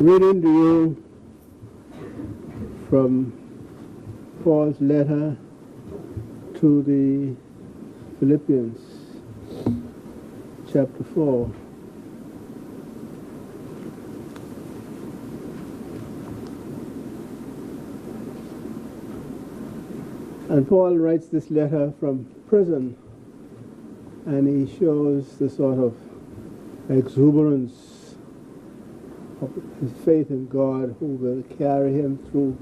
Reading to you from Paul's letter to the Philippians, chapter 4. And Paul writes this letter from prison, and he shows the sort of exuberance of his faith in God, who will carry him through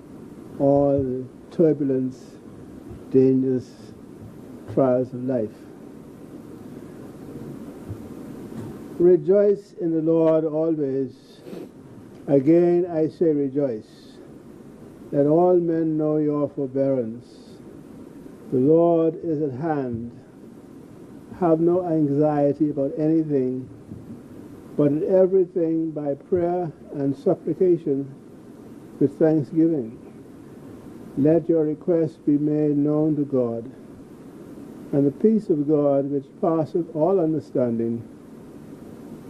all the turbulence, dangers, trials of life. Rejoice in the Lord always. Again I say rejoice. Let all men know your forbearance. The Lord is at hand. Have no anxiety about anything, but in everything by prayer and supplication with thanksgiving. Let your requests be made known to God, and the peace of God, which passeth all understanding,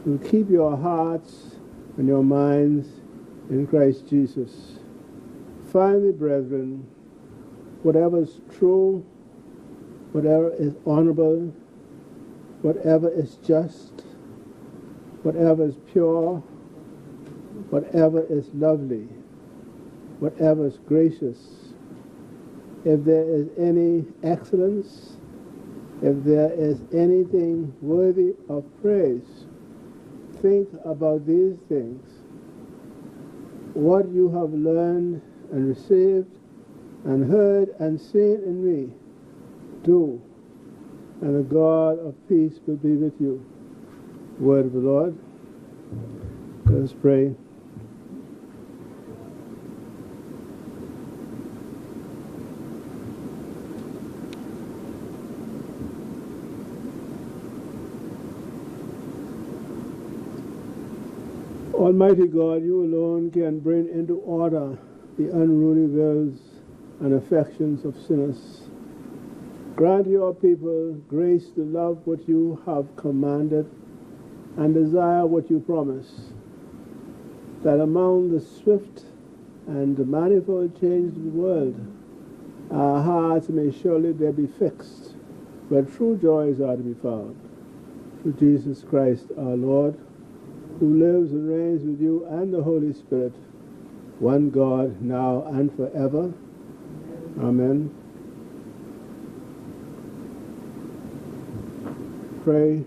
will keep your hearts and your minds in Christ Jesus. Finally, brethren, whatever is true, whatever is honorable, whatever is just, whatever is pure, whatever is lovely, whatever is gracious, if there is any excellence, if there is anything worthy of praise, think about these things. What you have learned and received and heard and seen in me, do, and the God of peace will be with you. Word of the Lord. Let us pray. Almighty God, you alone can bring into order the unruly wills and affections of sinners. Grant your people grace to love what you have commanded and desire what you promise, that among the swift and the manifold changes of the world, our hearts may surely there be fixed, where true joys are to be found. Through Jesus Christ our Lord, who lives and reigns with you and the Holy Spirit, one God, now and forever. Amen. Pray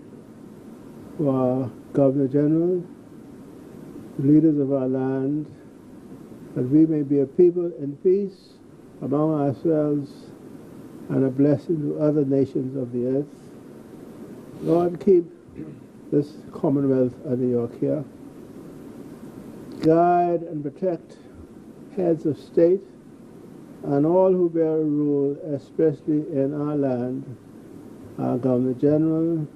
for our Governor General, the leaders of our land, that we may be a people in peace among ourselves and a blessing to other nations of the earth. Lord, keep this Commonwealth under your care. Guide and protect heads of state and all who bear rule, especially in our land, our Governor General,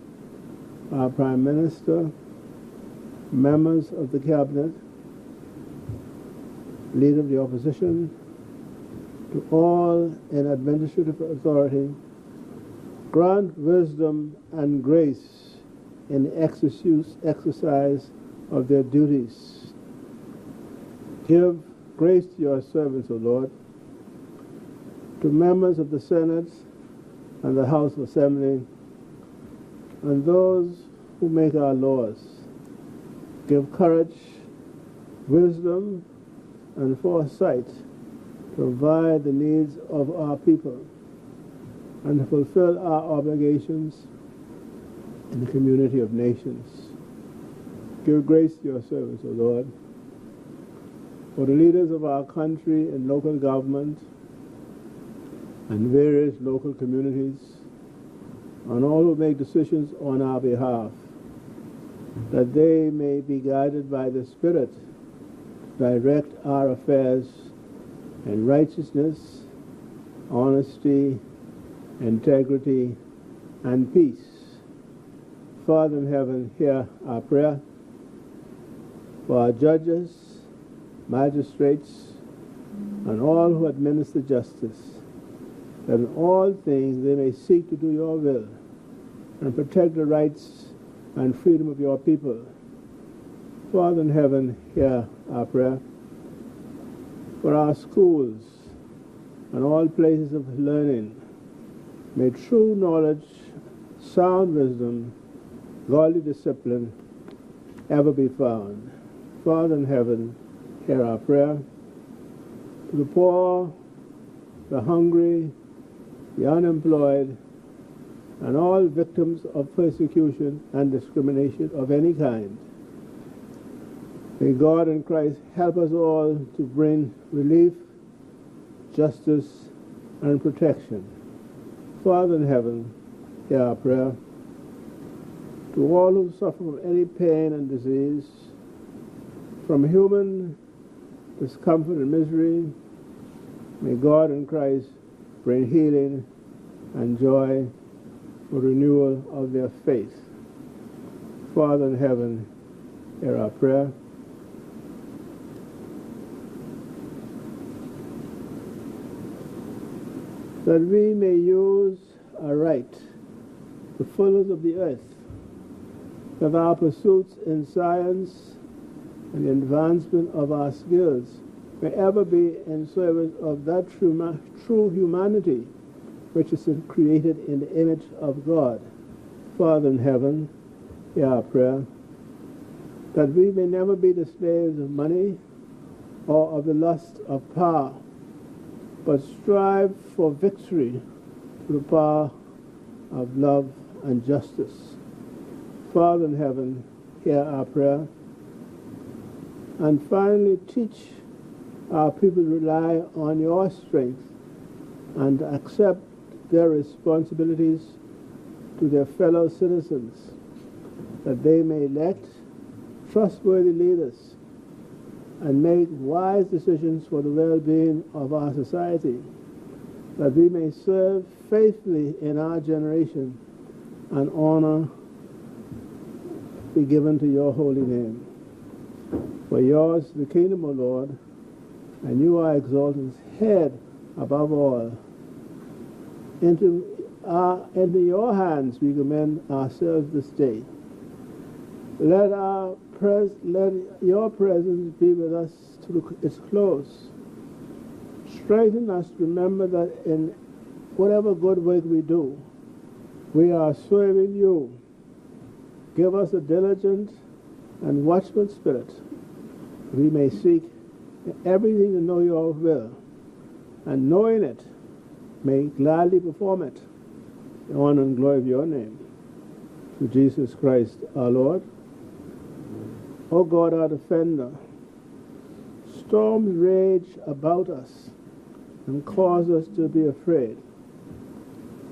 our Prime Minister, members of the Cabinet, leader of the opposition, to all in administrative authority, grant wisdom and grace in the exercise of their duties. Give grace to your servants, O Lord, to members of the Senate and the House of Assembly, and those who make our laws. Give courage, wisdom, and foresight to provide the needs of our people and to fulfill our obligations in the community of nations. Give grace to your servants, O Lord, for the leaders of our country and local government and various local communities, and all who make decisions on our behalf, that they may be guided by the Spirit to direct our affairs in righteousness, honesty, integrity, and peace. Father in heaven, hear our prayer for our judges, magistrates, and all who administer justice, that in all things they may seek to do your will and protect the rights and freedom of your people. Father in heaven, hear our prayer for our schools and all places of learning. May true knowledge, sound wisdom, godly discipline ever be found. Father in heaven, hear our prayer. To the poor, the hungry, the unemployed, and all victims of persecution and discrimination of any kind. May God in Christ help us all to bring relief, justice, and protection. Father in heaven, hear our prayer. To all who suffer from any pain and disease, from human discomfort and misery, may God in Christ bring healing and joy for renewal of their faith. Father in heaven, hear our prayer. That we may use aright the fullness of the earth, that our pursuits in science and the advancement of our skills may ever be in service of that true humanity which is created in the image of God. Father in heaven, hear our prayer. That we may never be the slaves of money or of the lust of power, but strive for victory through the power of love and justice. Father in heaven, hear our prayer. And finally, teach our people to rely on your strength and accept their responsibilities to their fellow citizens, that they may elect trustworthy leaders and make wise decisions for the well-being of our society, that we may serve faithfully in our generation and honor be given to your holy name. For yours is the kingdom, O Lord, and you are exalted as head above all. Into your hands we commend ourselves this day. Let your presence be with us to its close. Strengthen us to remember that in whatever good work we do, we are serving you. Give us a diligent and watchful spirit. We may seek in everything to know your will, and knowing it, may gladly perform it, in honor and glory of your name. Through Jesus Christ our Lord. O God, our defender, storms rage about us and cause us to be afraid.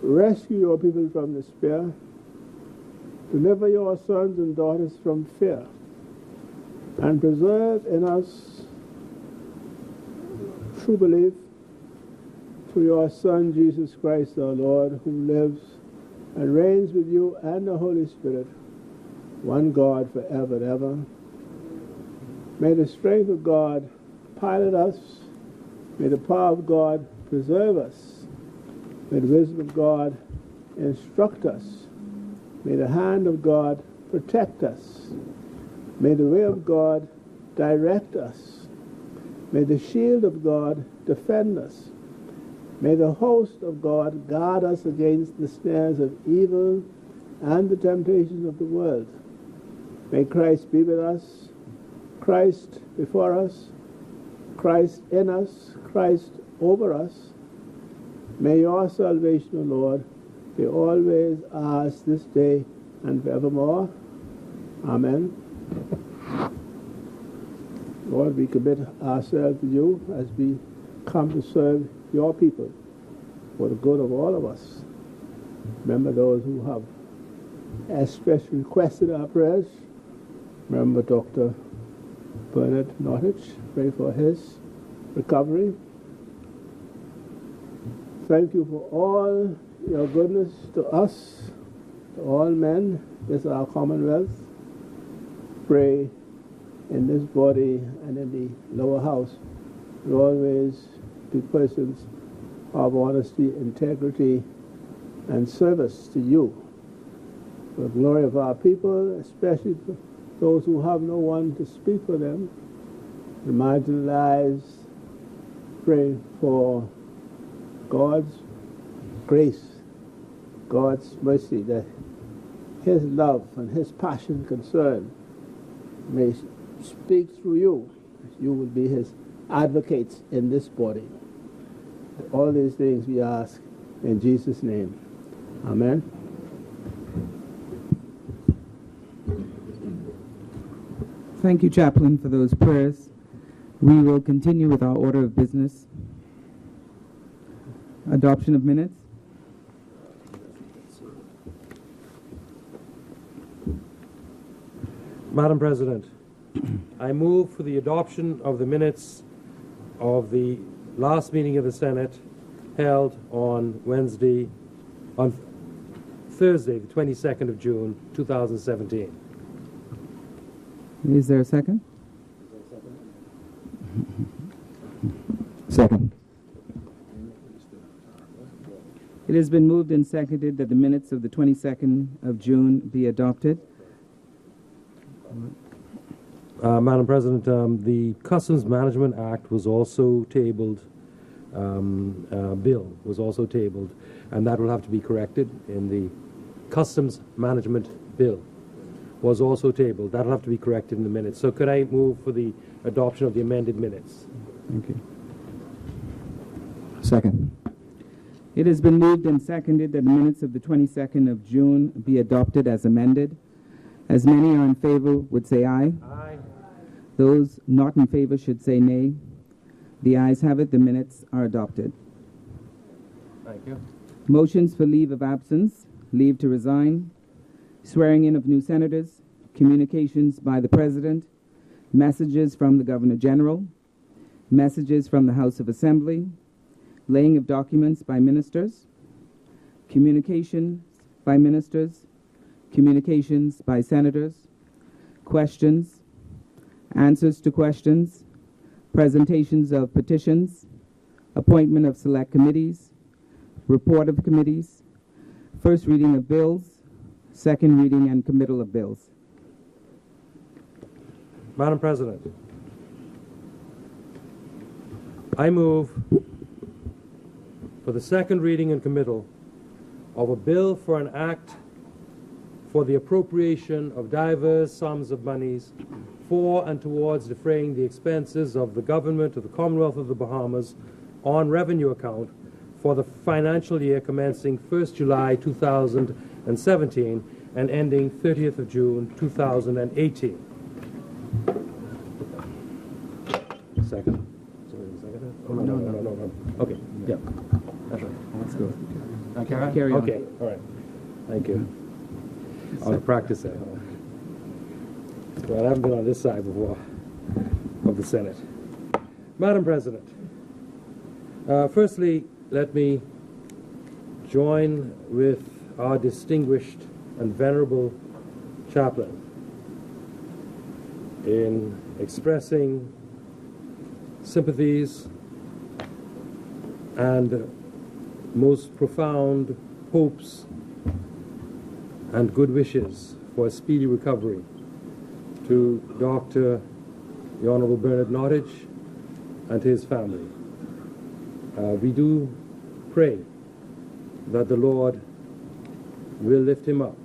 Rescue your people from despair. Deliver your sons and daughters from fear, and preserve in us true belief through your Son, Jesus Christ our Lord, who lives and reigns with you and the Holy Spirit, one God forever and ever. May the strength of God pilot us. May the power of God preserve us. May the wisdom of God instruct us. May the hand of God protect us. May the way of God direct us. May the shield of God defend us. May the host of God guard us against the snares of evil and the temptations of the world. May Christ be with us, Christ before us, Christ in us, Christ over us. May your salvation, O Lord, be always ours this day and forevermore. Amen. Lord, we commit ourselves to you as we come to serve your people for the good of all of us. Remember those who have especially requested our prayers. Remember Dr. Bernard Nottage. Pray for his recovery. Thank you for all your goodness to us, to all men. This is our Commonwealth. Pray in this body and in the lower house will always be persons of honesty, integrity, and service to you. For the glory of our people, especially those who have no one to speak for them, the marginalized. Pray for God's grace, God's mercy, that His love and His passion, concern may speak through you. You will be His advocates in this body. All these things we ask in Jesus' name. Amen. Thank you, Chaplain, for those prayers. We will continue with our order of business. Adoption of minutes. Madam President, I move for the adoption of the minutes of the last meeting of the Senate held on Thursday, the 22nd of June, 2017. Is there a second? Second. It has been moved and seconded that the minutes of the 22nd of June be adopted. Madam President, the Customs Management Act was also tabled, bill was also tabled, and that will have to be corrected in the Customs Management Bill was also tabled. That will have to be corrected in the minutes. So could I move for the adoption of the amended minutes? Thank you. Second. It has been moved and seconded that the minutes of the 22nd of June be adopted as amended. As many are in favor would say aye. Aye. Those not in favor should say nay. The ayes have it. The minutes are adopted. Thank you. Motions for leave of absence, leave to resign, swearing in of new senators, communications by the President, messages from the Governor General, messages from the House of Assembly, laying of documents by ministers, communications by ministers, communications by senators, questions, answers to questions, presentations of petitions, appointment of select committees, report of committees, first reading of bills, second reading and committal of bills. Madam President, I move for the second reading and committal of a bill for an act for the appropriation of diverse sums of monies for and towards defraying the expenses of the government of the Commonwealth of the Bahamas on revenue account for the financial year commencing 1st July 2017 and ending 30th of June 2018. Second. Oh, no. Okay, yeah. That's right. Let's go. Carry on. Okay, all right. Thank you. I'll practice that. Well, I haven't been on this side before of the Senate. Madam President, firstly, let me join with our distinguished and venerable chaplain in expressing sympathies and most profound hopes and good wishes for a speedy recovery to Dr. the Honorable Bernard Nottage and to his family. We do pray that the Lord will lift him up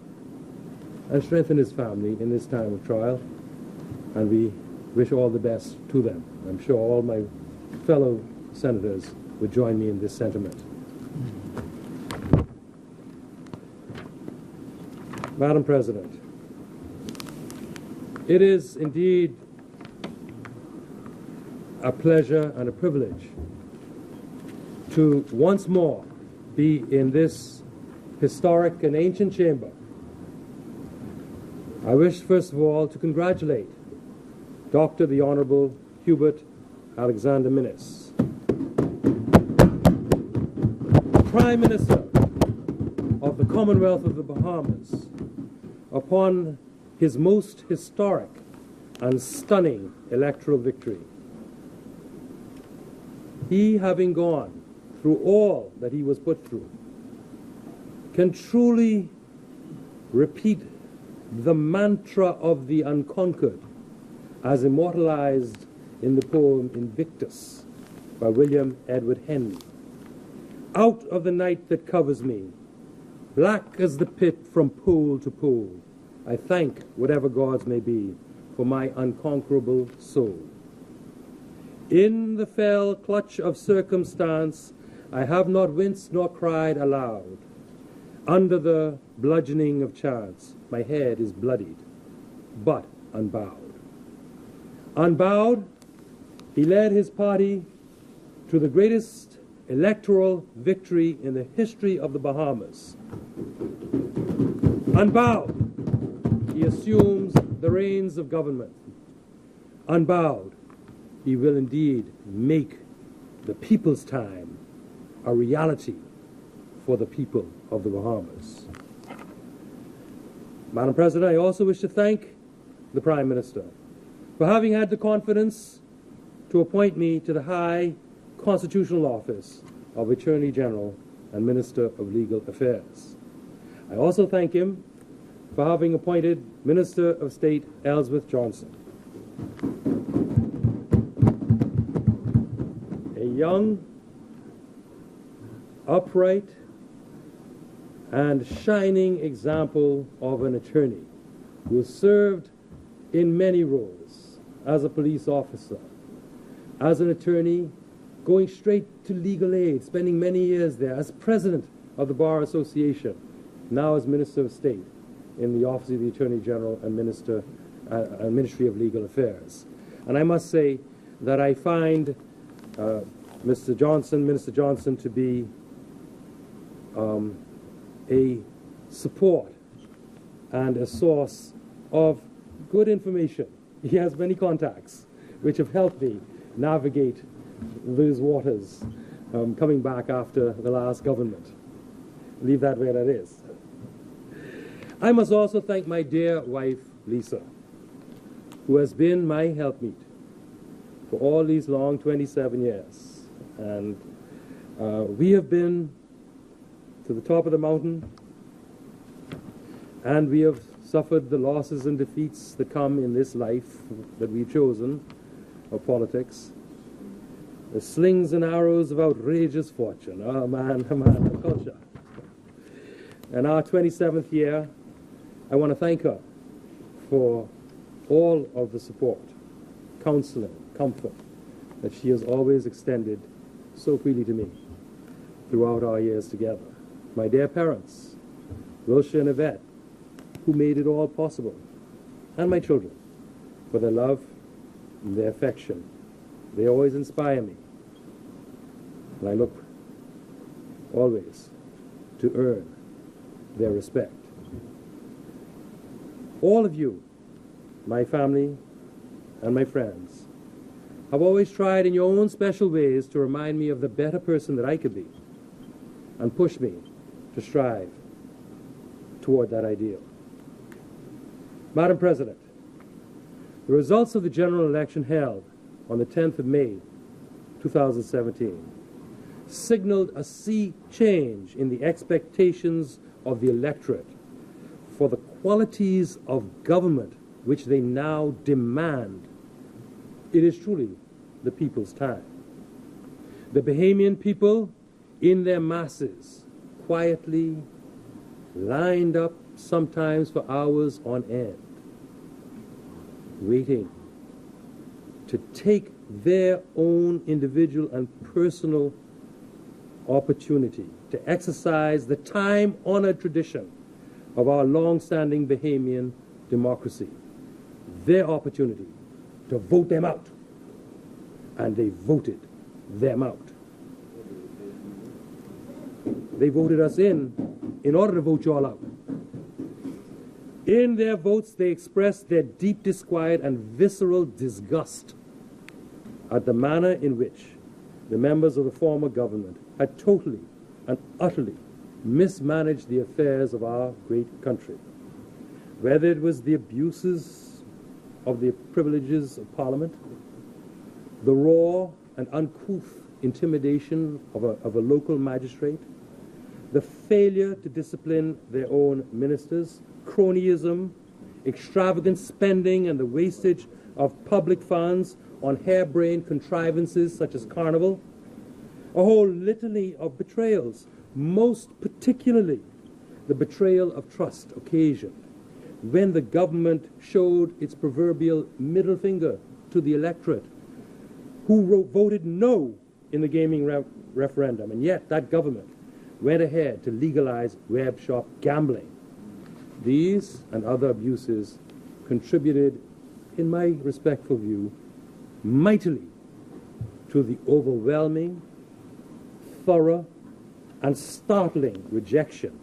and strengthen his family in this time of trial, and we wish all the best to them. I'm sure all my fellow senators would join me in this sentiment. Madam President, it is indeed a pleasure and a privilege to once more be in this historic and ancient chamber. I wish first of all to congratulate Dr. the Honorable Hubert Alexander Minnis, Prime Minister of the Commonwealth of the Bahamas, upon his most historic and stunning electoral victory. He, having gone through all that he was put through, can truly repeat the mantra of the unconquered, as immortalized in the poem Invictus by William Edward Henley. Out of the night that covers me, black as the pit from pole to pole, I thank whatever gods may be for my unconquerable soul. In the fell clutch of circumstance, I have not winced nor cried aloud. Under the bludgeoning of chance, my head is bloodied, but unbowed. Unbowed, he led his party to the greatest electoral victory in the history of the Bahamas. Unbowed, he assumes the reins of government. Unbowed, he will indeed make the people's time a reality for the people of the Bahamas. Madam President, I also wish to thank the Prime Minister for having had the confidence to appoint me to the high constitutional office of Attorney General and Minister of Legal Affairs. I also thank him for having appointed Minister of State Ellsworth Johnson, a young, upright, and shining example of an attorney who has served in many roles as a police officer, as an attorney, going straight to legal aid, spending many years there, as president of the Bar Association, now as Minister of State in the Office of the Attorney General and Ministry of Legal Affairs. And I must say that I find Minister Johnson, to be a support and a source of good information. He has many contacts which have helped me navigate these waters coming back after the last government. Leave that where that is. I must also thank my dear wife, Lisa, who has been my helpmeet for all these long 27 years. And we have been to the top of the mountain, and we have suffered the losses and defeats that come in this life that we've chosen of politics. The slings and arrows of outrageous fortune. Oh man, the culture. In our 27th year, I want to thank her for all of the support, counseling, comfort that she has always extended so freely to me throughout our years together. My dear parents, Wilshire and Yvette, who made it all possible, and my children, for their love and their affection. They always inspire me, and I look always to earn their respect. All of you, my family and my friends, have always tried in your own special ways to remind me of the better person that I could be and push me to strive toward that ideal. Madam President, the results of the general election held on the 10th of May, 2017, signaled a sea change in the expectations of the electorate for the qualities of government which they now demand. It is truly the people's time. The Bahamian people, in their masses, quietly lined up sometimes for hours on end, waiting to take their own individual and personal opportunity to exercise the time-honored tradition of our long-standing Bahamian democracy, their opportunity to vote them out. And they voted them out. They voted us in order to vote you all out. In their votes, they expressed their deep disquiet and visceral disgust at the manner in which the members of the former government had totally and utterly mismanaged the affairs of our great country. Whether it was the abuses of the privileges of Parliament, the raw and uncouth intimidation of a local magistrate, the failure to discipline their own ministers, cronyism, extravagant spending and the wastage of public funds on harebrained contrivances such as Carnival, a whole litany of betrayals, most particularly the betrayal of trust occasioned when the government showed its proverbial middle finger to the electorate who voted no in the gaming referendum, and yet that government went ahead to legalize web shop gambling. These and other abuses contributed, in my respectful view, mightily to the overwhelming, thorough, and startling rejection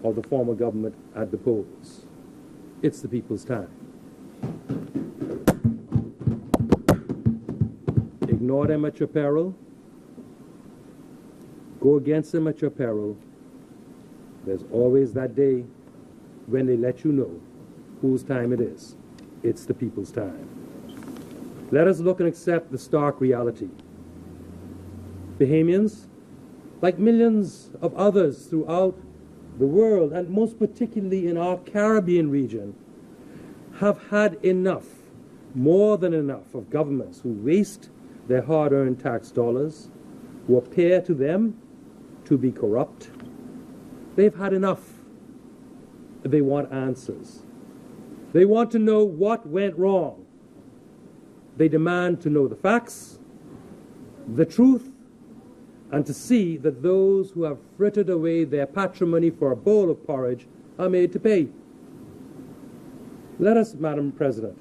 of the former government at the polls. It's the people's time. Ignore them at your peril. Go against them at your peril. There's always that day when they let you know whose time it is. It's the people's time. Let us look and accept the stark reality. Bahamians, like millions of others throughout the world, and most particularly in our Caribbean region, have had enough, more than enough, of governments who waste their hard-earned tax dollars, who appear to them to be corrupt. They've had enough. They want answers. They want to know what went wrong. They demand to know the facts, the truth, and to see that those who have frittered away their patrimony for a bowl of porridge are made to pay. Let us, Madam President,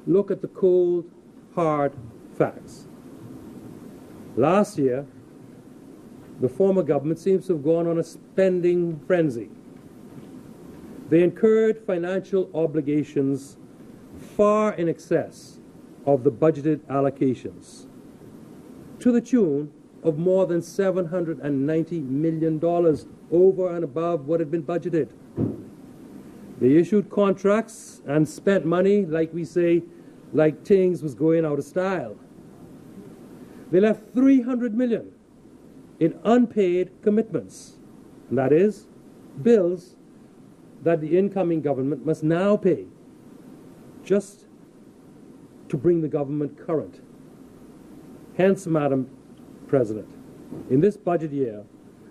look at the cold, hard facts. Last year, the former government seems to have gone on a spending frenzy. They incurred financial obligations far in excess of the budgeted allocations, to the tune of more than $790 million over and above what had been budgeted. They issued contracts and spent money, like we say, like things was going out of style. They left $300 million in unpaid commitments, and that is, bills that the incoming government must now pay just to bring the government current. Hence, Madam President, in this budget year,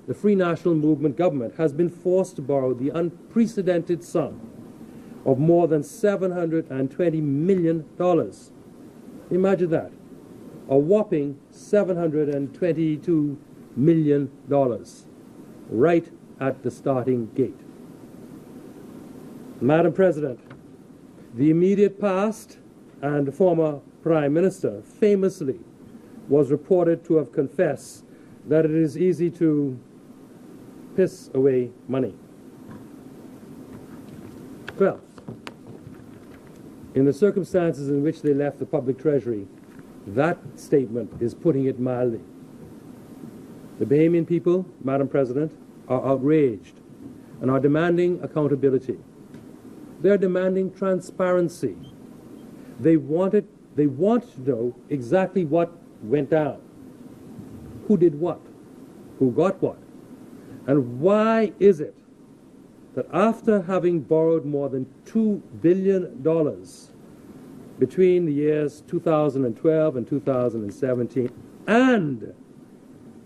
the Free National Movement government has been forced to borrow the unprecedented sum of more than $720 million. Imagine that, a whopping $722 million right at the starting gate. Madam President, the immediate past and former Prime Minister famously was reported to have confessed that it is easy to piss away money. Well, in the circumstances in which they left the public treasury, that statement is putting it mildly. The Bahamian people, Madam President, are outraged and are demanding accountability. They're demanding transparency. They want to know exactly what went down, who did what, who got what, and why is it that after having borrowed more than $2 billion between the years 2012 and 2017 and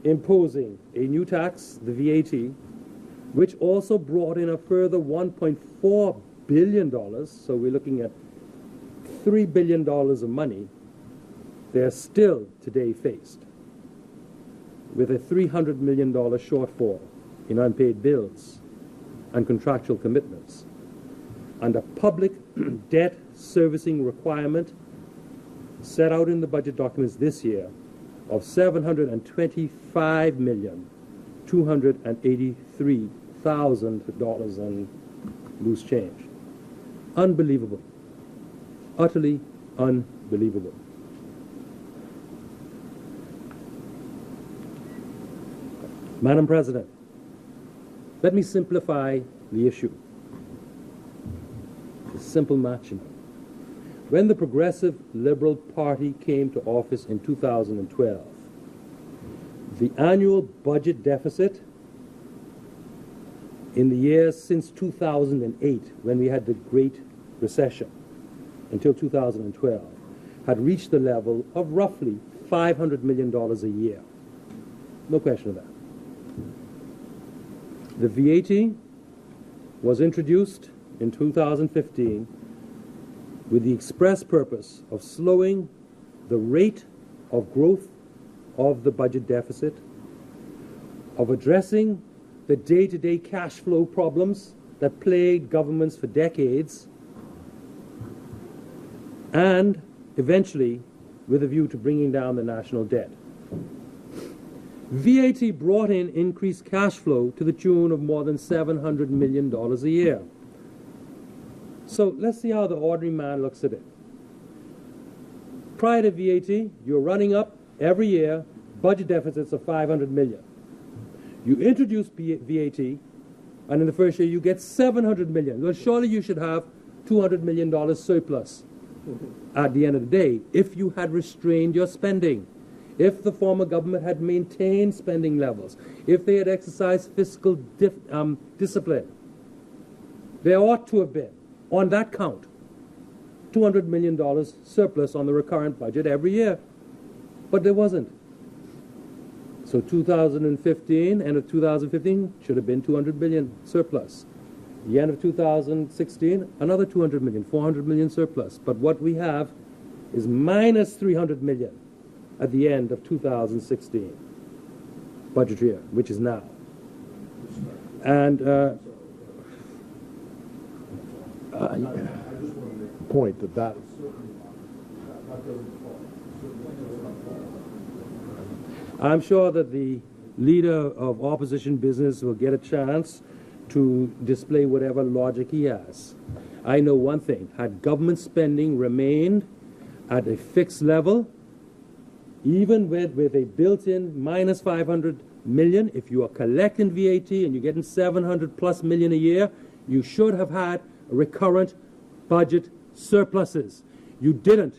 imposing a new tax, the VAT, which also brought in a further $1.4 billion, so we're looking at $3 billion of money, they're still today faced with a $300 million shortfall in unpaid bills and contractual commitments, and a public debt servicing requirement set out in the budget documents this year of $725,283,000 and loose change. Unbelievable. Utterly unbelievable. Madam President, let me simplify the issue. It's a simple match. When the Progressive Liberal Party came to office in 2012, the annual budget deficit in the years since 2008, when we had the great recession until 2012 had reached the level of roughly $500 million a year. No question of that. The VAT was introduced in 2015 with the express purpose of slowing the rate of growth of the budget deficit, of addressing the day-to-day cash flow problems that plagued governments for decades, and eventually with a view to bringing down the national debt. VAT brought in increased cash flow to the tune of more than $700 million a year. So let's see how the ordinary man looks at it. Prior to VAT, you're running up every year budget deficits of $500 million. You introduce VAT, and in the first year you get $700 million. Well, surely you should have $200 million surplus at the end of the day if you had restrained your spending, if the former government had maintained spending levels, if they had exercised fiscal discipline. There ought to have been, on that count, $200 million surplus on the recurrent budget every year. But there wasn't. So 2015, end of 2015, should have been $200 billion surplus. The end of 2016, another $200 million, $400 million surplus. But what we have is minus $300 million at the end of 2016 budget year, which is now. And point that I'm sure that the leader of opposition business will get a chance to display whatever logic he has. I know one thing: had government spending remained at a fixed level, even with a built-in minus 500 million, if you are collecting VAT and you're getting 700 plus million a year, you should have had recurrent budget surpluses. You didn't.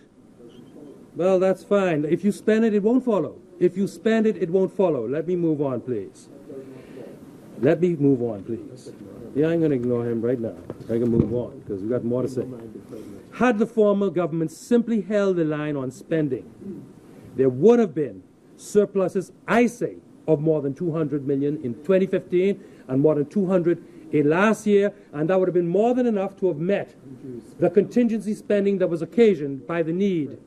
Well, that's fine. If you spend it, it won't follow. If you spend it, it won't follow. Let me move on, please. Let me move on, please. Yeah, I'm going to ignore him right now. I can move on because we've got more to say. Had the former government simply held the line on spending, there would have been surpluses, I say, of more than 200 million in 2015 and more than 200 in last year, and that would have been more than enough to have met the contingency spending that was occasioned by the need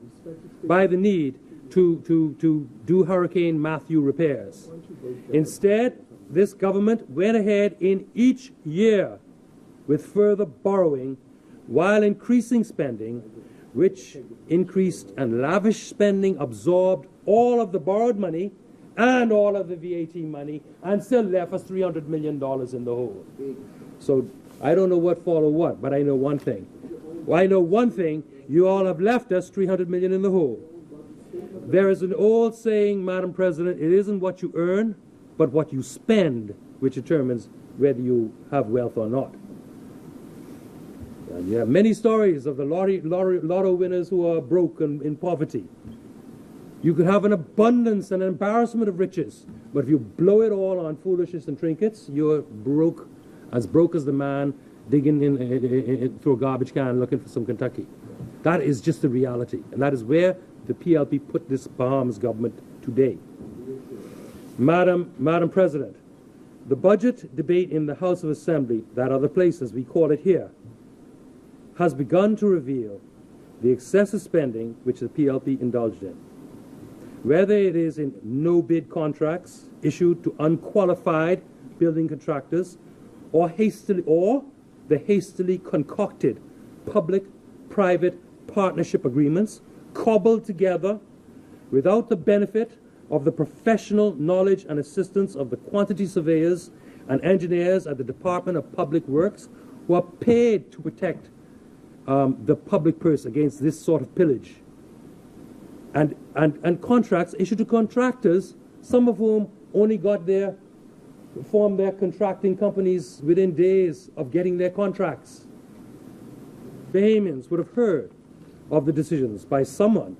to do Hurricane Matthew repairs. Instead, this government went ahead in each year with further borrowing while increasing spending, which increased and lavish spending absorbed all of the borrowed money and all of the VAT money and still left us $300 million in the hole. So I don't know what followed what, but I know one thing. You all have left us $300 million in the hole. There is an old saying, Madam President, it isn't what you earn, but what you spend which determines whether you have wealth or not. And you have many stories of the lotto winners who are broke and in poverty. You could have an abundance and an embarrassment of riches, but if you blow it all on foolishness and trinkets, you're broke as the man digging in through a garbage can looking for some Kentucky. That is just the reality, and that is where the PLP put this Bahamas government today. Madam President, the budget debate in the House of Assembly, that other place as we call it here, has begun to reveal the excessive spending which the PLP indulged in. Whether it is in no-bid contracts issued to unqualified building contractors or the hastily concocted public-private partnership agreements cobbled together without the benefit of the professional knowledge and assistance of the quantity surveyors and engineers at the Department of Public Works, who are paid to protect the public purse against this sort of pillage. And contracts issued to contractors, some of whom only formed their contracting companies within days of getting their contracts. Bahamians would have heard of the decisions by someone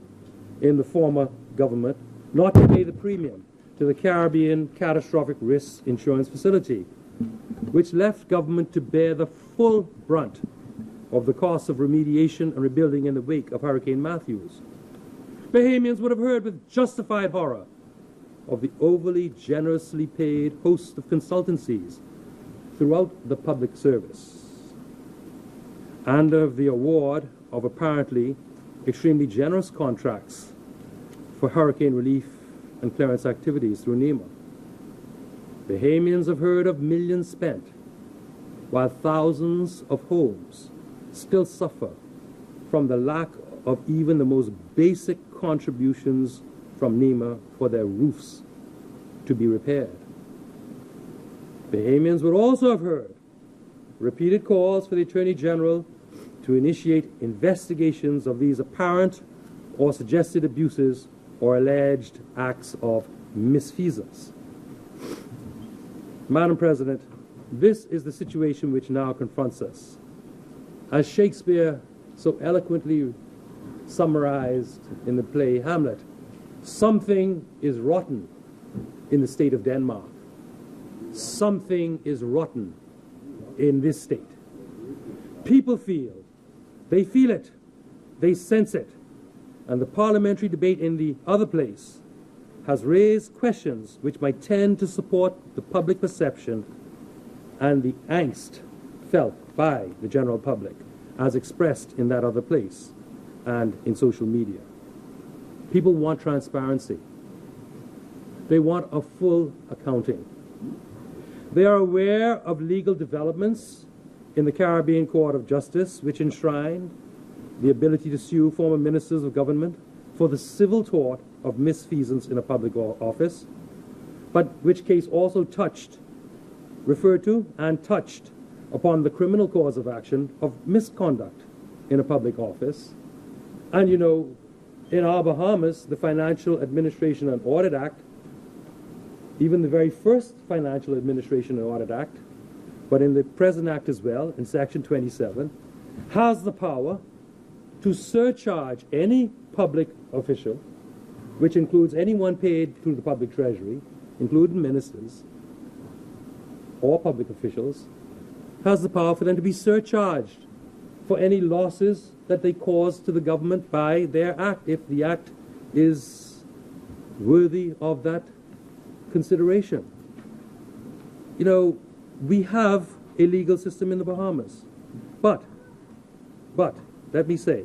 in the former government not to pay the premium to the Caribbean Catastrophic Risk Insurance Facility, which left government to bear the full brunt of the costs of remediation and rebuilding in the wake of Hurricane Matthews. Bahamians would have heard with justified horror of the overly generously paid host of consultancies throughout the public service, and of the award of apparently extremely generous contracts for hurricane relief and clearance activities through NEMA. Bahamians have heard of millions spent, while thousands of homes still suffer from the lack of even the most basic contributions from NEMA for their roofs to be repaired. Bahamians would also have heard repeated calls for the Attorney General to initiate investigations of these apparent or suggested abuses or alleged acts of misfeasance. Madam President, this is the situation which now confronts us. As Shakespeare so eloquently summarized in the play Hamlet, something is rotten in the state of Denmark. Something is rotten in this state. People they feel it, they sense it, and the parliamentary debate in the other place has raised questions which might tend to support the public perception and the angst felt by the general public as expressed in that other place and in social media. People want transparency. They want a full accounting. They are aware of legal developments in the Caribbean Court of Justice which enshrined the ability to sue former ministers of government for the civil tort of misfeasance in a public office, but which case also referred to and touched upon the criminal cause of action of misconduct in a public office. And you know, in our Bahamas, the Financial Administration and Audit Act, even the very first Financial Administration and Audit Act, but in the present act as well, in Section 27, has the power to surcharge any public official, which includes anyone paid through the public treasury, including ministers or public officials, has the power for them to be surcharged for any losses that they cause to the government by their act, if the act is worthy of that consideration. You know, we have a legal system in the Bahamas, but, let me say,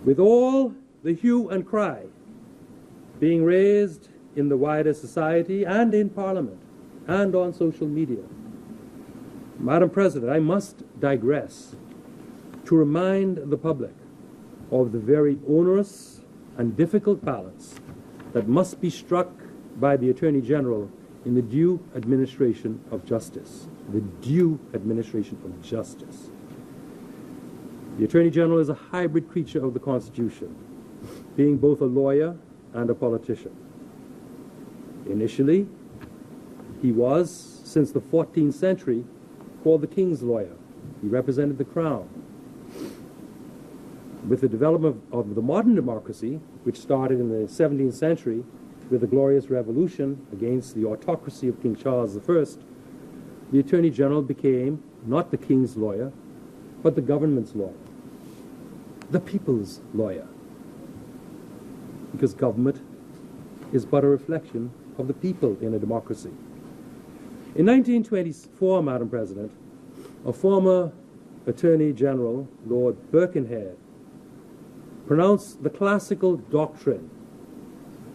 with all the hue and cry being raised in the wider society and in Parliament and on social media, Madam President, I must digress to remind the public of the very onerous and difficult balance that must be struck by the Attorney General in the due administration of justice. The due administration of justice. The Attorney General is a hybrid creature of the Constitution, being both a lawyer and a politician. Initially, he was, since the 14th century, called the King's Lawyer. He represented the Crown. With the development of the modern democracy, which started in the 17th century with the Glorious Revolution against the autocracy of King Charles I, the Attorney General became not the King's lawyer, but the government's lawyer, the people's lawyer, because government is but a reflection of the people in a democracy. In 1924, Madam President, a former Attorney General, Lord Birkenhead, pronounced the classical doctrine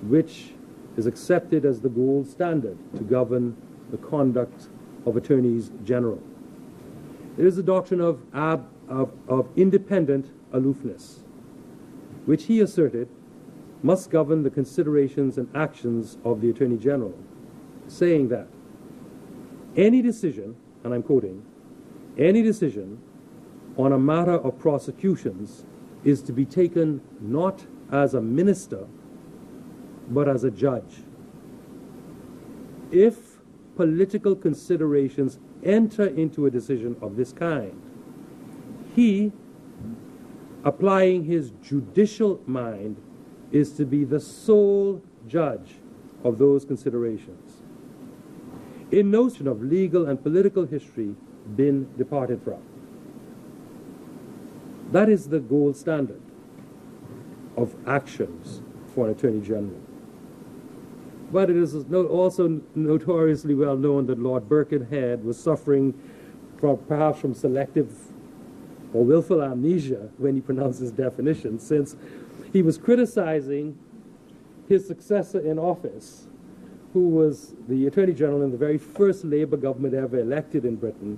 which is accepted as the gold standard to govern the conduct of attorneys general. It is the doctrine of independent aloofness, which he asserted must govern the considerations and actions of the Attorney General, saying that any decision, and I'm quoting, any decision on a matter of prosecutions is to be taken not as a minister, but as a judge. If political considerations enter into a decision of this kind, he, applying his judicial mind, is to be the sole judge of those considerations. In notion of legal and political history been departed from. That is the gold standard of actions for an Attorney General. But it is also notoriously well known that Lord Birkenhead was suffering perhaps from selective or willful amnesia when he pronounced his definition, since he was criticizing his successor in office, who was the Attorney General in the very first Labour government ever elected in Britain.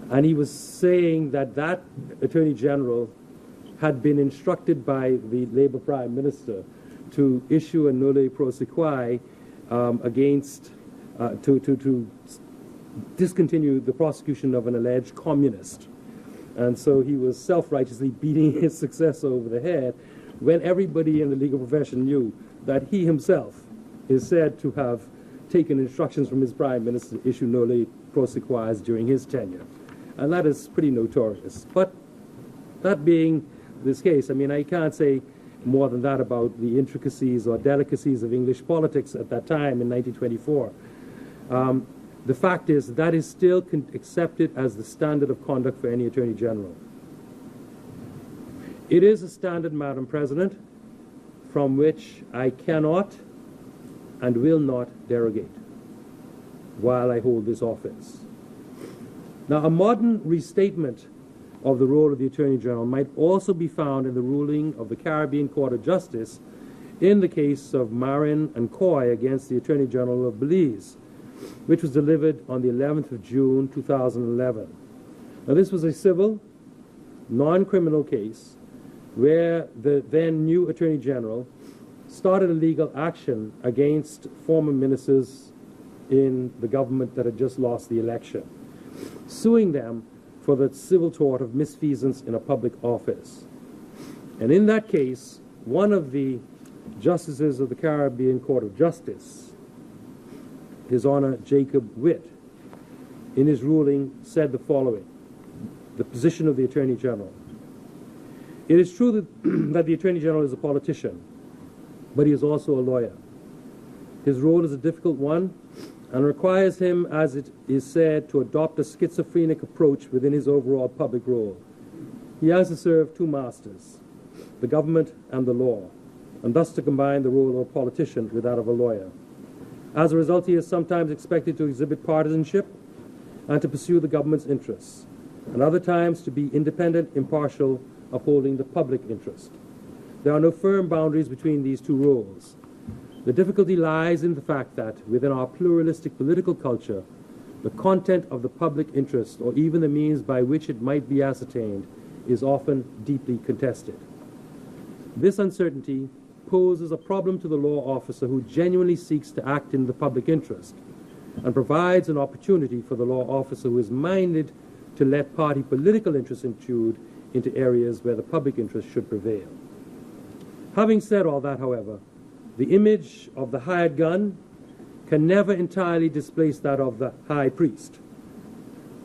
And he was saying that that Attorney General had been instructed by the Labour Prime Minister to issue a nolle prosequi to discontinue the prosecution of an alleged communist. And so he was self-righteously beating his successor over the head when everybody in the legal profession knew that he himself is said to have taken instructions from his Prime Minister to issue nolle prosequis during his tenure. And that is pretty notorious. But that being this case, I mean, I can't say more than that about the intricacies or delicacies of English politics at that time in 1924. The fact is that is still accepted as the standard of conduct for any Attorney General. It is a standard, Madam President, from which I cannot and will not derogate while I hold this office. Now, a modern restatement of the role of the Attorney General might also be found in the ruling of the Caribbean Court of Justice in the case of Marin and Coy against the Attorney General of Belize, which was delivered on the 11th of June, 2011. Now, this was a civil, non-criminal case where the then new Attorney General started a legal action against former ministers in the government that had just lost the election, suing them for the civil tort of misfeasance in a public office. And in that case, one of the justices of the Caribbean Court of Justice, His Honor Jacob Witt, in his ruling said the following: the position of the Attorney General. It is true that the Attorney General is a politician, but he is also a lawyer. His role is a difficult one and requires him, as it is said, to adopt a schizophrenic approach within his overall public role. He has to serve two masters, the government and the law, and thus to combine the role of a politician with that of a lawyer. As a result, he is sometimes expected to exhibit partisanship and to pursue the government's interests, and other times to be independent, impartial, upholding the public interest. There are no firm boundaries between these two roles. The difficulty lies in the fact that, within our pluralistic political culture, the content of the public interest, or even the means by which it might be ascertained, is often deeply contested. This uncertainty poses a problem to the law officer who genuinely seeks to act in the public interest, and provides an opportunity for the law officer who is minded to let party political interests intrude into areas where the public interest should prevail. Having said all that, however, the image of the hired gun can never entirely displace that of the high priest.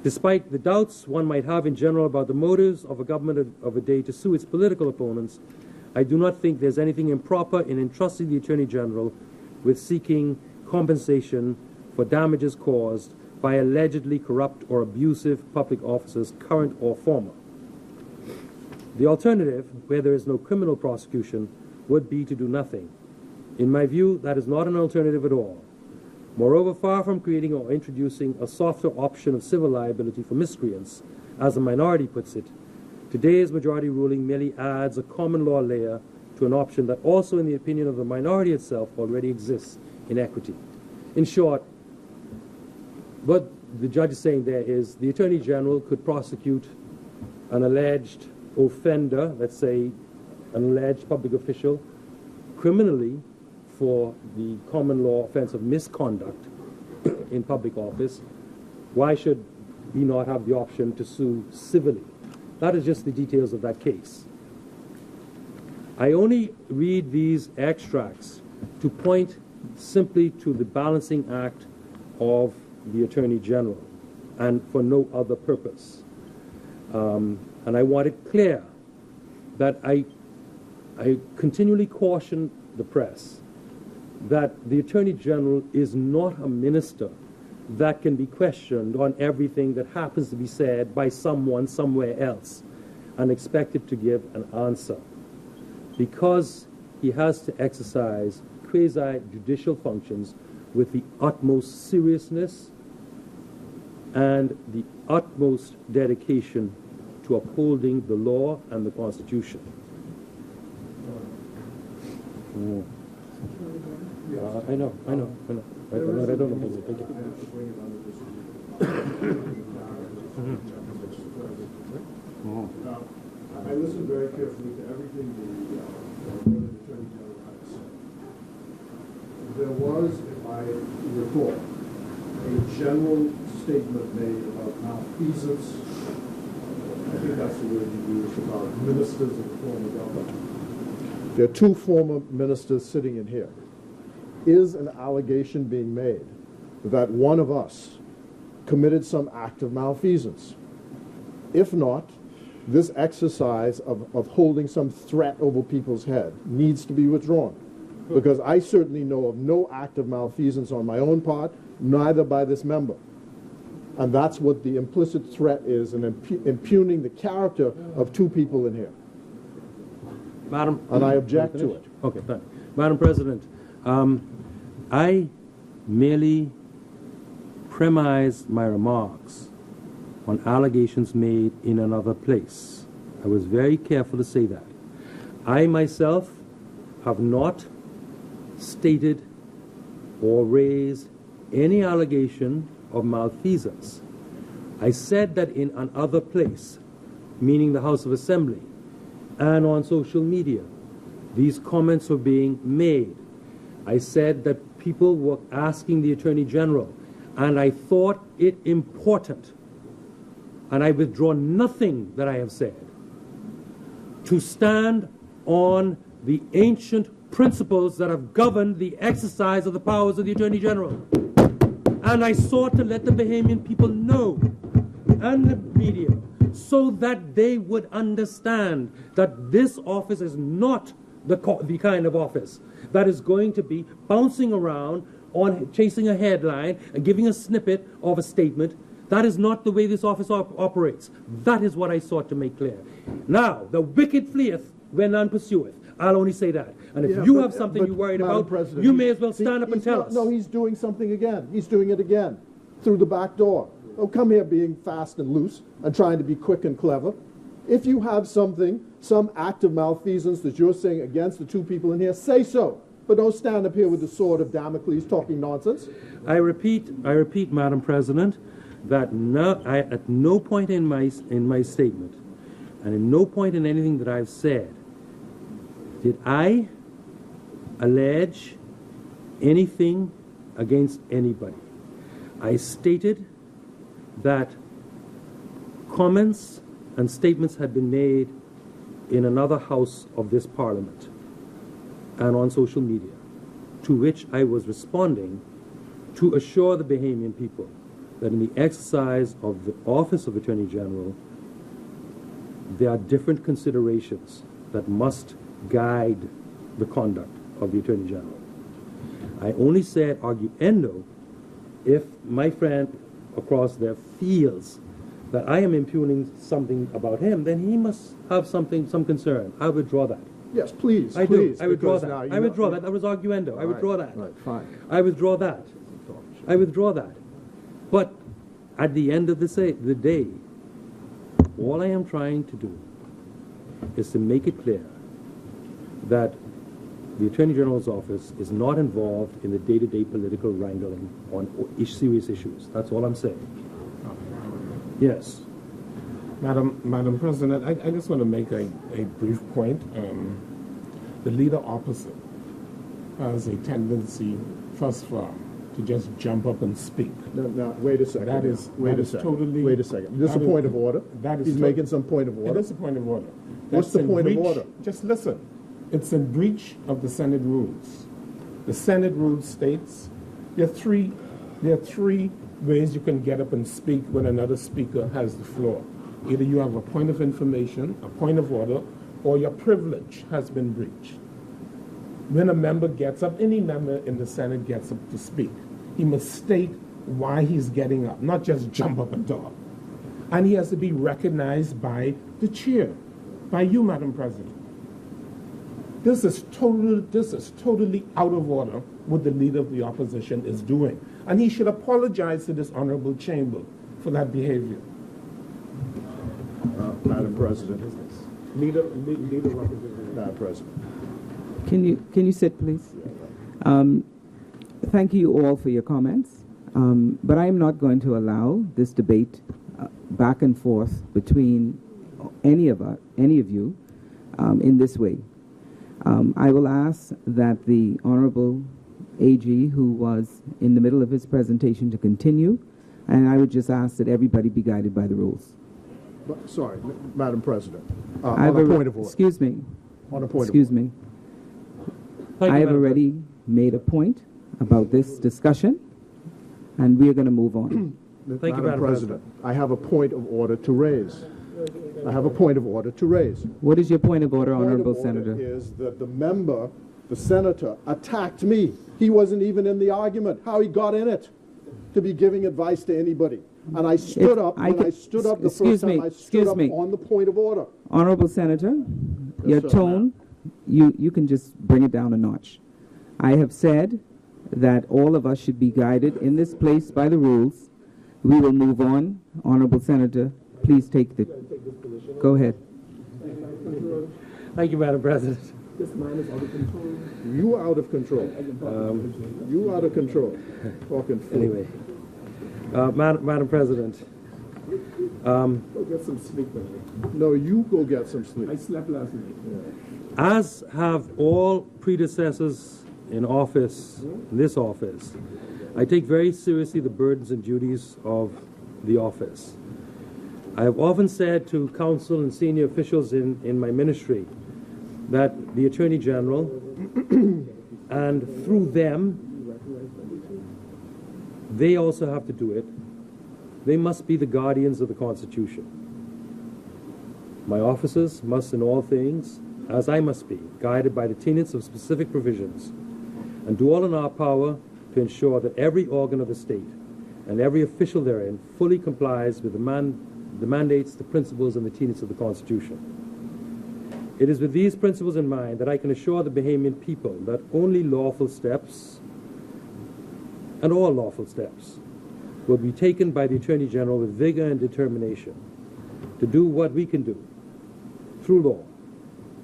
Despite the doubts one might have in general about the motives of a government of a day to sue its political opponents, I do not think there's anything improper in entrusting the Attorney General with seeking compensation for damages caused by allegedly corrupt or abusive public officers, current or former. The alternative, where there is no criminal prosecution, would be to do nothing. In my view, that is not an alternative at all. Moreover, far from creating or introducing a softer option of civil liability for miscreants, as the minority puts it, today's majority ruling merely adds a common law layer to an option that also, in the opinion of the minority itself, already exists in equity. In short, what the judge is saying there is the Attorney General could prosecute an alleged offender, let's say an alleged public official, criminally for the common law offense of misconduct in public office. Why should he not have the option to sue civilly? That is just the details of that case. I only read these extracts to point simply to the balancing act of the Attorney General and for no other purpose. And I want it clear that I continually caution the press that the Attorney General is not a minister that can be questioned on everything that happens to be said by someone somewhere else and expected to give an answer, because he has to exercise quasi-judicial functions with the utmost seriousness and the utmost dedication to upholding the law and the Constitution. I know. I don't know. Thank you. I listened very carefully to everything the Attorney General had said. There was, if I recall, a general statement made about malfeasance. I think that's the word you used, about ministers of the former government. There are two former ministers sitting in here. Is an allegation being made that one of us committed some act of malfeasance? If not, this exercise of holding some threat over people's head needs to be withdrawn, because I certainly know of no act of malfeasance on my own part, neither by this member. And that's what the implicit threat is, in impugning the character of two people in here. Madam, and I object to it. Okay, fine. Madam President, I merely premised my remarks on allegations made in another place. I was very careful to say that. I myself have not stated or raised any allegation of malfeasance. I said that in another place, meaning the House of Assembly, and on social media, these comments were being made. I said that people were asking the Attorney General, and I thought it important, and I withdraw nothing that I have said, to stand on the ancient principles that have governed the exercise of the powers of the Attorney General. And I sought to let the Bahamian people know, and the media, so that they would understand that this office is not the kind of office that is going to be bouncing around on chasing a headline and giving a snippet of a statement. That is not the way this office operates. That is what I sought to make clear. Now, the wicked fleeth where none pursueth. I'll only say that. And if you have something you're worried about, President, you may as well stand up and tell us. No, he's doing something again. He's doing it again through the back door. Oh, come here being fast and loose and trying to be quick and clever. If you have something, some act of malfeasance that you're saying against the two people in here, say so. But don't stand up here with the sword of Damocles talking nonsense. I repeat, Madam President, that at no point in my statement, and in no point in anything that I've said, did I allege anything against anybody. I stated that comments and statements had been made in another house of this Parliament and on social media, to which I was responding to assure the Bahamian people that in the exercise of the office of Attorney General, there are different considerations that must guide the conduct of the Attorney General. I only said arguendo if my friend across there feels that I am impugning something about him, then he must have some concern. I withdraw that. Yes, please, I please. do. I withdraw that. I withdraw that. That was arguendo. I withdraw that. Right, fine. I withdraw that. I withdraw that. But at the end of the day, all I am trying to do is to make it clear that the Attorney General's office is not involved in the day-to-day political wrangling on serious issues. That's all I'm saying. Yes. Madam President, I just want to make a brief point. The leader opposite has a tendency, first of all, to just jump up and speak. No, wait a second. Wait a second. This is a point of order. He's making some point of order. It is a point of order. What's the point of order? Just listen. It's in breach of the Senate rules. The Senate rules states there are three ways you can get up and speak when another speaker has the floor. Either you have a point of information, a point of order, or your privilege has been breached. When a member gets up, any member in the Senate gets up to speak, he must state why he's getting up, not just jump up and talk. And he has to be recognized by the chair, by you, Madam President. This is totally out of order what the leader of the opposition is doing. And he should apologize to this honorable chamber for that behavior. Madam President. Leader Representative. Madam President. Can you sit, please? Thank you all for your comments, but I am not going to allow this debate back and forth between any of you in this way. I will ask that the Honorable AG, who was in the middle of his presentation, to continue, and I would just ask that everybody be guided by the rules. Sorry, Madam President. I have on a point of order. Excuse me. On a point Excuse of order. me. I have already made a point about this discussion, and we are going to move on. Thank you, Madam President. I have a point of order to raise. I have a point of order to raise. What is your point of order, Honorable Point of order Senator? is that the senator, attacked me. He wasn't even in the argument. How he got in it to be giving advice to anybody. And I stood up. When I stood up the first time, I stood up on the point of order. Honorable Senator, your sir, tone, you can just bring it down a notch. I have said that all of us should be guided in this place by the rules. We will move on. Honorable Senator, please take the... Go ahead. Thank you, Madam President. This man is out of control. You are out of control. You out of control. Talking fool. Anyway, Madam President. Go get some sleep. No, you go get some sleep. I slept last night. As have all predecessors in office, in this office, I take very seriously the burdens and duties of the office. I have often said to council and senior officials in my ministry that the Attorney General, and through them, they also have to do it. They must be the guardians of the Constitution. My officers must in all things, as I must be, guided by the tenets of specific provisions, and do all in our power to ensure that every organ of the state and every official therein fully complies with the mandates, the principles, and the tenets of the Constitution. It is with these principles in mind that I can assure the Bahamian people that only lawful steps, and all lawful steps, will be taken by the Attorney General with vigor and determination to do what we can do through law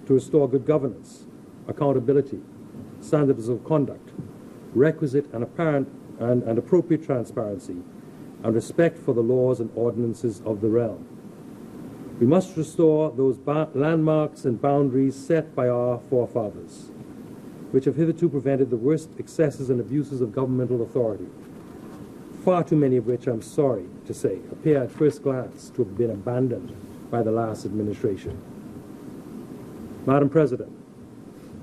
to restore good governance, accountability, standards of conduct, requisite and apparent and appropriate transparency, and respect for the laws and ordinances of the realm. We must restore those landmarks and boundaries set by our forefathers, which have hitherto prevented the worst excesses and abuses of governmental authority, far too many of which, I'm sorry to say, appear at first glance to have been abandoned by the last administration. Madam President,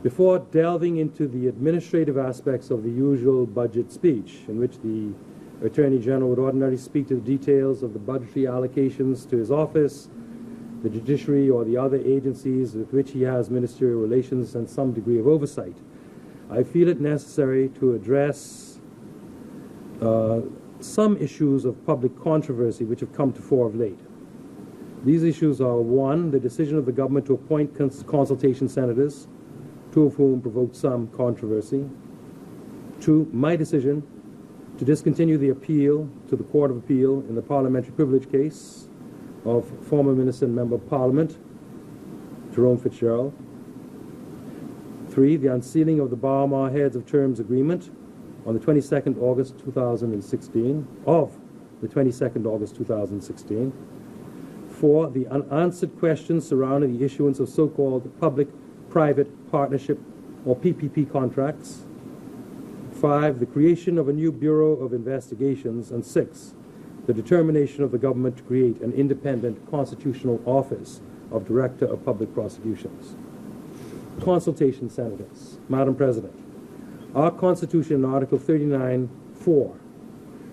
before delving into the administrative aspects of the usual budget speech, in which the Attorney General would ordinarily speak to the details of the budgetary allocations to his office, the judiciary, or the other agencies with which he has ministerial relations and some degree of oversight, I feel it necessary to address some issues of public controversy which have come to fore of late. These issues are: 1, the decision of the government to appoint consultation senators, 2 of whom provoked some controversy; 2, my decision to discontinue the appeal to the Court of Appeal in the parliamentary privilege case of former Minister and Member of Parliament Jerome Fitzgerald; 3, the unsealing of the Bahamas Heads of Terms Agreement on the 22nd August 2016, of the 22nd August 2016; 4, the unanswered questions surrounding the issuance of so-called public-private partnership or PPP contracts; 5, the creation of a new Bureau of Investigations; and 6, the determination of the government to create an independent constitutional office of Director of Public Prosecutions. Consultation senators. Madam President, our Constitution in Article 39(4)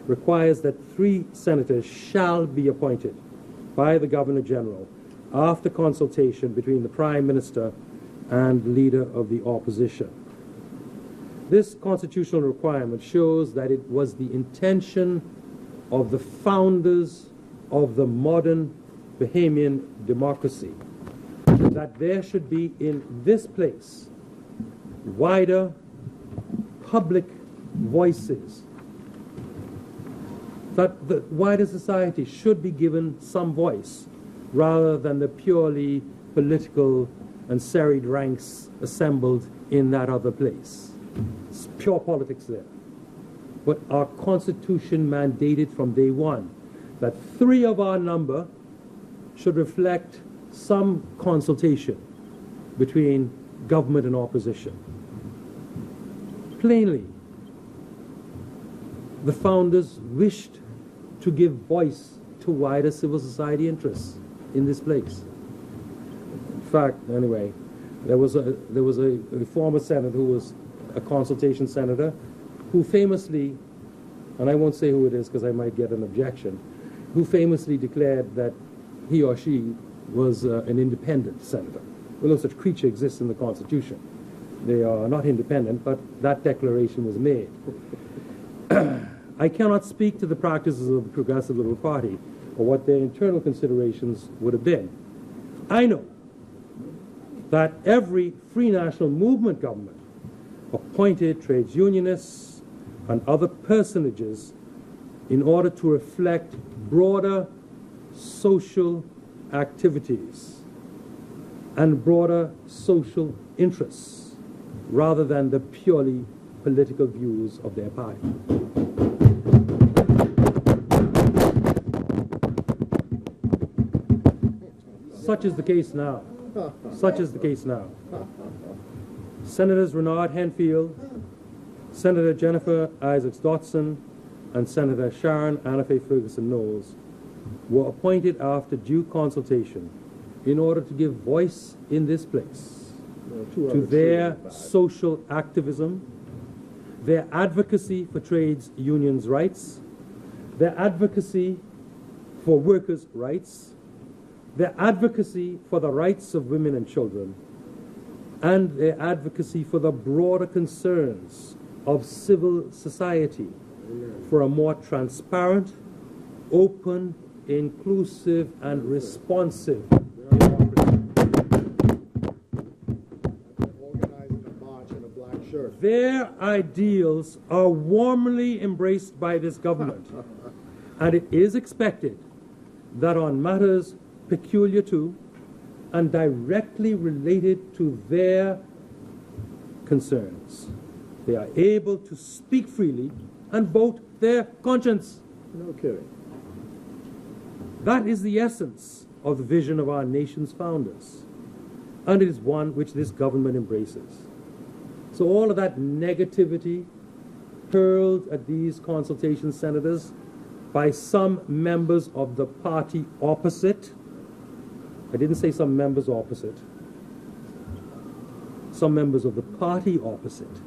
requires that 3 senators shall be appointed by the Governor General after consultation between the Prime Minister and the Leader of the Opposition. This constitutional requirement shows that it was the intention of the founders of the modern Bahamian democracy that there should be in this place wider public voices, that the wider society should be given some voice rather than the purely political and serried ranks assembled in that other place. It's pure politics there. But our Constitution mandated from day one that 3 of our number should reflect some consultation between government and opposition. Plainly, the founders wished to give voice to wider civil society interests in this place. In fact, anyway, there was a former senator who was a consultation senator who famously, and I won't say who it is because I might get an objection, who famously declared that he or she was an independent senator. Well, no such creature exists in the Constitution. They are not independent, but that declaration was made. I cannot speak to the practices of the Progressive Liberal Party or what their internal considerations would have been. I know that every free national movement government appointed trades unionists and other personages in order to reflect broader social activities and broader social interests rather than the purely political views of their party. Such is the case now. Such is the case now. Senators Renard Henfield, Senator Jennifer Isaacs Dotson, and Senator Sharon Anna Faye Ferguson Knowles were appointed after due consultation in order to give voice in this place to their social activism, their advocacy for trades unions' rights, their advocacy for workers' rights, their advocacy for the rights of women and children, and their advocacy for the broader concerns of civil society for a more transparent, open, inclusive, and responsive democracy. Organizing a march in a black shirt. Their ideals are warmly embraced by this government, and it is expected that on matters peculiar to and directly related to their concerns, they are able to speak freely and vote their conscience. No kidding. That is the essence of the vision of our nation's founders, and it is one which this government embraces. So all of that negativity hurled at these consultation senators by some members of the party opposite, I didn't say some members opposite, some members of the party opposite,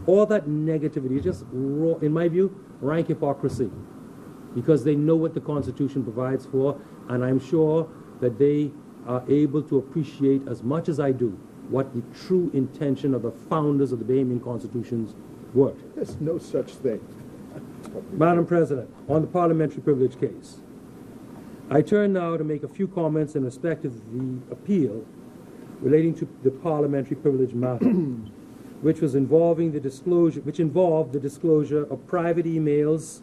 all that negativity is just, in my view, rank hypocrisy, because they know what the Constitution provides for, and I'm sure that they are able to appreciate as much as I do what the true intention of the founders of the Bahamian Constitutions were. There's no such thing. Madam President, on the parliamentary privilege case, I turn now to make a few comments in respect of the appeal relating to the parliamentary privilege matter, which involved the disclosure of private emails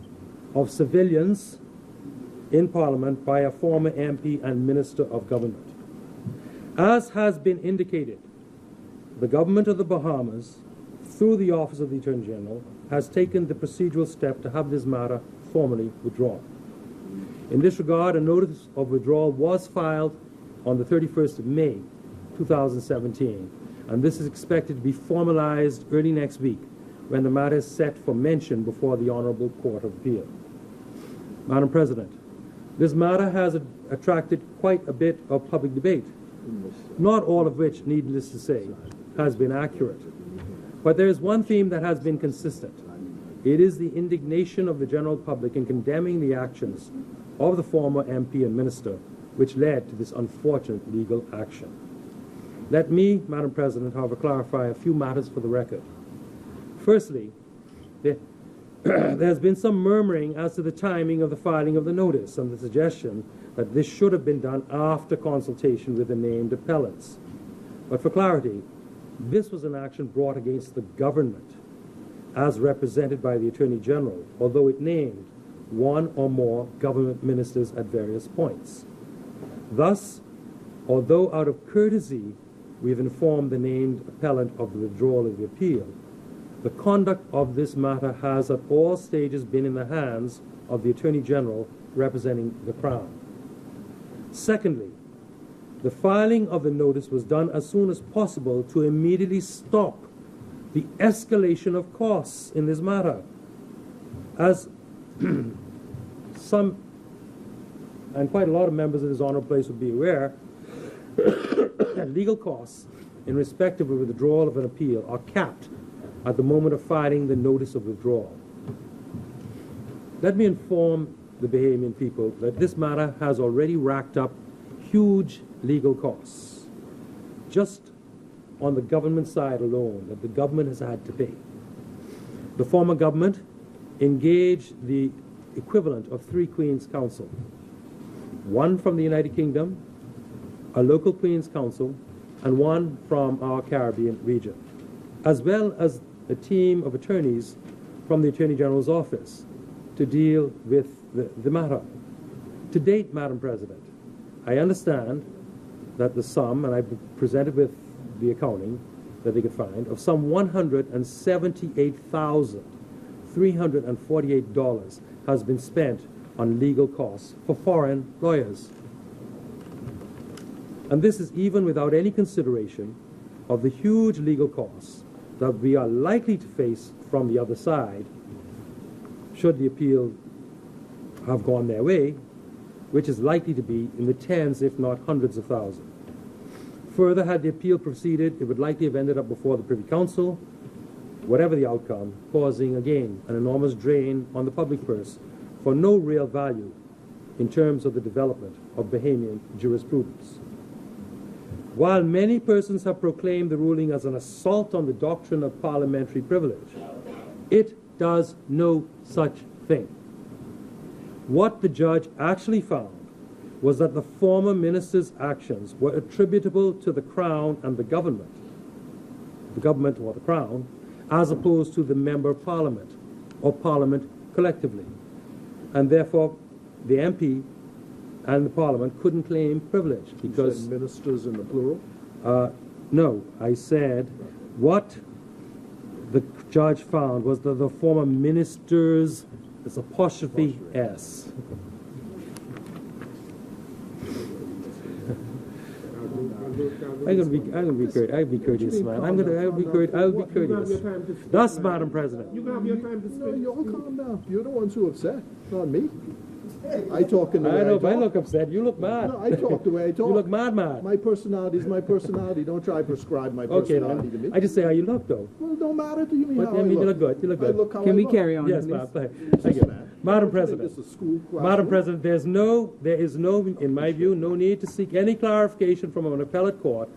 of civilians in Parliament by a former MP and Minister of Government. As has been indicated, the government of the Bahamas, through the Office of the Attorney General, has taken the procedural step to have this matter formally withdrawn. In this regard, a notice of withdrawal was filed on the 31st of May, 2017, and this is expected to be formalized early next week when the matter is set for mention before the Honorable Court of Appeal. Madam President, this matter has attracted quite a bit of public debate, not all of which, needless to say, has been accurate. But there is one theme that has been consistent. It is the indignation of the general public in condemning the actions of the former MP and Minister, which led to this unfortunate legal action. Let me, Madam President, however, clarify a few matters for the record. Firstly, there has been some murmuring as to the timing of the filing of the notice and the suggestion that this should have been done after consultation with the named appellants. But for clarity, this was an action brought against the government as represented by the Attorney General, although it named one or more government ministers at various points. Thus, although out of courtesy we have informed the named appellant of the withdrawal of the appeal, the conduct of this matter has at all stages been in the hands of the Attorney General representing the Crown. Secondly, the filing of the notice was done as soon as possible to immediately stop the escalation of costs in this matter. As some, and quite a lot of members of this honorable place would be aware, legal costs in respect of a withdrawal of an appeal are capped at the moment of filing the notice of withdrawal. Let me inform the Bahamian people that this matter has already racked up huge legal costs, just on the government side alone, that the government has had to pay. The former government engaged the equivalent of 3 Queen's Counsel, one from the United Kingdom, a local Queen's Counsel, and one from our Caribbean region, as well as a team of attorneys from the Attorney General's office to deal with the matter. To date, Madam President, I understand that the sum, and I presented with the accounting that they could find, of some $178,348 has been spent on legal costs for foreign lawyers. And this is even without any consideration of the huge legal costs that we are likely to face from the other side should the appeal have gone their way, which is likely to be in the tens, if not hundreds of thousands. Further, had the appeal proceeded, it would likely have ended up before the Privy Council, whatever the outcome, causing, again, an enormous drain on the public purse for no real value in terms of the development of Bahamian jurisprudence. While many persons have proclaimed the ruling as an assault on the doctrine of parliamentary privilege, it does no such thing. What the judge actually found was that the former minister's actions were attributable to the Crown and the government or the Crown, as opposed to the Member of Parliament or Parliament collectively. And therefore, the MP and the Parliament couldn't claim privilege because... You said ministers in the plural? No, I said what the judge found was that the former ministers, it's apostrophe S. I'm gonna be courteous, man. I'll be courteous. Thus, Madam President. You can have your time to speak. No, you all calm down. You're the ones who are upset, not me. I talk in the way I talk. I look upset. You look mad. No, I talk the way I talk. You look mad. My personality is my personality. Don't try to prescribe my personality to me. I just say how you look, though. Well, it don't matter to you. But, I mean, you look good. You look good. I look how Can I we look. carry on, Yes, please? ma'am. Thank you. Madam President. This is a school classroom. Madam President, there is no, in my view, no need to seek any clarification from an appellate court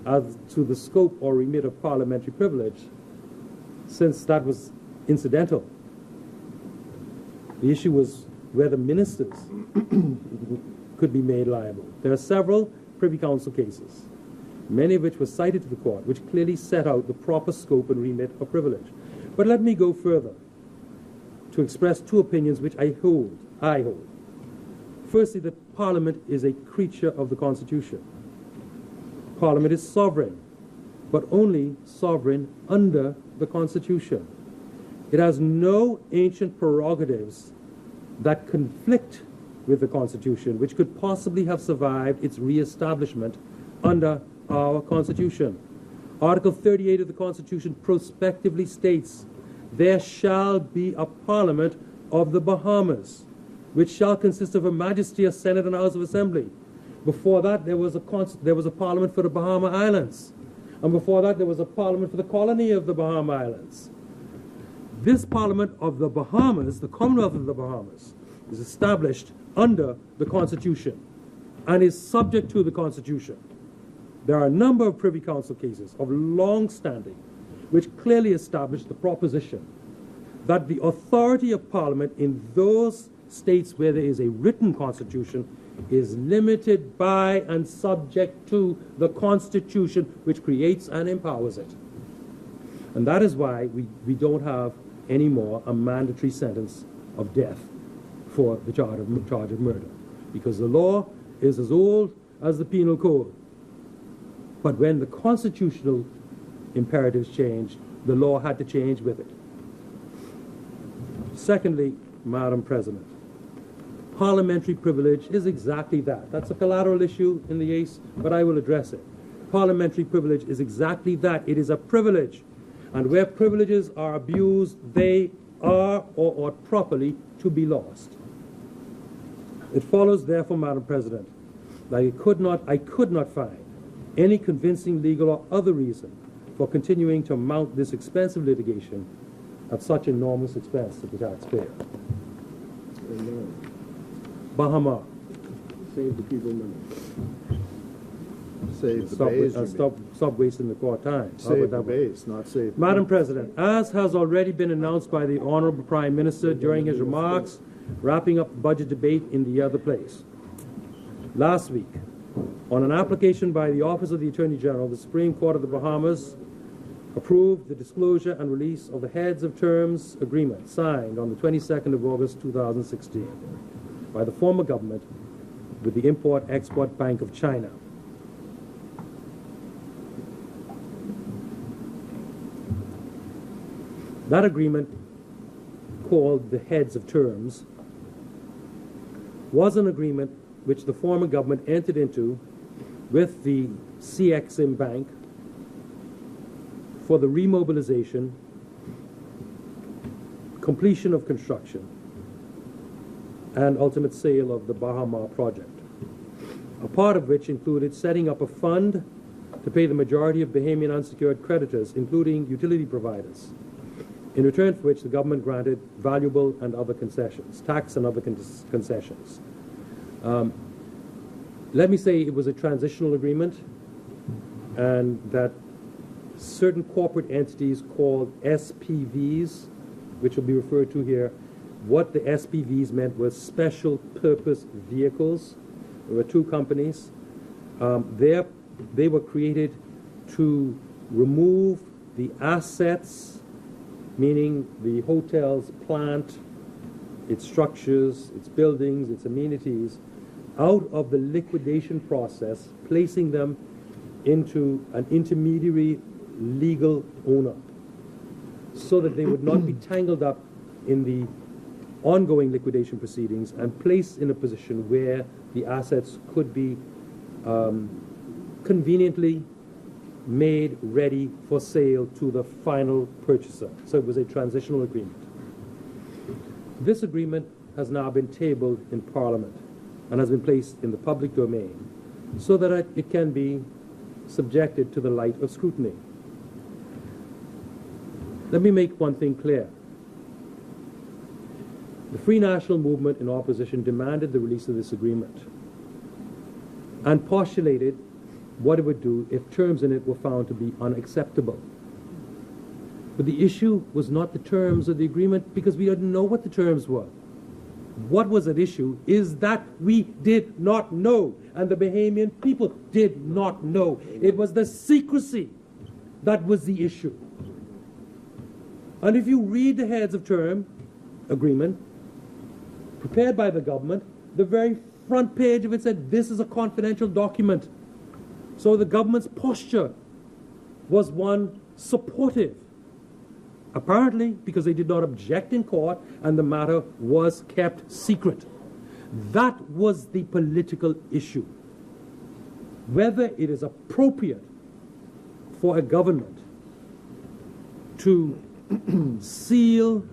as to the scope or remit of parliamentary privilege, since that was incidental. The issue was whether ministers could be made liable. There are several Privy Council cases, many of which were cited to the court, which clearly set out the proper scope and remit of privilege. But let me go further to express 2 opinions which I hold. Firstly, that Parliament is a creature of the Constitution. Parliament is sovereign, but only sovereign under the Constitution. It has no ancient prerogatives that conflict with the Constitution, which could possibly have survived its re-establishment under our Constitution. Article 38 of the Constitution prospectively states, "There shall be a Parliament of the Bahamas, which shall consist of a Majesty, a Senate, and a House of Assembly." Before that, there was a Parliament for the Bahama Islands. And before that, there was a Parliament for the colony of the Bahama Islands. This Parliament of the Bahamas, the Commonwealth of the Bahamas, is established under the Constitution and is subject to the Constitution. There are a number of Privy Council cases of long standing which clearly established the proposition that the authority of Parliament in those states where there is a written constitution is limited by and subject to the Constitution which creates and empowers it. And that is why we don't have anymore a mandatory sentence of death for the charge of murder, because the law is as old as the penal code. But when the constitutional imperatives changed, the law had to change with it. Secondly, Madam President, parliamentary privilege is exactly that. That's a collateral issue in the case, but I will address it. Parliamentary privilege is exactly that. It is a privilege. And where privileges are abused, they are or ought properly to be lost. It follows, therefore, Madam President, that I could not find any convincing legal or other reason for continuing to mount this expensive litigation at such enormous expense to the taxpayer. Bahamas. Save the people money. Save the base. Stop wasting the court time. Save the base, not save. Madam President, as has already been announced by the Honourable Prime Minister during his remarks, wrapping up the budget debate in the other place. Last week, on an application by the Office of the Attorney General, the Supreme Court of the Bahamas approved the disclosure and release of the Heads of Terms Agreement signed on the 22nd of August 2016 by the former government with the Import-Export Bank of China. That agreement, called the Heads of Terms, was an agreement which the former government entered into with the CXIM Bank for the remobilization, completion of construction, and ultimate sale of the Bahamas project, a part of which included setting up a fund to pay the majority of Bahamian unsecured creditors, including utility providers, in return for which the government granted valuable and other concessions, tax and other concessions. Let me say it was a transitional agreement, and that certain corporate entities called SPVs, which will be referred to here, what the SPVs meant was special purpose vehicles. There were two companies. They were created to remove the assets, meaning the hotel's plant, its structures, its buildings, its amenities, out of the liquidation process, placing them into an intermediary legal owner, so that they would not be tangled up in the ongoing liquidation proceedings and placed in a position where the assets could be conveniently made ready for sale to the final purchaser. So it was a transitional agreement. This agreement has now been tabled in Parliament and has been placed in the public domain so that it can be subjected to the light of scrutiny. Let me make one thing clear. The Free National Movement in opposition demanded the release of this agreement and postulated what it would do if terms in it were found to be unacceptable. But the issue was not the terms of the agreement, because we didn't know what the terms were. What was at issue is that we did not know, and the Bahamian people did not know. It was the secrecy that was the issue. And if you read the Heads of Term Agreement prepared by the government, the very front page of it said this is a confidential document. So the government's posture was one supportive, apparently because they did not object in court and the matter was kept secret. That was the political issue. Whether it is appropriate for a government to seal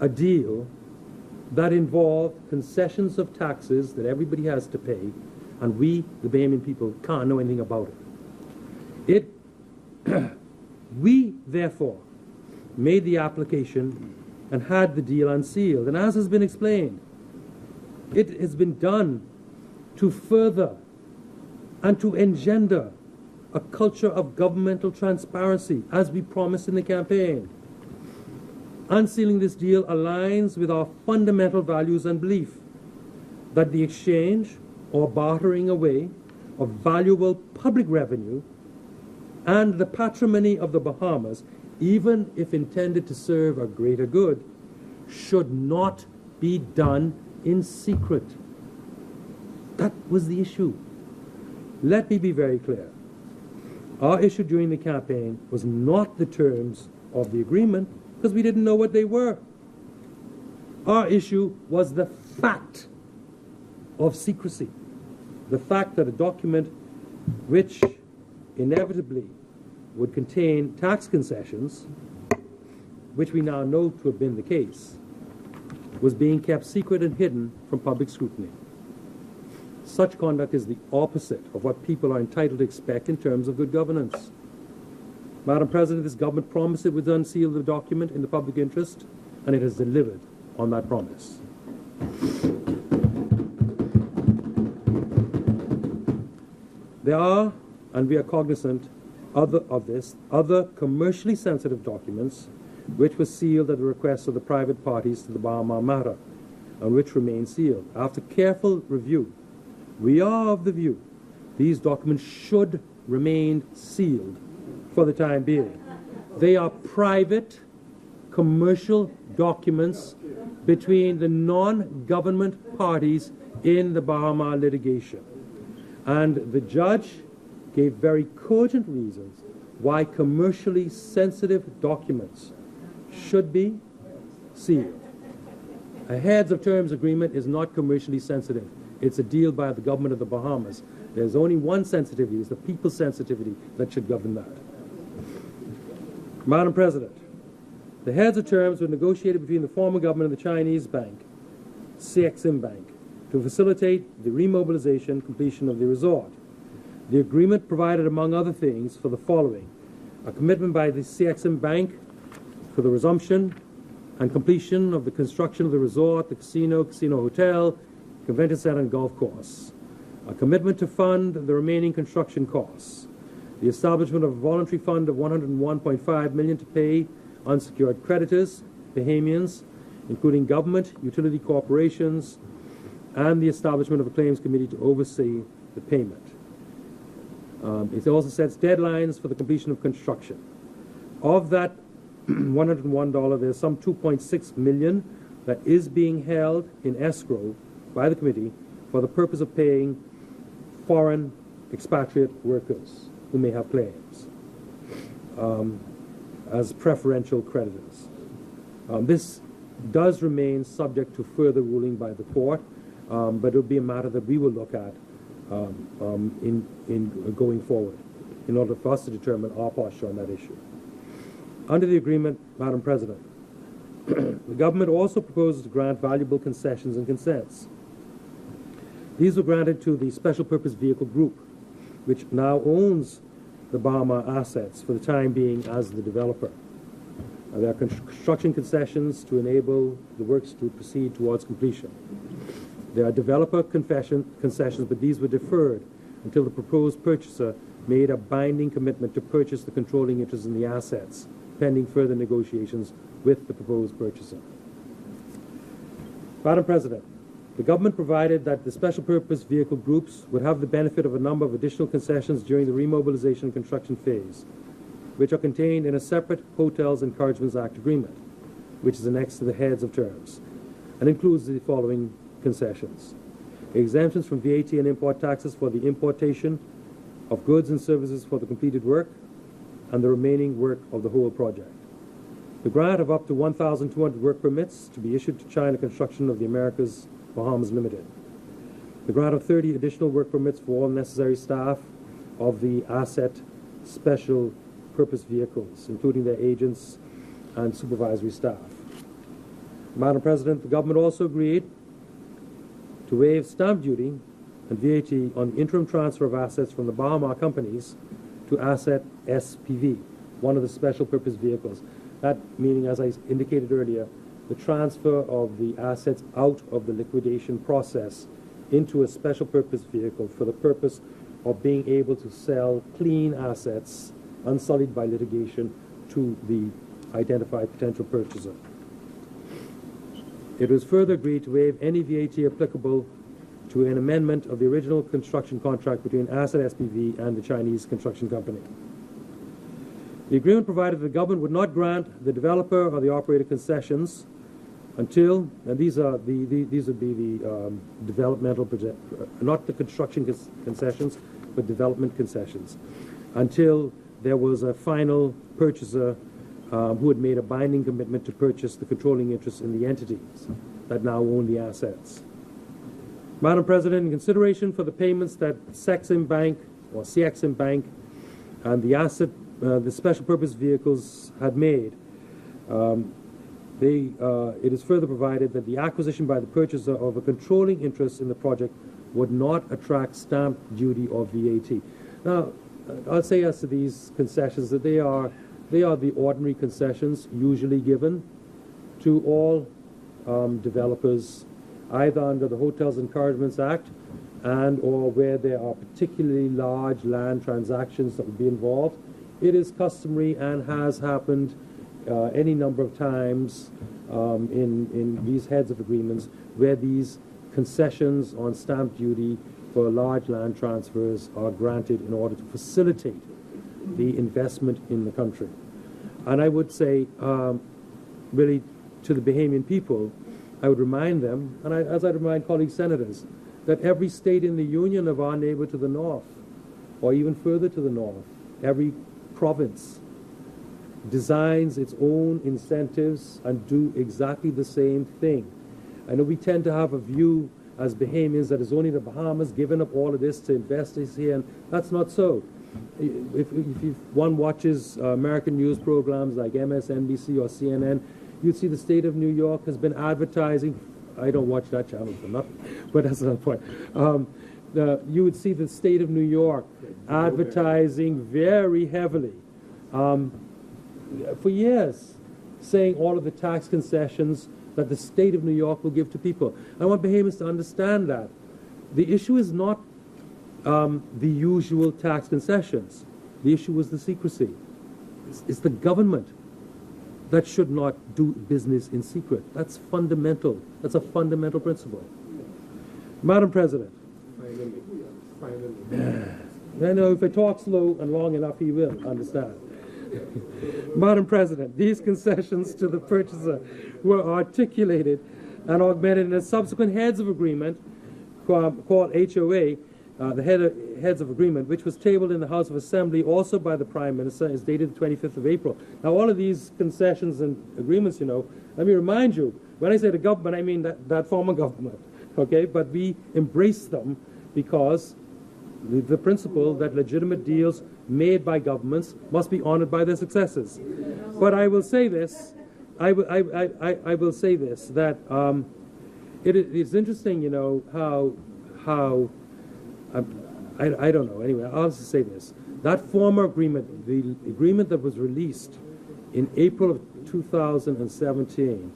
a deal that involved concessions of taxes that everybody has to pay, and we, the Bahamian people, can't know anything about it. We, therefore, made the application and had the deal unsealed. And as has been explained, it has been done to further and to engender a culture of governmental transparency, as we promised in the campaign. Unsealing this deal aligns with our fundamental values and belief that the exchange or bartering away of valuable public revenue and the patrimony of the Bahamas, even if intended to serve a greater good, should not be done in secret. That was the issue. Let me be very clear. Our issue during the campaign was not the terms of the agreement, because we didn't know what they were. Our issue was the fact of secrecy. The fact that a document which inevitably would contain tax concessions, which we now know to have been the case, was being kept secret and hidden from public scrutiny. Such conduct is the opposite of what people are entitled to expect in terms of good governance. Madam President, this government promised it would unseal the document in the public interest, and it has delivered on that promise. There are, and we are cognizant other commercially sensitive documents which were sealed at the request of the private parties to the Bahamas matter, and which remain sealed. After careful review, we are of the view these documents should remain sealed for the time being. They are private, commercial documents between the non-government parties in the Bahama litigation. And the judge gave very cogent reasons why commercially sensitive documents should be sealed. A heads of terms agreement is not commercially sensitive. It's a deal by the government of the Bahamas. There's only one sensitivity, it's the people's sensitivity that should govern that. Madam President, the heads of terms were negotiated between the former government and the Chinese bank, CXIM Bank, to facilitate the remobilization completion of the resort. The agreement provided, among other things, for the following: a commitment by the CXIM Bank for the resumption and completion of the construction of the resort, the casino hotel, convention center, and golf course; a commitment to fund the remaining construction costs; the establishment of a voluntary fund of $101.5 million to pay unsecured creditors, Bahamians, including government, utility corporations, and the establishment of a claims committee to oversee the payment. It also sets deadlines for the completion of construction. Of that $101, there's some $2.6 million that is being held in escrow by the committee for the purpose of paying foreign expatriate workers who may have claims as preferential creditors. This does remain subject to further ruling by the court, but it will be a matter that we will look at in going forward in order for us to determine our posture on that issue. Under the agreement, Madam President, the government also proposes to grant valuable concessions and consents. These were granted to the Special Purpose Vehicle Group, which now owns the Bahama assets for the time being as the developer. There are construction concessions to enable the works to proceed towards completion. There are developer concessions, but these were deferred until the proposed purchaser made a binding commitment to purchase the controlling interest in the assets, pending further negotiations with the proposed purchaser. Madam President, the government provided that the special purpose vehicle groups would have the benefit of a number of additional concessions during the remobilization and construction phase, which are contained in a separate Hotels Encouragements Act agreement, which is annexed to the heads of terms, and includes the following concessions: exemptions from VAT and import taxes for the importation of goods and services for the completed work and the remaining work of the whole project; the grant of up to 1,200 work permits to be issued to China Construction of the Americas Bahamas Limited; the grant of 30 additional work permits for all necessary staff of the asset special purpose vehicles, including their agents and supervisory staff. Madam President, the government also agreed to waive stamp duty and VAT on the interim transfer of assets from the Bahama companies to Asset SPV, one of the special purpose vehicles. That meaning, as I indicated earlier, the transfer of the assets out of the liquidation process into a special purpose vehicle for the purpose of being able to sell clean assets, unsullied by litigation, to the identified potential purchaser. It was further agreed to waive any VAT applicable to an amendment of the original construction contract between Asset SPV and the Chinese construction company. The agreement provided the government would not grant the developer or the operator concessions until, and these would be the developmental project, not the construction concessions, but development concessions, until there was a final purchaser who had made a binding commitment to purchase the controlling interest in the entities that now own the assets. Madam President, in consideration for the payments that Sexim Bank or CXIM Bank and the special purpose vehicles had made, it is further provided that the acquisition by the purchaser of a controlling interest in the project would not attract stamp duty or VAT. Now, I'll say as to these concessions that they are the ordinary concessions usually given to all developers, either under the Hotels Encouragements Act and or where there are particularly large land transactions that would be involved. It is customary and has happened any number of times in these heads of agreements where these concessions on stamp duty for large land transfers are granted in order to facilitate the investment in the country. And I would say, really, to the Bahamian people, I would remind them, and as I remind colleague senators, that every state in the Union of our neighbor to the north, or even further to the north, every province designs its own incentives and do exactly the same thing. I know we tend to have a view as Bahamians that is only the Bahamas giving up all of this to invest this here, and that's not so. If one watches American news programs like MSNBC or CNN, you'd see the state of New York has been advertising. I don't watch that channel for nothing, but that's another point. You would see the state of New York advertising very heavily for years, saying all of the tax concessions that the state of New York will give to people. I want Bahamians to understand that. The issue is not the usual tax concessions. The issue is the secrecy. It's the government that should not do business in secret. That's fundamental. That's a fundamental principle. Madam President. I know if I talk slow and long enough, he will understand. Madam President, these concessions to the purchaser were articulated and augmented in a subsequent heads of agreement called HOA, the heads of agreement, which was tabled in the House of Assembly also by the Prime Minister, is dated the 25th of April. Now, all of these concessions and agreements, let me remind you, when I say the government, I mean that former government, okay? But we embrace them because the principle that legitimate deals made by governments must be honored by their successors. But I will say this, I will say this, that it's interesting, how I don't know. Anyway, I'll just say this. That former agreement, the agreement that was released in April of 2017,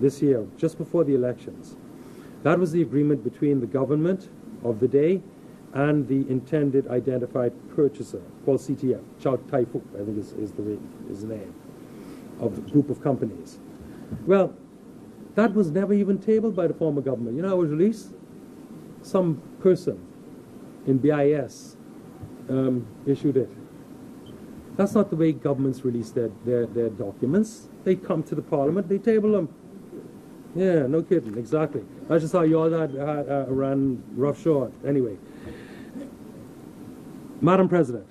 this year, just before the elections, that was the agreement between the government of the day and the intended identified purchaser, called CTF, Chow Tai Fook, I think is the name of the group of companies. Well, that was never even tabled by the former government. You know how it was released? Some person in BIS issued it. That's not the way governments release their documents. They come to the Parliament, they table them. Yeah, no kidding, exactly. That's just how you all ran roughshod. Anyway, Madam President,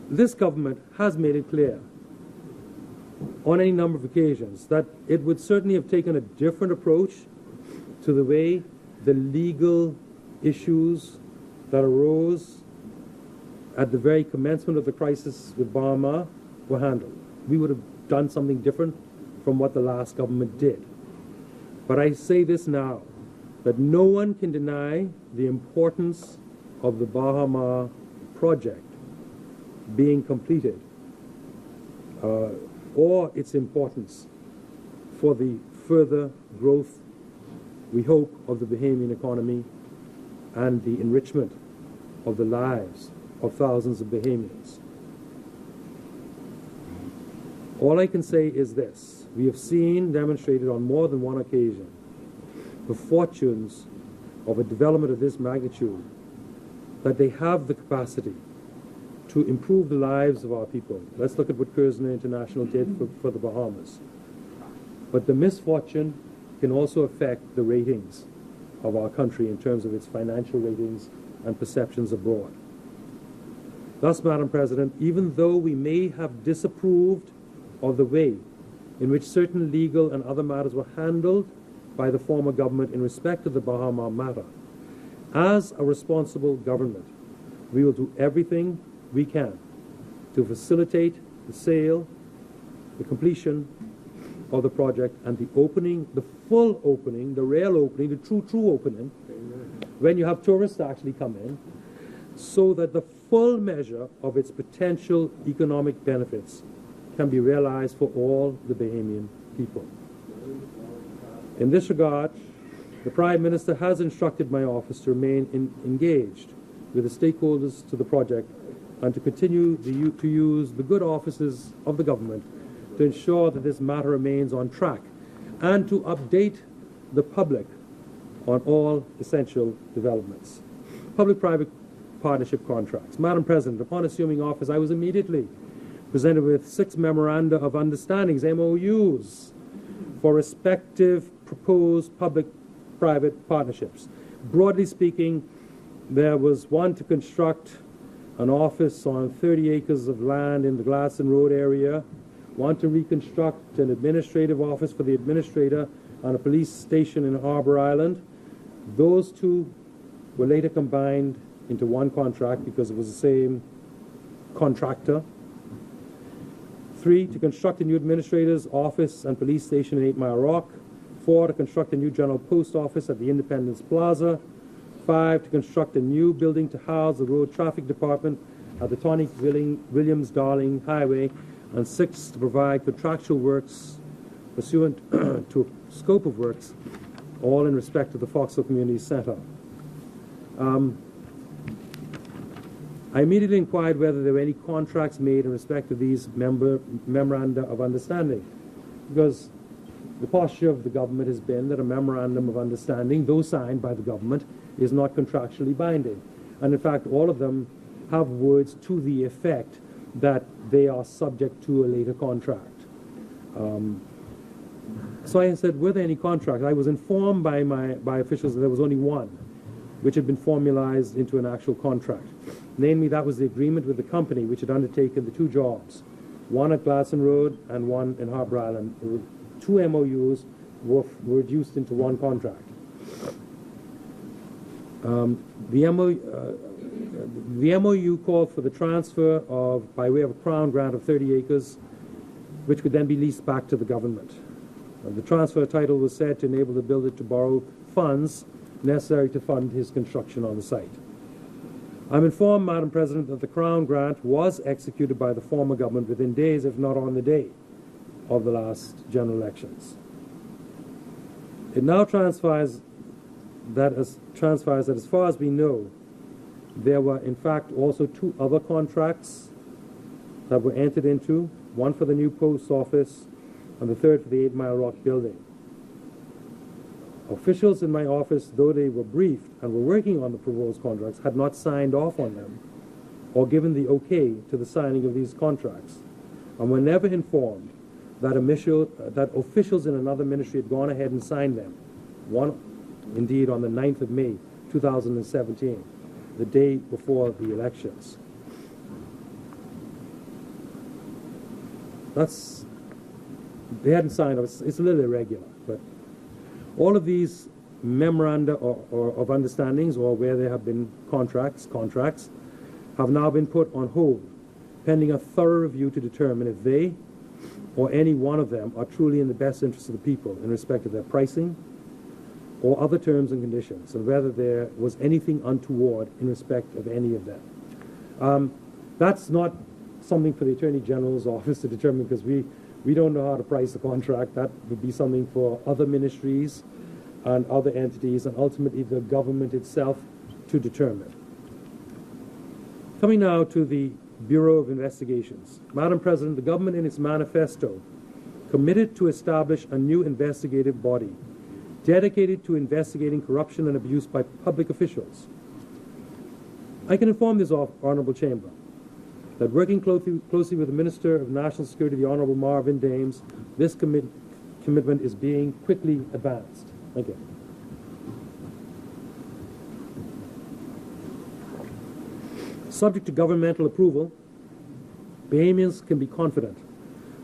this government has made it clear on any number of occasions that it would certainly have taken a different approach to the way the legal issues that arose at the very commencement of the crisis with Bahamas were handled. We would have done something different from what the last government did. But I say this now, that no one can deny the importance of the Bahamas project being completed, or its importance for the further growth, we hope, of the Bahamian economy and the enrichment of the lives of thousands of Bahamians. All I can say is this: we have seen demonstrated on more than one occasion the fortunes of a development of this magnitude, that they have the capacity to improve the lives of our people. Let's look at what Kerzner International did for the Bahamas. But the misfortune can also affect the ratings of our country in terms of its financial ratings and perceptions abroad. Thus, Madam President, even though we may have disapproved of the way in which certain legal and other matters were handled by the former government in respect of the Bahama matter, as a responsible government, we will do everything we can to facilitate the sale, the completion of the project, and the opening, the full opening, the real opening, the true opening, when you have tourists actually come in, so that the full measure of its potential economic benefits can be realized for all the Bahamian people. In this regard, the Prime Minister has instructed my office to remain engaged with the stakeholders to the project and to continue to use the good offices of the government to ensure that this matter remains on track and to update the public on all essential developments. Public-private partnership contracts. Madam President, upon assuming office, I was immediately presented with 6 memoranda of understandings, MOUs, for respective proposed public-private partnerships. Broadly speaking, there was one to construct an office on 30 acres of land in the Gladstone Road area, one to reconstruct an administrative office for the administrator on a police station in Harbour Island. Those two were later combined into one contract because it was the same contractor. 3, to construct a new administrator's office and police station in 8 Mile Rock. 4, to construct a new general post office at the Independence Plaza. 5, to construct a new building to house the road traffic department at the Tonic Williams-Darling Highway. And 6, to provide contractual works pursuant to a scope of works, all in respect of the Foxhill Community Centre. I immediately inquired whether there were any contracts made in respect of these memoranda of understanding, because the posture of the government has been that a memorandum of understanding, though signed by the government, is not contractually binding. And in fact, all of them have words to the effect that they are subject to a later contract. So I said, were there any contracts? I was informed by officials that there was only one, which had been formalized into an actual contract. Namely, that was the agreement with the company which had undertaken the 2 jobs, one at Gladstone Road and one in Harbour Island. 2 MOUs were reduced into one contract. The MOU called for the transfer of, by way of a Crown grant of 30 acres, which could then be leased back to the government. The transfer title was said to enable the builder to borrow funds necessary to fund his construction on the site. I'm informed, Madam President, that the Crown grant was executed by the former government within days, if not on the day, of the last general elections. It now transpires that as far as we know, there were in fact also 2 other contracts that were entered into, one for the new post office and the third for the 8 Mile Rock building. Officials in my office, though they were briefed and were working on the proposed contracts, had not signed off on them or given the okay to the signing of these contracts, and were never informed that officials in another ministry had gone ahead and signed them, one indeed on the 9th of May 2017, the day before the elections. They hadn't signed, it's a little irregular, but all of these memoranda of understandings, or where there have been contracts, have now been put on hold, pending a thorough review to determine if they or any one of them are truly in the best interest of the people in respect of their pricing or other terms and conditions, and whether there was anything untoward in respect of any of them. That's not something for the Attorney General's office to determine, because we don't know how to price a contract. That would be something for other ministries and other entities, and ultimately the government itself to determine. Coming now to the Bureau of Investigations. Madam President, the government in its manifesto committed to establish a new investigative body dedicated to investigating corruption and abuse by public officials. I can inform this Honourable Chamber that working closely with the Minister of National Security, the Honourable Marvin Dames, this commitment is being quickly advanced. Thank you. Subject to governmental approval, Bahamians can be confident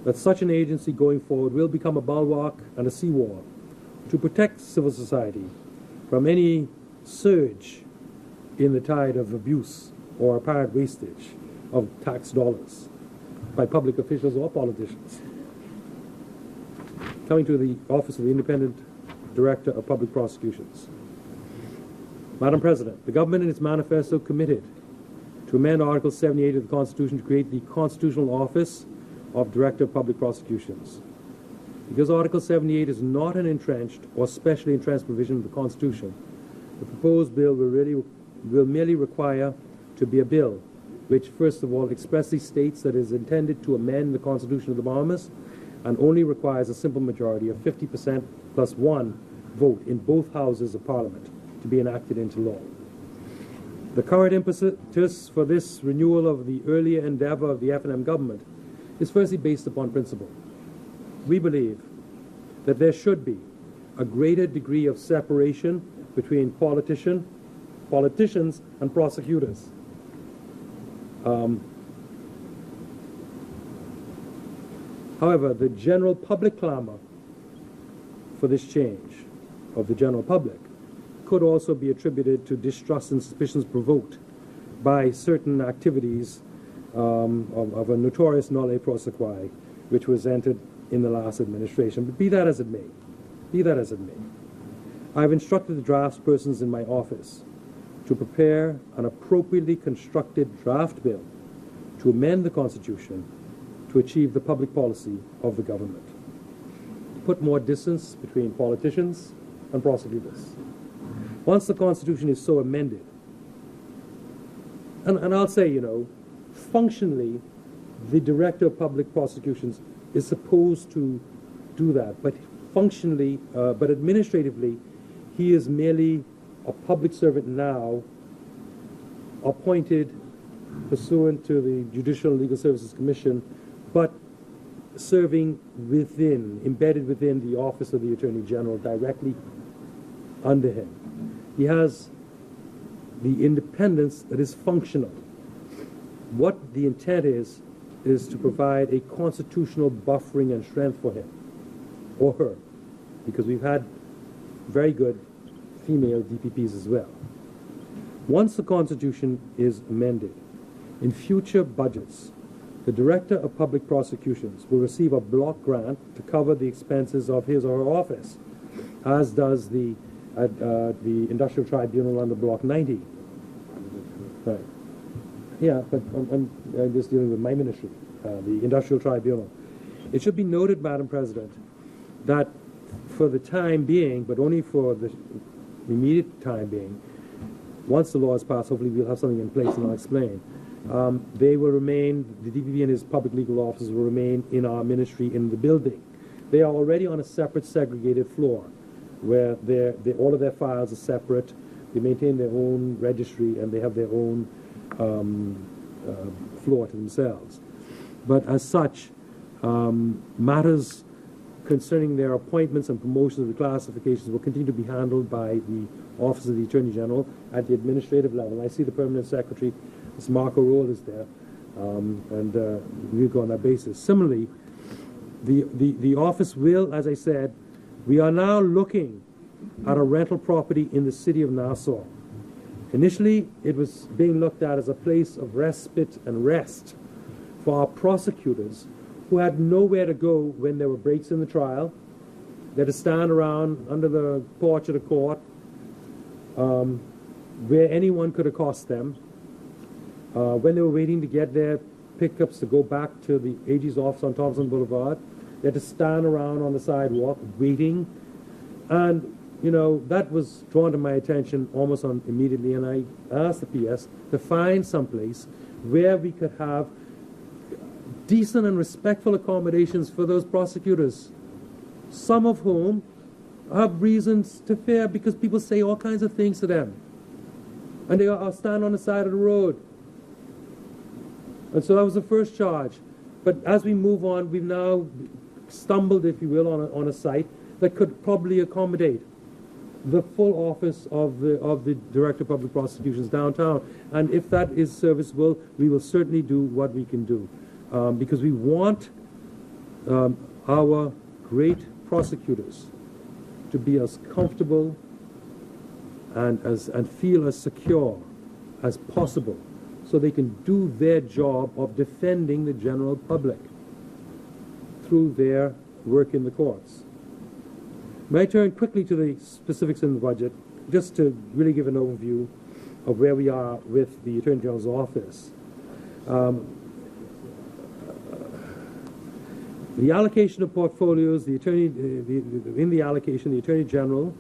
that such an agency going forward will become a bulwark and a seawall to protect civil society from any surge in the tide of abuse or apparent wastage of tax dollars by public officials or politicians. Coming to the Office of the Independent Director of Public Prosecutions. Madam President, the government in its manifesto committed to amend Article 78 of the Constitution to create the Constitutional Office of Director of Public Prosecutions. Because Article 78 is not an entrenched or specially entrenched provision of the Constitution, the proposed bill will merely require to be a bill which, first of all, expressly states that it is intended to amend the Constitution of the Bahamas and only requires a simple majority of 50% plus one vote in both houses of Parliament to be enacted into law. The current impetus for this renewal of the earlier endeavour of the F&M government is firstly based upon principle. We believe that there should be a greater degree of separation between politicians and prosecutors. However, the general public clamour for this change of the general public could also be attributed to distrust and suspicions provoked by certain activities of a notorious nolle prosequi, which was entered in the last administration. But be that as it may, I have instructed the draftspersons in my office to prepare an appropriately constructed draft bill to amend the Constitution to achieve the public policy of the government, to put more distance between politicians and prosecutors. Once the Constitution is so amended, and I'll say, functionally, the Director of Public Prosecutions is supposed to do that, but functionally, but administratively, he is merely a public servant now, appointed pursuant to the Judicial and Legal Services Commission, but serving embedded within the Office of the Attorney General, directly under him. He has the independence that is functional. What the intent is to provide a constitutional buffering and strength for him, or her, because we've had very good female DPPs as well. Once the Constitution is amended, in future budgets, the Director of Public Prosecutions will receive a block grant to cover the expenses of his or her office, as does the Industrial Tribunal under Block 90. Right. Yeah, but I'm just dealing with my ministry, the Industrial Tribunal. It should be noted, Madam President, that for the time being, but only for the immediate time being, once the law is passed, hopefully we'll have something in place, and I'll explain. They will remain, the DPP and his public legal officers will remain in our ministry in the building. They are already on a separate segregated floor, where all of their files are separate. They maintain their own registry, and they have their own floor to themselves. But as such, matters concerning their appointments and promotions of the classifications will continue to be handled by the Office of the Attorney General at the administrative level. I see the Permanent Secretary, Ms. Marco Roll, is there, and we'll go on that basis. Similarly, the office will, as I said, we are now looking at a rental property in the city of Nassau. Initially, it was being looked at as a place of respite and rest for our prosecutors who had nowhere to go when there were breaks in the trial. They had to stand around under the porch of the court where anyone could accost them. When they were waiting to get their pickups to go back to the AG's office on Thompson Boulevard, they had to stand around on the sidewalk waiting. And you know, that was drawn to my attention almost immediately, and I asked the PS to find someplace where we could have decent and respectful accommodations for those prosecutors, some of whom have reasons to fear because people say all kinds of things to them, and they are stand on the side of the road. And so that was the first charge. But as we move on, we've now stumbled, if you will, on a site that could probably accommodate the full office of the Director of Public Prosecutions downtown. And if that is serviceable, we will certainly do what we can do. Because we want our great prosecutors to be as comfortable and feel as secure as possible, so they can do their job of defending the general public through their work in the courts. May I turn quickly to the specifics in the budget, just to really give an overview of where we are with the Attorney General's office. The allocation of portfolios, in the allocation, the Attorney General,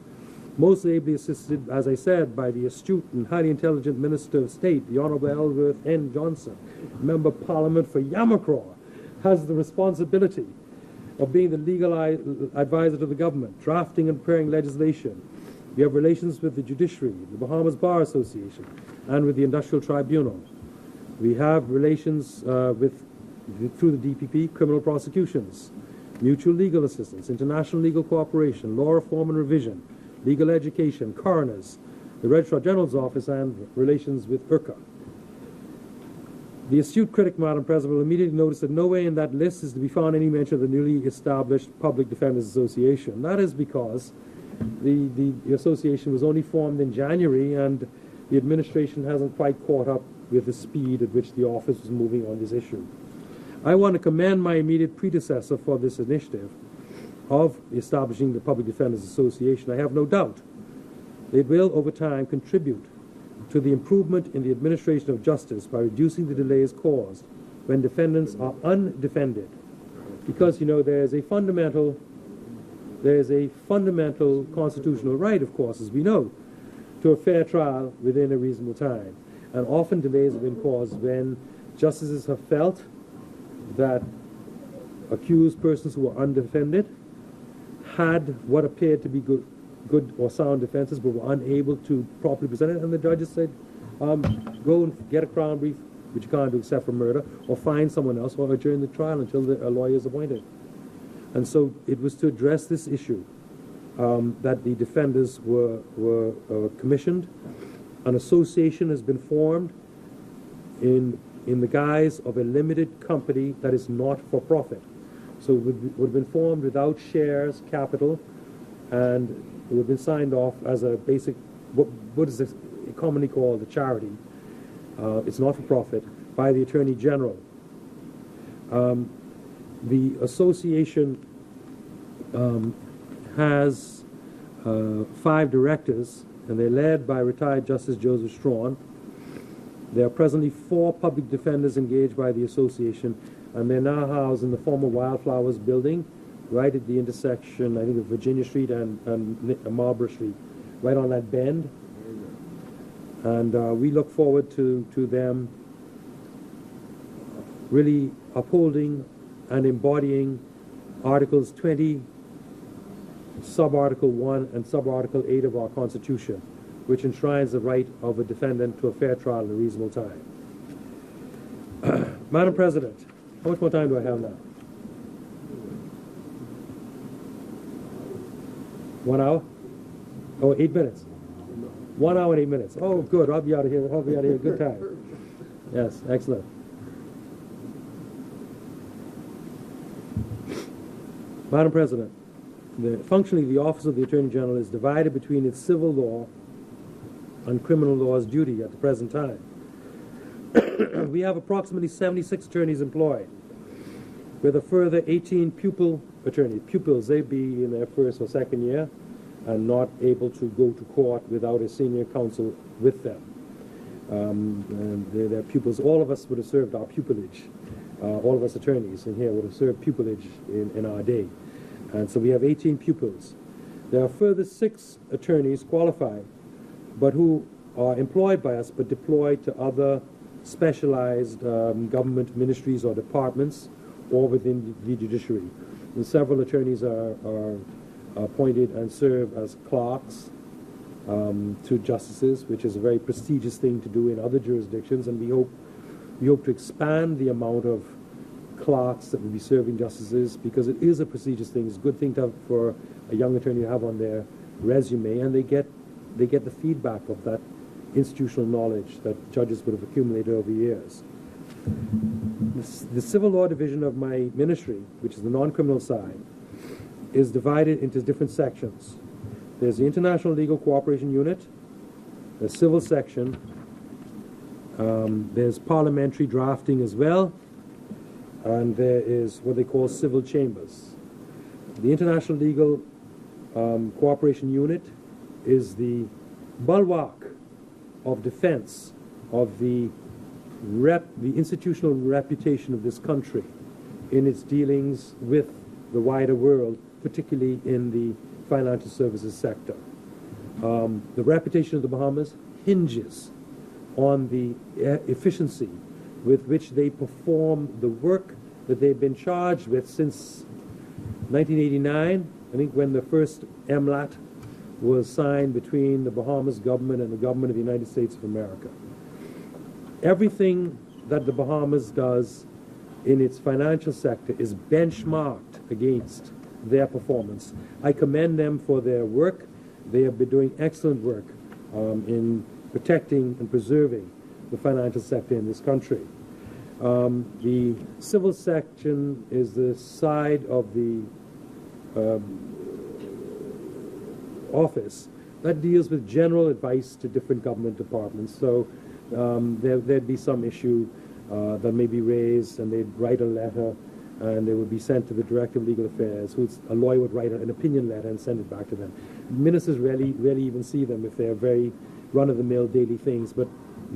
most ably assisted, as I said, by the astute and highly intelligent Minister of State, the Honourable Ellsworth N. Johnson, Member of Parliament for Yamacraw, has the responsibility of being the legal advisor to the government, drafting and preparing legislation. We have relations with the judiciary, the Bahamas Bar Association, and with the Industrial Tribunal. We have relations through the DPP, criminal prosecutions, mutual legal assistance, international legal cooperation, law reform and revision, legal education, coroners, the Registrar General's Office, and relations with IRCA. The astute critic, Madam President, will immediately notice that nowhere in that list is to be found any mention of the newly established Public Defenders Association. That is because the association was only formed in January, and the administration hasn't quite caught up with the speed at which the office was moving on this issue. I want to commend my immediate predecessor for this initiative of establishing the Public Defenders Association. I have no doubt it will, over time, contribute to the improvement in the administration of justice by reducing the delays caused when defendants are undefended. Because, you know, there is a fundamental constitutional right, of course, as we know, to a fair trial within a reasonable time. And often delays have been caused when justices have felt that accused persons who were undefended had what appeared to be good or sound defenses, but were unable to properly present it, and the judges said, go and get a crown brief, which you can't do except for murder, or find someone else, or adjourn the trial until a lawyer is appointed. And so it was to address this issue that the defenders were commissioned. An association has been formed in the guise of a limited company that is not for profit. So it would have been formed without shares, capital, and it would have been signed off as a basic, what is commonly called a charity. It's not for profit, by the Attorney General. The association has 5 directors, and they're led by retired Justice Joseph Strawn. There are presently 4 public defenders engaged by the association, and they're now housed in the former Wildflowers building, right at the intersection, I think, of Virginia Street and Marlborough Street, right on that bend. And we look forward to them really upholding and embodying Articles 20, Subarticle 1, and Subarticle 8 of our Constitution, which enshrines the right of a defendant to a fair trial in a reasonable time. Madam President, how much more time do I have now? 1 hour? Oh, 8 minutes. 1 hour and 8 minutes. Oh, good. I'll be out of here. I'll be out of here. Good time. Yes, excellent. Madam President, functionally, the Office of the Attorney General is divided between its civil law and criminal law's duty at the present time. We have approximately 76 attorneys employed, with a further 18 pupils, they be in their first or second year and not able to go to court without a senior counsel with them. And they're pupils. All of us would have served our pupillage. All of us attorneys in here would have served pupillage in our day. And so we have 18 pupils. There are further 6 attorneys qualified, but who are employed by us but deployed to other specialized government ministries or departments or within the judiciary. And several attorneys are appointed and serve as clerks to justices, which is a very prestigious thing to do in other jurisdictions, and we hope to expand the amount of clerks that will be serving justices, because it is a prestigious thing. It's a good thing to have for a young attorney to have on their resume, and they get the feedback of that institutional knowledge that judges would have accumulated over years. The civil law division of my ministry, which is the non-criminal side, is divided into different sections. There's the International Legal Cooperation Unit, the civil section, there's parliamentary drafting as well, and there is what they call civil chambers. The International Legal Cooperation Unit is the bulwark of defense of the institutional reputation of this country in its dealings with the wider world, particularly in the financial services sector. The reputation of the Bahamas hinges on the efficiency with which they perform the work that they've been charged with since 1989, I think, when the first MLAT was signed between the Bahamas government and the government of the United States of America. Everything that the Bahamas does in its financial sector is benchmarked against their performance. I commend them for their work. They have been doing excellent work in protecting and preserving the financial sector in this country. The civil section is the side of the office that deals with general advice to different government departments. So there'd be some issue that may be raised, and they'd write a letter, and it would be sent to the Director of Legal Affairs, a lawyer would write an opinion letter and send it back to them. Ministers rarely even see them if they're very run-of-the-mill daily things, but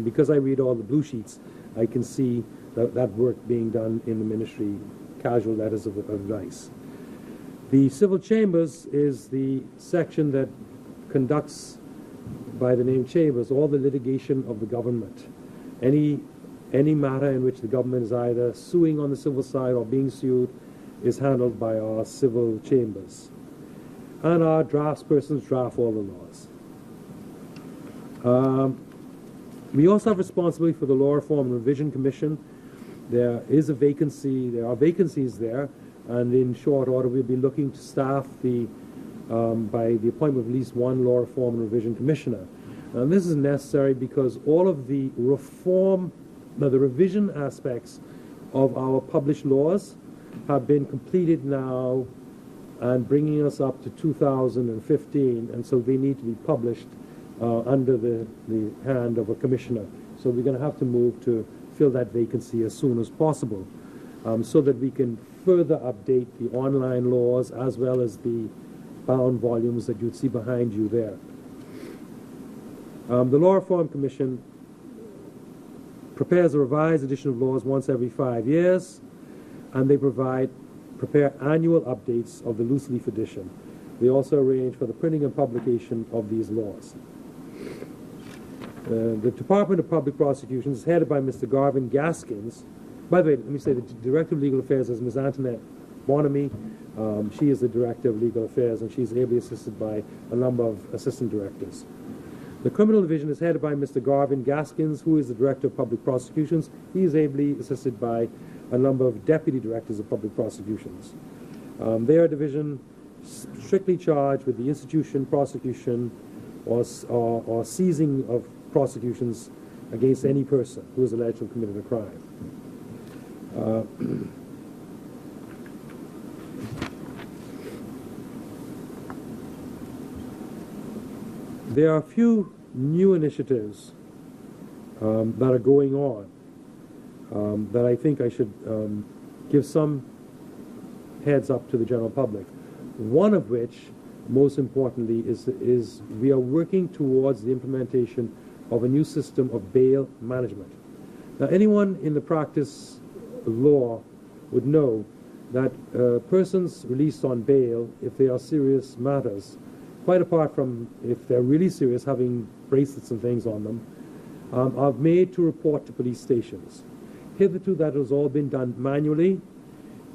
because I read all the blue sheets, I can see that work being done in the ministry, casual letters of advice. The civil chambers is the section that conducts, by the name chambers, all the litigation of the government. Any matter in which the government is either suing on the civil side or being sued is handled by our civil chambers. And our draftspersons draft all the laws. We also have responsibility for the Law Reform and Revision Commission. There is a vacancy, there are vacancies there, and in short order we'll be looking to staff by the appointment of at least one Law Reform and Revision Commissioner. And this is necessary because all of the the revision aspects of our published laws have been completed now and bringing us up to 2015, and so they need to be published under the hand of a commissioner. So we're going to have to move to fill that vacancy as soon as possible, so that we can further update the online laws as well as the bound volumes that you'd see behind you there. The Law Reform Commission prepares a revised edition of laws once every 5 years, and they prepare annual updates of the loose leaf edition. They also arrange for the printing and publication of these laws. The Department of Public Prosecutions is headed by Mr. Garvin Gaskins. By the way, let me say the Director of Legal Affairs is Ms. Antoinette Bonamy. She is the Director of Legal Affairs, and she's ably assisted by a number of assistant directors. The Criminal Division is headed by Mr. Garvin Gaskins, who is the Director of Public Prosecutions. He is ably assisted by a number of Deputy Directors of Public Prosecutions. They are a division strictly charged with the institution, prosecution, or seizing of prosecutions against any person who is alleged to have committed a crime. There are a few new initiatives that are going on that I think I should give some heads up to the general public. One of which, most importantly, is we are working towards the implementation of a new system of bail management. Now, anyone in the practice of law would know that persons released on bail, if they are serious matters, quite apart from if they're really serious, having bracelets and things on them, are made to report to police stations. Hitherto, that has all been done manually.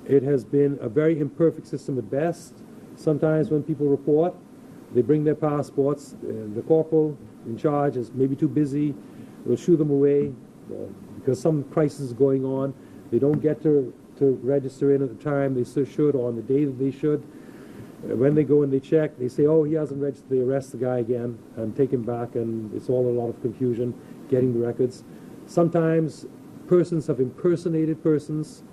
It has been a very imperfect system at best. Sometimes when people report, they bring their passports. The corporal in charge is maybe too busy, will shoo them away because some crisis is going on. They don't get to register in at the time they should or on the day that they should. When they go and they check, they say, oh, he hasn't registered. They arrest the guy again and take him back, and it's all a lot of confusion getting the records. Sometimes persons have impersonated persons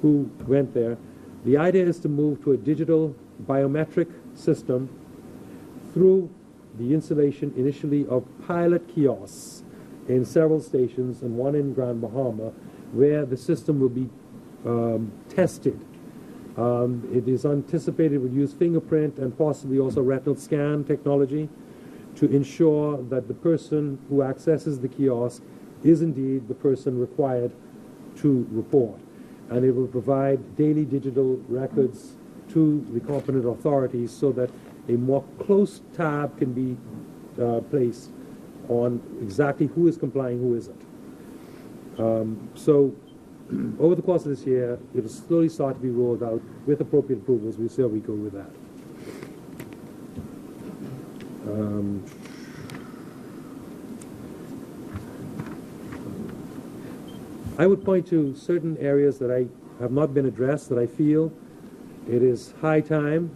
who went there. The idea is to move to a digital biometric system through the installation initially of pilot kiosks in several stations, and one in Grand Bahama, where the system will be tested. It is anticipated will use fingerprint and possibly also retinal scan technology to ensure that the person who accesses the kiosk is indeed the person required to report. And it will provide daily digital records to the competent authorities so that a more close tab can be placed on exactly who is complying, who isn't. So over the course of this year, it will slowly start to be rolled out with appropriate approvals. We'll see how we go with that. I would point to certain areas that I have not been addressed that I feel it is high time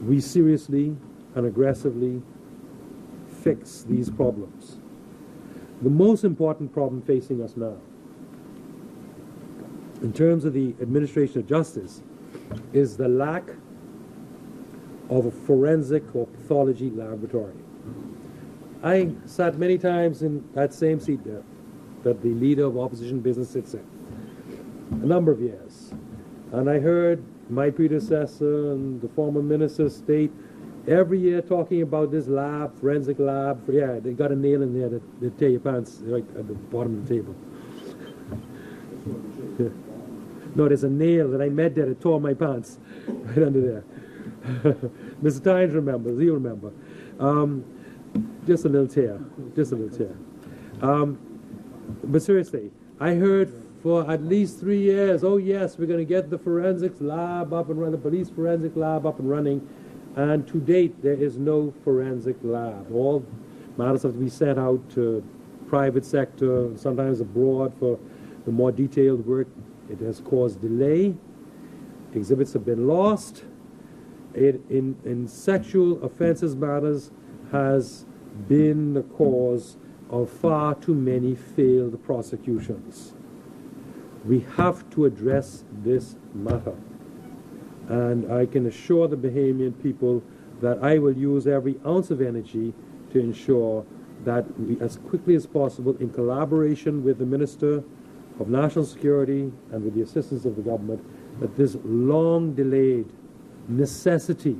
we seriously and aggressively fix these problems. The most important problem facing us now, in terms of the administration of justice, is the lack of a forensic or pathology laboratory. I sat many times in that same seat there that the leader of opposition business sits in, a number of years. And I heard my predecessor and the former minister state every year talking about this lab, forensic lab. Yeah, they got a nail in there that tear your pants right at the bottom of the table. Yeah. No, there's a nail that I met there that tore my pants right under there. Mr. Tynes remembers, he'll remember. Just a little tear, just a little tear. But seriously, I heard for at least 3 years, oh yes, we're going to get the forensics lab up and running, the police forensic lab up and running, and to date there is no forensic lab. All matters have to be sent out to private sector, sometimes abroad for the more detailed work. It has caused delay. Exhibits have been lost. It, in sexual offences matters, has been the cause of far too many failed prosecutions. We have to address this matter. And I can assure the Bahamian people that I will use every ounce of energy to ensure that we, as quickly as possible, in collaboration with the Minister of National Security and with the assistance of the government, that this long-delayed necessity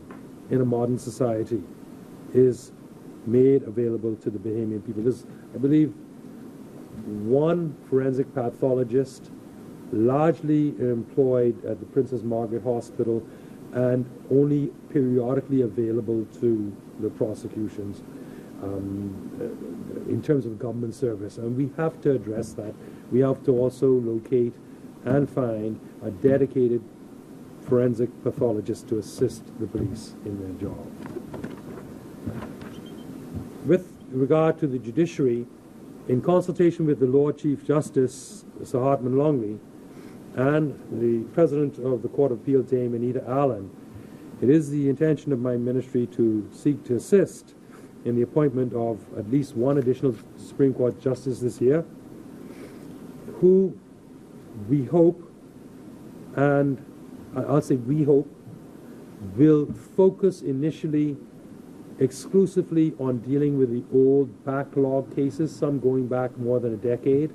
in a modern society is made available to the Bahamian people. There's, I believe, one forensic pathologist largely employed at the Princess Margaret Hospital and only periodically available to the prosecutions in terms of government service. And we have to address that. We have to also locate and find a dedicated forensic pathologist to assist the police in their job. With regard to the judiciary, in consultation with the Lord Chief Justice, Sir Hartman Longley, and the President of the Court of Appeal, Dame Anita Allen, it is the intention of my ministry to seek to assist in the appointment of at least one additional Supreme Court Justice this year, who we hope, and I'll say we hope, will focus initially exclusively on dealing with the old backlog cases, some going back more than a decade,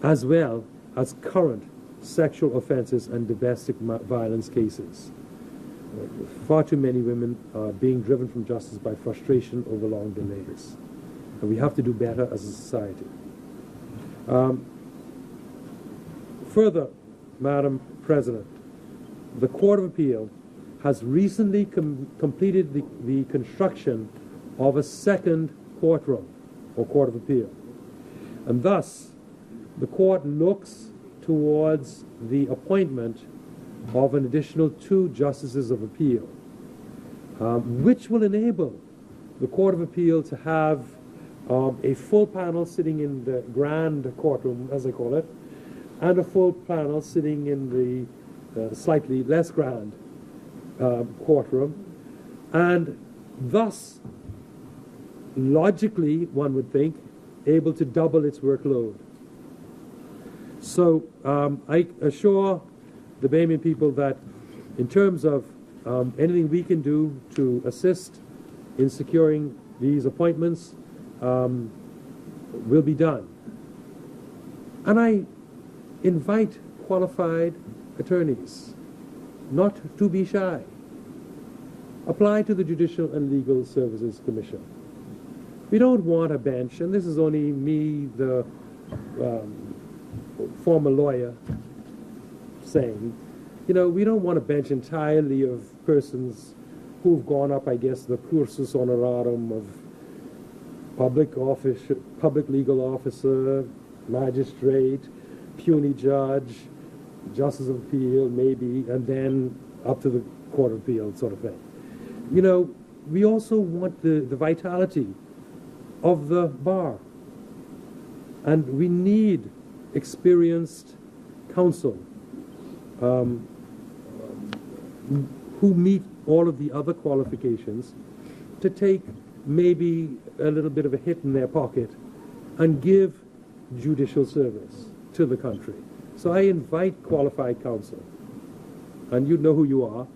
as well as current sexual offenses and domestic violence cases. Far too many women are being driven from justice by frustration over long delays. And we have to do better as a society. Further, Madam President, the Court of Appeal has recently completed the construction of a second courtroom, or Court of Appeal. And thus, the court looks towards the appointment of an additional 2 justices of appeal, which will enable the Court of Appeal to have a full panel sitting in the grand courtroom, as I call it, and a full panel sitting in the slightly less grand courtroom, and thus, logically, one would think, able to double its workload. So I assure the Bahamian people that in terms of anything we can do to assist in securing these appointments will be done. And I invite qualified attorneys not to be shy. Apply to the Judicial and Legal Services Commission. We don't want a bench, and this is only me, the former lawyer, saying, you know, we don't want a bench entirely of persons who've gone up, I guess, the cursus honorarum of public legal officer, magistrate, puisne judge, justice of appeal, maybe, and then up to the Court of Appeal sort of thing. You know, we also want the vitality of the bar. And we need experienced counsel who meet all of the other qualifications to take maybe a little bit of a hit in their pocket and give judicial service to the country. So I invite qualified counsel. And you know who you are.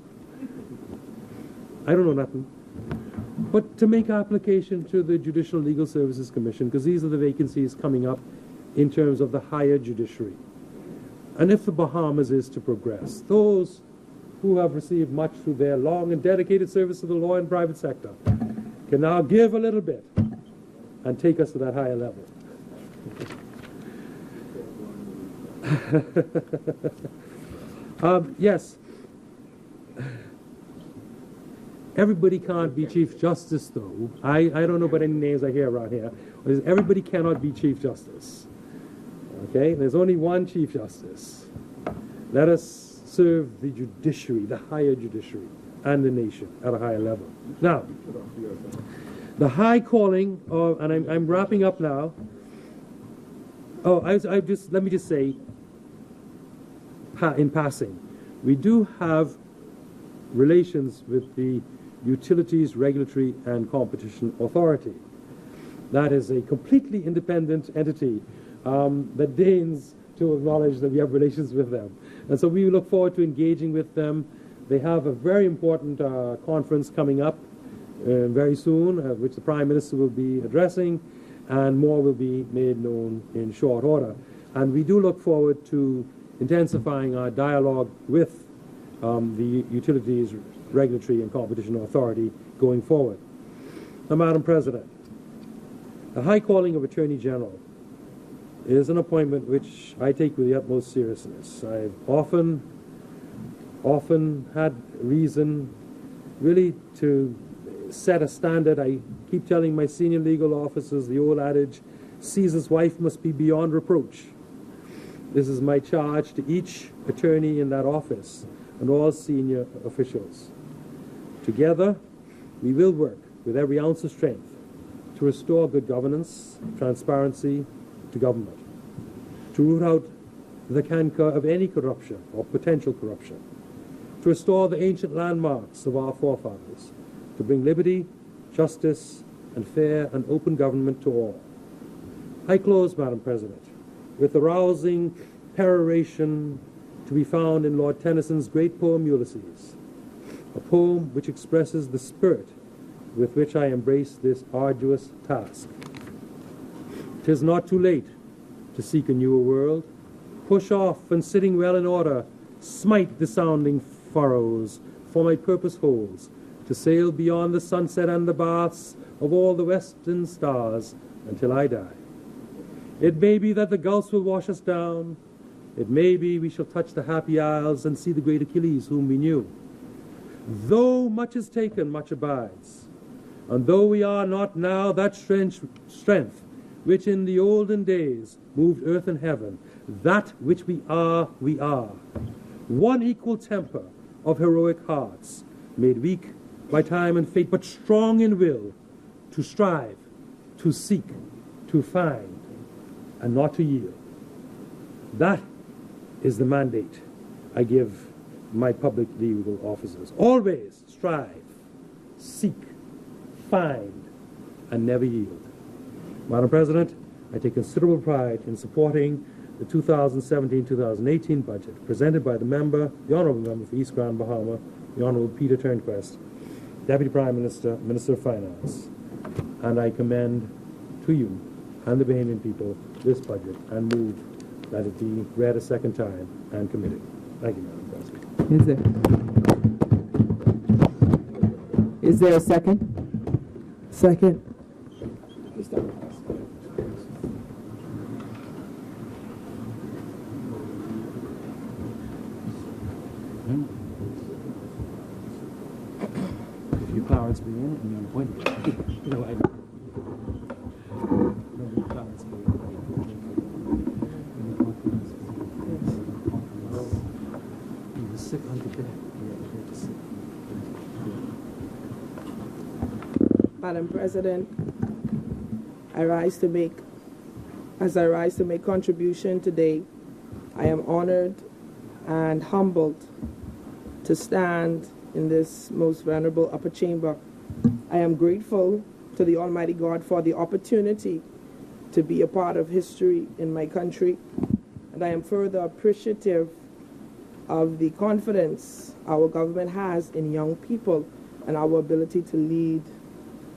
I don't know nothing. But to make application to the Judicial Legal Services Commission, because these are the vacancies coming up in terms of the higher judiciary. And if the Bahamas is to progress, those who have received much through their long and dedicated service to the law and private sector can now give a little bit and take us to that higher level. Yes. Everybody can't be Chief Justice, though. I don't know about any names I hear around here. Everybody cannot be Chief Justice. Okay? There's only one Chief Justice. Let us serve the judiciary, the higher judiciary, and the nation at a higher level. Now, the high calling of, and I'm wrapping up now. Oh, let me just say, in passing, we do have relations with the Utilities Regulatory and Competition Authority. That is a completely independent entity that deigns to acknowledge that we have relations with them. And so we look forward to engaging with them. They have a very important conference coming up very soon, which the Prime Minister will be addressing, and more will be made known in short order. And we do look forward to intensifying our dialogue with the Utilities Regulatory and Competition Authority going forward. Now, Madam President, the high calling of Attorney General is an appointment which I take with the utmost seriousness. I've often had reason really to set a standard. I keep telling my senior legal officers the old adage, Caesar's wife must be beyond reproach. This is my charge to each attorney in that office and all senior officials. Together, we will work with every ounce of strength to restore good governance, transparency to government, to root out the canker of any corruption or potential corruption, to restore the ancient landmarks of our forefathers, to bring liberty, justice, and fair and open government to all. I close, Madam President, with the rousing peroration to be found in Lord Tennyson's great poem Ulysses, a poem which expresses the spirit with which I embrace this arduous task. 'Tis not too late to seek a newer world. Push off and sitting well in order, smite the sounding furrows, for my purpose holds to sail beyond the sunset and the baths of all the western stars until I die. It may be that the gulfs will wash us down. It may be we shall touch the happy isles and see the great Achilles whom we knew. Though much is taken, much abides. And though we are not now that strength which in the olden days moved earth and heaven, that which we are, we are. One equal temper of heroic hearts, made weak by time and fate, but strong in will, to strive, to seek, to find, and not to yield. That is the mandate I give my public legal officers. Always strive, seek, find, and never yield. Madam President, I take considerable pride in supporting the 2017-2018 budget presented by the Honourable Member for East Grand Bahama, the Honourable Peter Turnquest, Deputy Prime Minister, Minister of Finance. And I commend to you and the Bahamian people this budget and move that it be read a second time and committed. Thank you, Madam President. Is there a second? Second. If you powers be in it, and you're appointed. No, I don't. Sick on the bed. Madam President, as I rise to make contribution today, I am honored and humbled to stand in this most venerable upper chamber. I am grateful to the Almighty God for the opportunity to be a part of history in my country, and I am further appreciative of the confidence our government has in young people and our ability to lead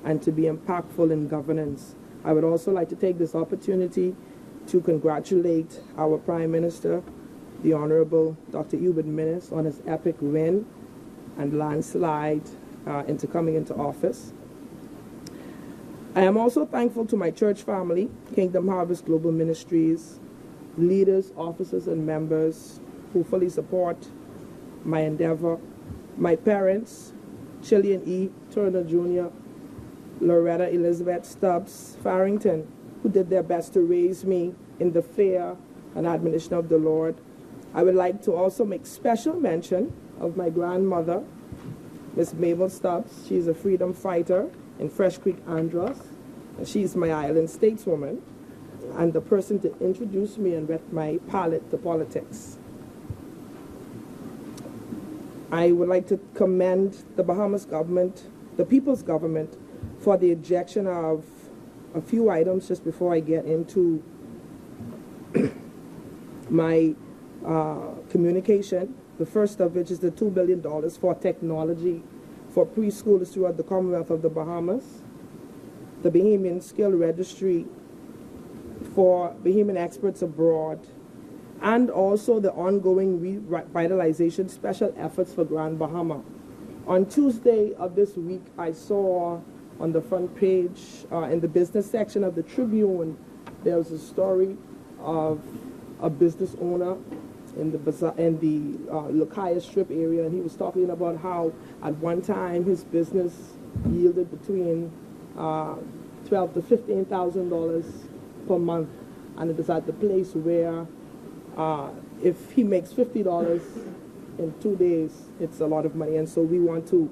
and to be impactful in governance. I would also like to take this opportunity to congratulate our Prime Minister, the Honorable Dr. Hubert Minnis, on his epic win and landslide into coming into office. I am also thankful to my church family, Kingdom Harvest Global Ministries, leaders, officers, and members who fully support my endeavor, my parents, Chillian E. Turner Jr., Loretta Elizabeth Stubbs Farrington, who did their best to raise me in the fear and admonition of the Lord. I would like to also make special mention of my grandmother, Miss Mabel Stubbs. She's a freedom fighter in Fresh Creek, Andros. She's my island stateswoman and the person to introduce me and whet my palate to politics. I would like to commend the Bahamas government, the people's government, for the ejection of a few items just before I get into my communication. The first of which is the $2 billion for technology for preschoolers throughout the Commonwealth of the Bahamas, the Bahamian Skill Registry for Bahamian experts abroad, and also the ongoing revitalization special efforts for Grand Bahama. On Tuesday of this week, I saw on the front page, in the business section of the Tribune, there was a story of a business owner in the Lucaya Strip area, and he was talking about how at one time his business yielded between $12,000 to $15,000 per month, and it is at the place where if he makes $50 in 2 days, it's a lot of money. And so we want to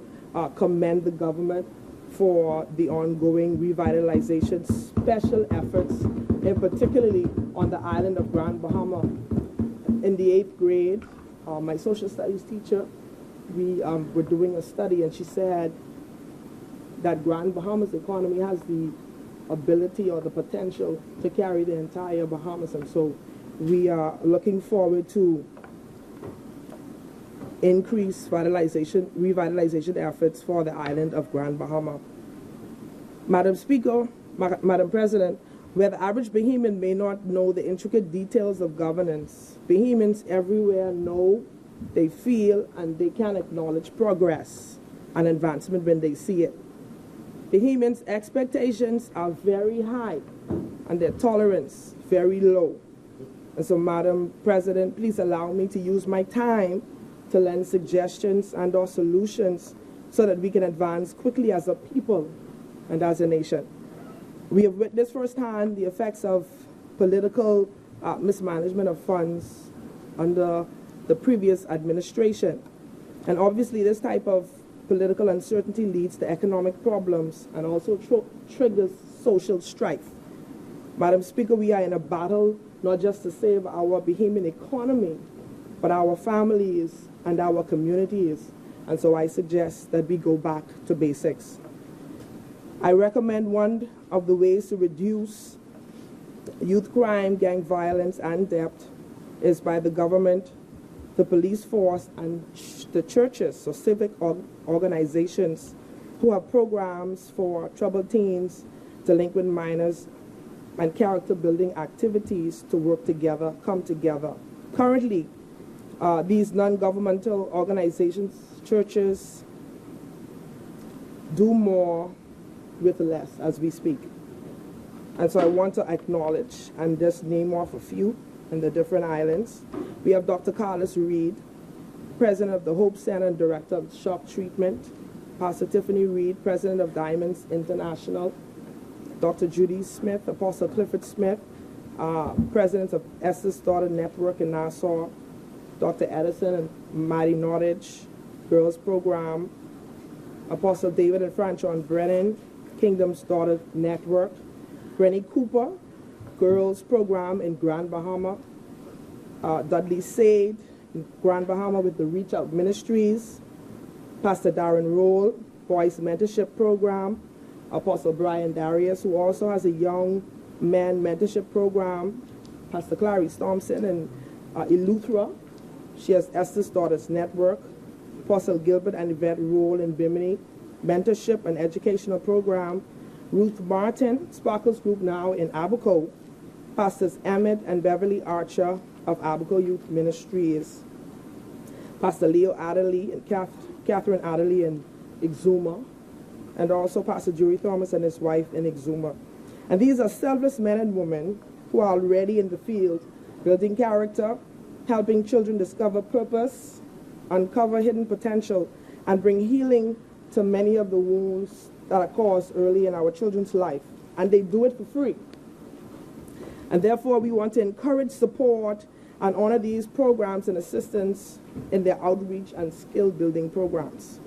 commend the government for the ongoing revitalization special efforts, and particularly on the island of Grand Bahama. In the 8th grade, my social studies teacher, we were doing a study, and she said that Grand Bahama's economy has the ability or the potential to carry the entire Bahamas. And so we are looking forward to increased revitalization efforts for the island of Grand Bahama. Madam Speaker, Madam President, where the average Bahamian may not know the intricate details of governance, Bahamians everywhere know, they feel, and they can acknowledge progress and advancement when they see it. Bahamians' expectations are very high and their tolerance very low. And so, Madam President, please allow me to use my time to lend suggestions and or solutions so that we can advance quickly as a people and as a nation. We have witnessed firsthand the effects of political mismanagement of funds under the previous administration. And obviously this type of political uncertainty leads to economic problems and also triggers social strife. Madam Speaker, we are in a battle not just to save our Bahamian economy, but our families and our communities. And so I suggest that we go back to basics. I recommend one of the ways to reduce youth crime, gang violence, and debt is by the government, the police force, and the churches, so civic organizations who have programs for troubled teens, delinquent minors, and character-building activities to work together, come together. Currently, these non-governmental organizations, churches, do more with less as we speak. And so I want to acknowledge and just name off a few in the different islands. We have Dr. Carlos Reed, President of the Hope Center and Director of Shock Treatment. Pastor Tiffany Reed, President of Diamonds International. Dr. Judy Smith, Apostle Clifford Smith, President of Esther's Daughter Network in Nassau. Dr. Edison and Maddie Nordage, Girls Program. Apostle David and Franchon Brennan, Kingdom's Daughter Network. Brenny Cooper, Girls Program in Grand Bahama. Dudley Sade in Grand Bahama with the Reach Out Ministries. Pastor Darren Roll, Boys Mentorship Program. Apostle Brian Darius, who also has a young man mentorship program. Pastor Clarice Thompson in Eleuthera. She has Esther's Daughters Network. Apostle Gilbert and Yvette Roll in Bimini, mentorship and educational program. Ruth Martin, Sparkles Group now in Abaco. Pastors Emmett and Beverly Archer of Abaco Youth Ministries. Pastor Leo Adderley and Catherine Adderley in Exuma. And also Pastor Jury Thomas and his wife in Exuma. And these are selfless men and women who are already in the field, building character, helping children discover purpose, uncover hidden potential, and bring healing to many of the wounds that are caused early in our children's life. And they do it for free. And therefore, we want to encourage, support, and honor these programs and assistance in their outreach and skill-building programs.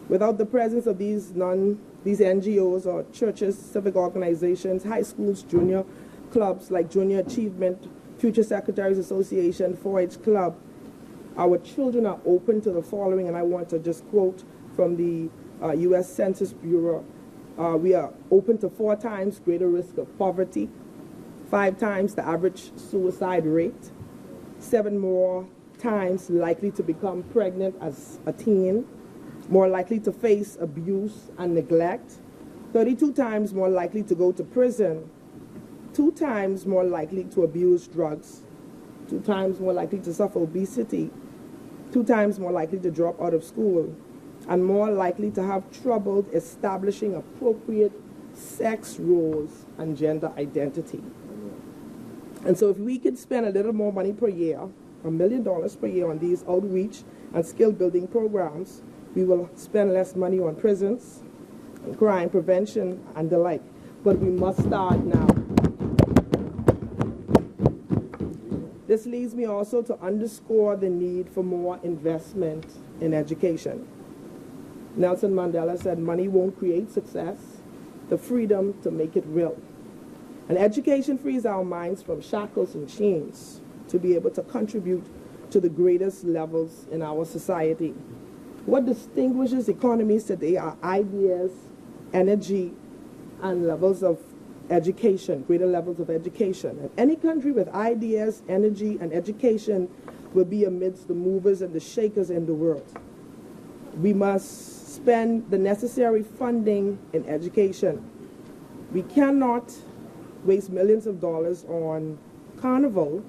Without the presence of these NGOs or churches, civic organizations, high schools, junior clubs like Junior Achievement, Future Secretaries Association, 4-H Club, our children are open to the following, and I want to just quote from the U.S. Census Bureau. We are open to 4 times greater risk of poverty, 5 times the average suicide rate, 7 more times likely to become pregnant as a teen, more likely to face abuse and neglect, 32 times more likely to go to prison, 2 times more likely to abuse drugs, 2 times more likely to suffer obesity, 2 times more likely to drop out of school, and more likely to have trouble establishing appropriate sex roles and gender identity. And so if we could spend a little more money per year, $1 million per year on these outreach and skill building programs, we will spend less money on prisons, crime prevention, and the like. But we must start now. This leads me also to underscore the need for more investment in education. Nelson Mandela said, money won't create success, the freedom to make it real. And education frees our minds from shackles and chains to be able to contribute to the greatest levels in our society. What distinguishes economies today are ideas, energy, and levels of education, greater levels of education. And any country with ideas, energy, and education will be amidst the movers and the shakers in the world. We must spend the necessary funding in education. We cannot waste millions of dollars on carnival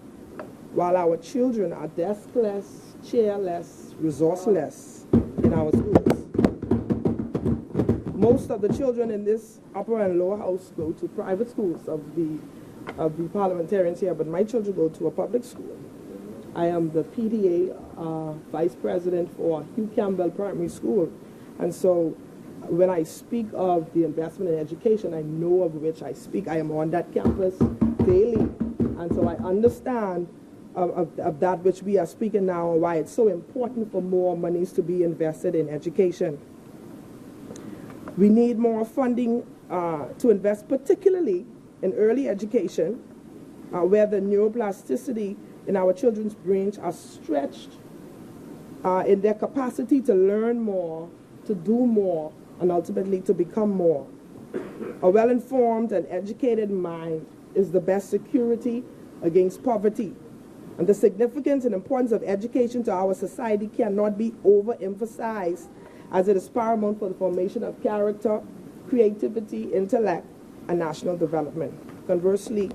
while our children are deskless, chairless, resourceless in our schools. Most of the children in this upper and lower house go to private schools of the parliamentarians here, but my children go to a public school. I am the PTA Vice President for Hugh Campbell Primary School. And so when I speak of the investment in education, I know of which I speak. I am on that campus daily. And so I understand of that which we are speaking now and why it's so important for more monies to be invested in education. We need more funding to invest particularly in early education, where the neuroplasticity in our children's brains are stretched in their capacity to learn more, to do more, and ultimately to become more. A well-informed and educated mind is the best security against poverty. And the significance and importance of education to our society cannot be overemphasized, as it is paramount for the formation of character, creativity, intellect, and national development. Conversely,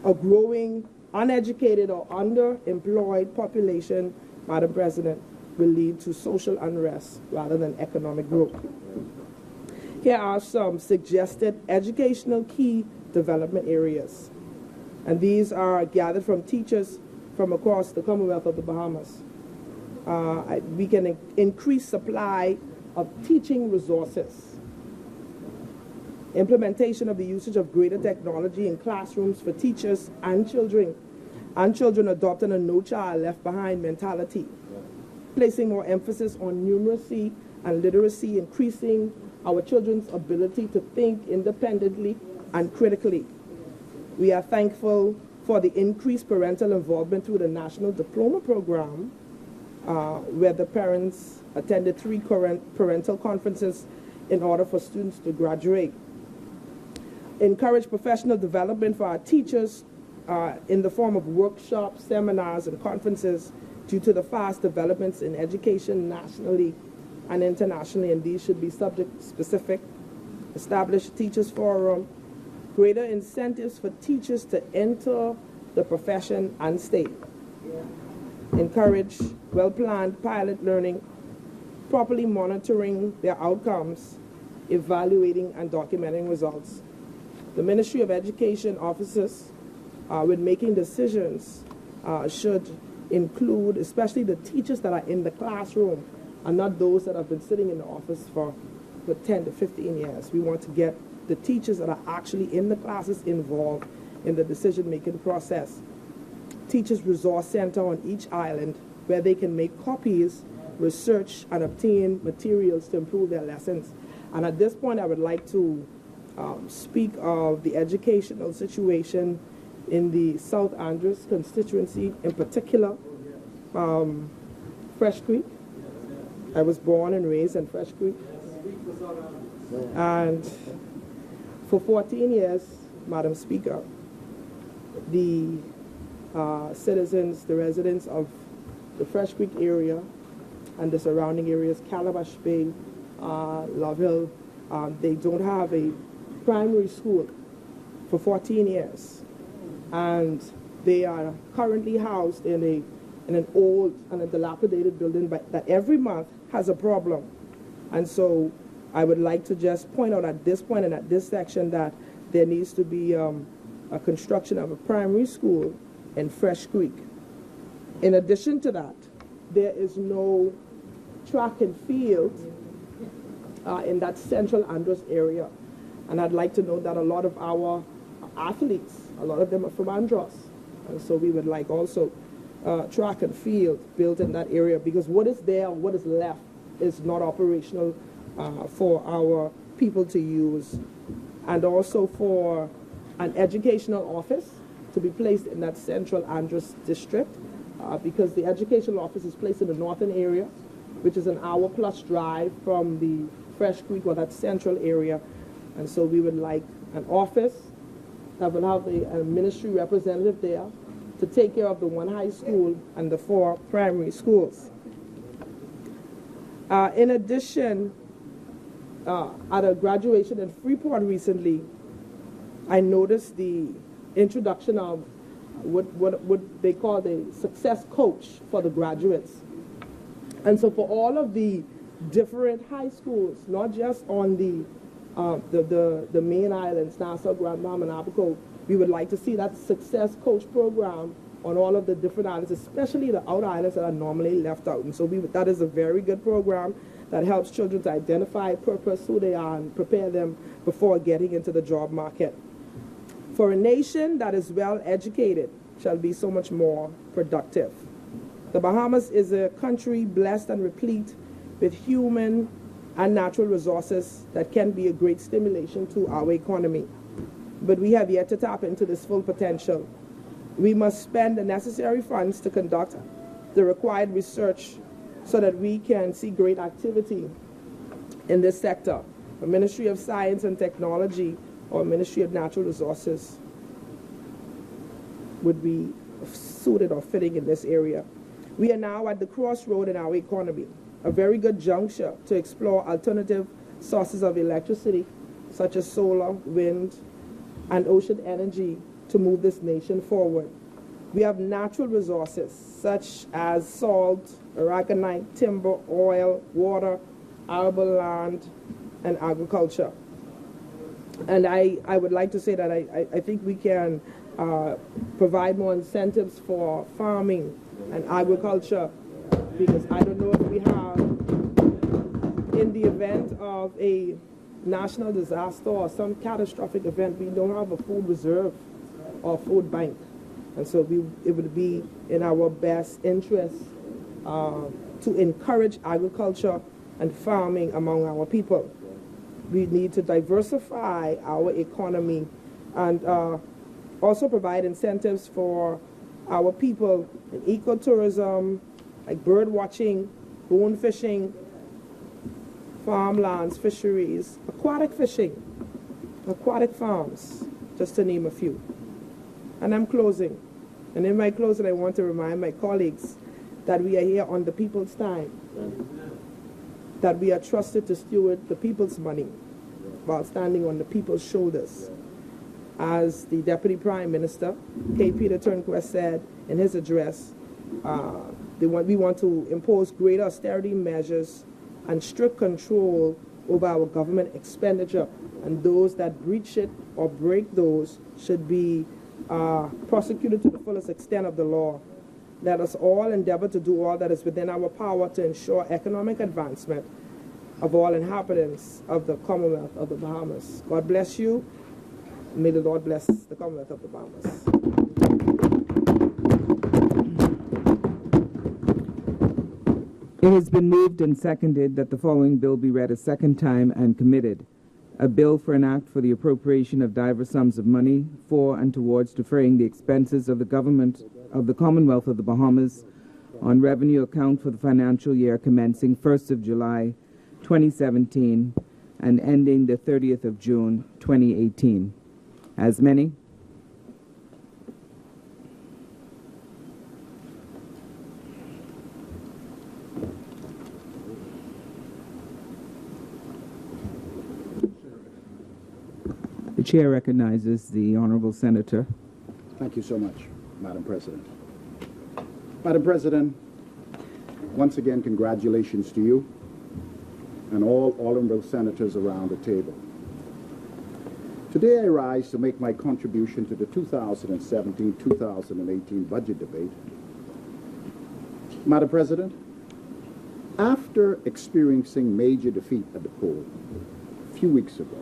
a growing uneducated or underemployed population, Madam President, will lead to social unrest rather than economic growth. Here are some suggested educational key development areas. And these are gathered from teachers from across the Commonwealth of the Bahamas. We can increase supply of teaching resources. Implementation of the usage of greater technology in classrooms for teachers and children adopting a no child left behind mentality. Placing more emphasis on numeracy and literacy, increasing our children's ability to think independently and critically. We are thankful for the increased parental involvement through the National Diploma Program, where the parents attended 3 parental conferences in order for students to graduate. Encourage professional development for our teachers in the form of workshops, seminars, and conferences due to the fast developments in education nationally and internationally, and these should be subject-specific. Establish teachers forum, greater incentives for teachers to enter the profession and stay. Encourage well-planned pilot learning, properly monitoring their outcomes, evaluating and documenting results. The Ministry of Education officers, when making decisions, should include especially the teachers that are in the classroom and not those that have been sitting in the office for 10 to 15 years. We want to get the teachers that are actually in the classes involved in the decision-making process. Teachers Resource Center on each island where they can make copies, research, and obtain materials to improve their lessons. And at this point, I would like to speak of the educational situation in the South Andros constituency, in particular, Fresh Creek. I was born and raised in Fresh Creek. And for 14 years, Madam Speaker, the citizens, the residents of the Fresh Creek area and the surrounding areas, Calabash Bay, Love Hill, they don't have a primary school for 14 years. And they are currently housed in an old and a dilapidated building that every month has a problem. And so I would like to just point out at this point and at this section that there needs to be a construction of a primary school in Fresh Creek. In addition to that, there is no track and field in that central Andros area. And I'd like to note that a lot of our athletes, a lot of them are from Andros. And so we would like also track and field built in that area, because what is there, what is left, is not operational for our people to use. And also for an educational office to be placed in that central Andros district, because the educational office is placed in the northern area, which is an hour-plus drive from the Fresh Creek or that central area. And so we would like an office that will have a ministry representative there to take care of the 1 high school and the 4 primary schools. In addition, at a graduation in Freeport recently, I noticed the introduction of what they call the success coach for the graduates. And so for all of the different high schools, not just on the main islands, Nassau, Grand Bahama, and Abaco, we would like to see that success coach program on all of the different islands, especially the outer islands that are normally left out. And so that is a very good program that helps children to identify purpose, who they are, and prepare them before getting into the job market. For a nation that is well educated shall be so much more productive. The Bahamas is a country blessed and replete with human and natural resources that can be a great stimulation to our economy. But we have yet to tap into this full potential. We must spend the necessary funds to conduct the required research so that we can see great activity in this sector. A Ministry of Science and Technology or Ministry of Natural Resources would be suited or fitting in this area. We are now at the crossroad in our economy, a very good juncture to explore alternative sources of electricity, such as solar, wind, and ocean energy to move this nation forward. We have natural resources such as salt, aragonite, timber, oil, water, arable land, and agriculture. And I would like to say that I think we can provide more incentives for farming and agriculture, because I don't know if we have, in the event of a national disaster or some catastrophic event, we don't have a food reserve or food bank. And so it would be in our best interest to encourage agriculture and farming among our people. We need to diversify our economy and also provide incentives for our people in ecotourism, like bird watching, bone fishing, farmlands, fisheries, aquatic fishing, aquatic farms, just to name a few. And I'm closing. And in my closing, I want to remind my colleagues that we are here on the people's time, that we are trusted to steward the people's money while standing on the people's shoulders. As the Deputy Prime Minister, K. Peter Turnquest, said in his address, we want to impose greater austerity measures and strict control over our government expenditure, and those that breach it or break those should be prosecuted to the fullest extent of the law. Let us all endeavor to do all that is within our power to ensure economic advancement of all inhabitants of the Commonwealth of the Bahamas. God bless you. May the Lord bless the Commonwealth of the Bahamas. It has been moved and seconded that the following bill be read a second time and committed. A bill for an act for the appropriation of divers sums of money for and towards defraying the expenses of the government of the Commonwealth of the Bahamas on revenue account for the financial year commencing 1st of July 2017 and ending the 30th of June 2018. As many? The chair recognizes the Honorable Senator. Thank you so much, Madam President. Madam President, once again, congratulations to you and all honorable senators around the table. Today I rise to make my contribution to the 2017-2018 budget debate. Madam President, after experiencing major defeat at the poll a few weeks ago,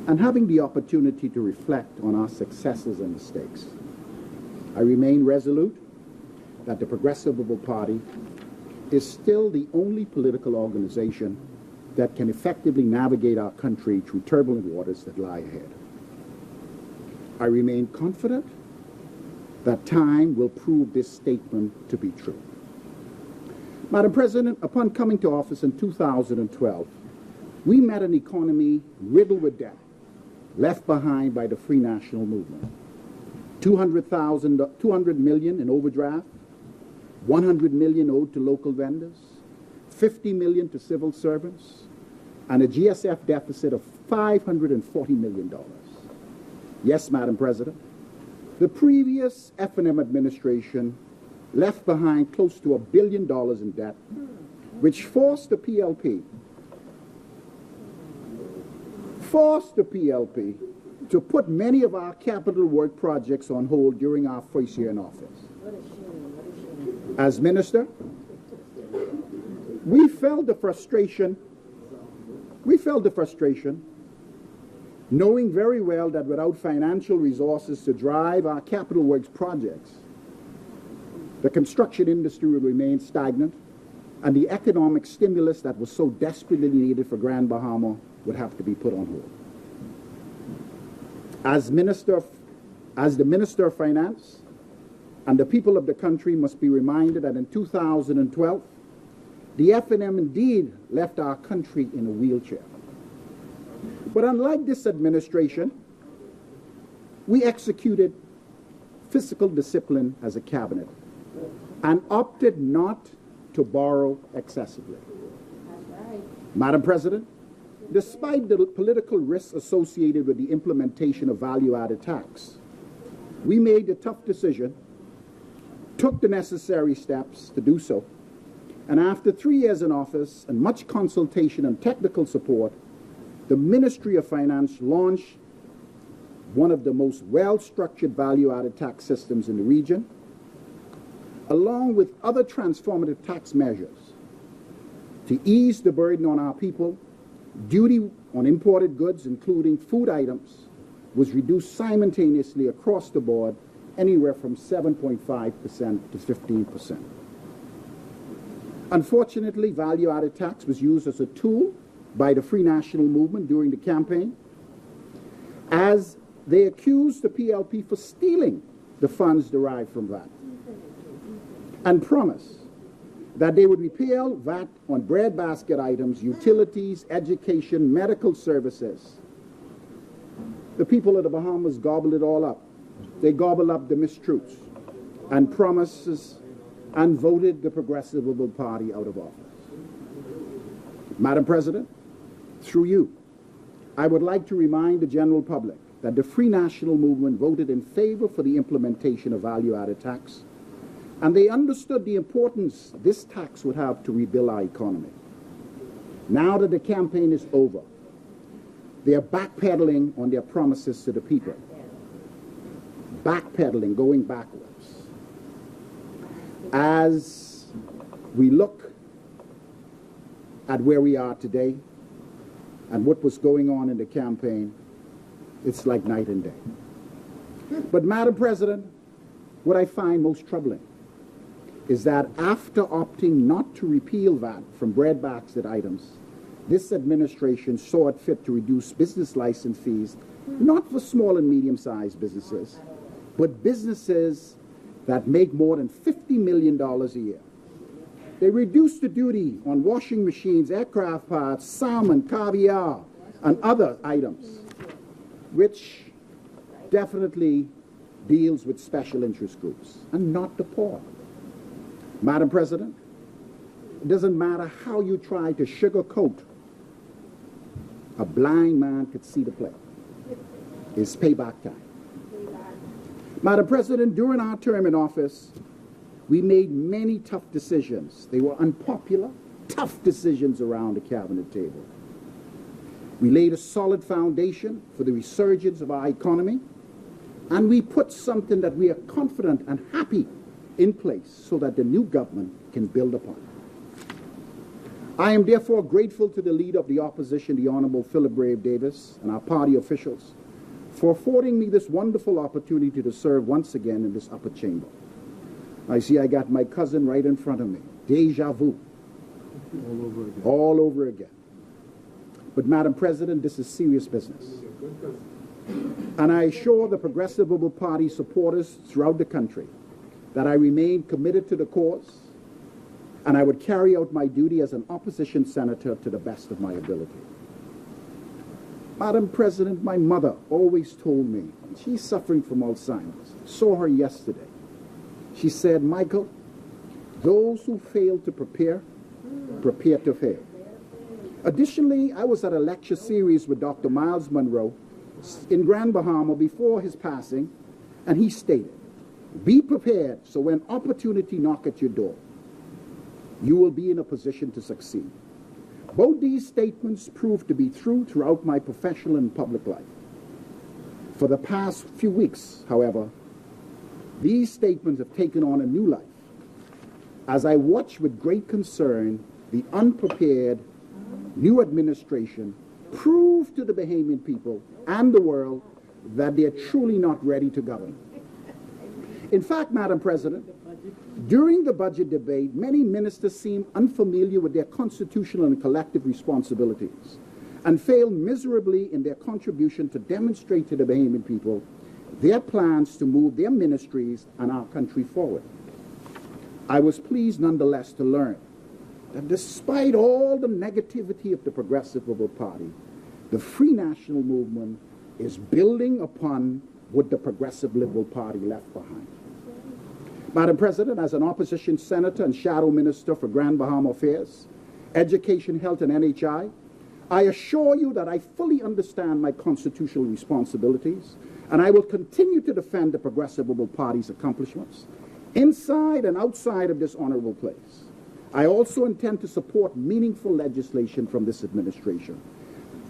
and having the opportunity to reflect on our successes and mistakes, I remain resolute that the Progressive Liberal Party is still the only political organization that can effectively navigate our country through turbulent waters that lie ahead. I remain confident that time will prove this statement to be true. Madam President, upon coming to office in 2012, we met an economy riddled with debt, left behind by the Free National Movement. 200 million in overdraft, 100 million owed to local vendors, 50 million to civil servants, and a GSF deficit of $540 million. Yes, Madam President, the previous F&M administration left behind close to $1 billion in debt, which forced the PLP to put many of our capital work projects on hold during our first year in office. As minister, we felt the frustration, knowing very well that without financial resources to drive our capital works projects, the construction industry would remain stagnant, and the economic stimulus that was so desperately needed for Grand Bahama would have to be put on hold. As the Minister of Finance, and the people of the country must be reminded that in 2012, the F&M indeed left our country in a wheelchair. But unlike this administration, we executed fiscal discipline as a cabinet and opted not to borrow excessively. Madam President, despite the political risks associated with the implementation of value-added tax, we made the tough decision, took the necessary steps to do so, and after 3 years in office and much consultation and technical support, the Ministry of Finance launched one of the most well-structured value-added tax systems in the region, along with other transformative tax measures to ease the burden on our people. Duty on imported goods, including food items, was reduced simultaneously across the board, anywhere from 7.5% to 15%. Unfortunately, value-added tax was used as a tool by the Free National Movement during the campaign, as they accused the PLP for stealing the funds derived from VAT, and promised that they would repeal VAT on breadbasket items, utilities, education, medical services. The people of the Bahamas gobbled it all up. They gobbled up the mistruths and promises and voted the Progressive Liberal Party out of office. Madam President, through you, I would like to remind the general public that the Free National Movement voted in favor for the implementation of value-added tax, and they understood the importance this tax would have to rebuild our economy. Now that the campaign is over, they are backpedaling on their promises to the people. Backpedaling, going backwards. As we look at where we are today and what was going on in the campaign, it's like night and day. But Madam President, what I find most troubling is that after opting not to repeal VAT from breadbasket items, this administration saw it fit to reduce business license fees, not for small and medium-sized businesses, but businesses that make more than $50 million a year. They reduced the duty on washing machines, aircraft parts, salmon, caviar, and other items, which definitely deals with special interest groups and not the poor. Madam President, it doesn't matter how you try to sugarcoat, a blind man could see the play. It's payback time. Madam President, during our term in office, we made many tough decisions. They were unpopular, tough decisions around the cabinet table. We laid a solid foundation for the resurgence of our economy, and we put something that we are confident and happy in place so that the new government can build upon. I am therefore grateful to the leader of the opposition, the Honorable Philip Brave Davis, and our party officials for affording me this wonderful opportunity to serve once again in this upper chamber. I see I got my cousin right in front of me. Deja vu. All over again. All over again. But Madam President, this is serious business. And I assure the Progressive Liberal Party supporters throughout the country that I remain committed to the cause, and I would carry out my duty as an opposition senator to the best of my ability. Madam President, my mother always told me, she's suffering from Alzheimer's. Saw her yesterday. She said, Michael, those who fail to prepare to fail. Additionally, I was at a lecture series with Dr. Miles Monroe in Grand Bahama before his passing, and he stated, be prepared so when opportunity knocks at your door, you will be in a position to succeed. Both these statements proved to be true throughout my professional and public life. For the past few weeks, however, these statements have taken on a new life as I watch with great concern the unprepared new administration prove to the Bahamian people and the world that they are truly not ready to govern. In fact, Madam President, during the budget debate, many ministers seemed unfamiliar with their constitutional and collective responsibilities and failed miserably in their contribution to demonstrate to the Bahamian people their plans to move their ministries and our country forward. I was pleased nonetheless to learn that despite all the negativity of the Progressive Liberal Party, the Free National Movement is building upon what the Progressive Liberal Party left behind. Madam President, as an opposition senator and shadow minister for Grand Bahama Affairs, Education, Health, and NHI, I assure you that I fully understand my constitutional responsibilities, and I will continue to defend the Progressive Liberal Party's accomplishments inside and outside of this honorable place. I also intend to support meaningful legislation from this administration.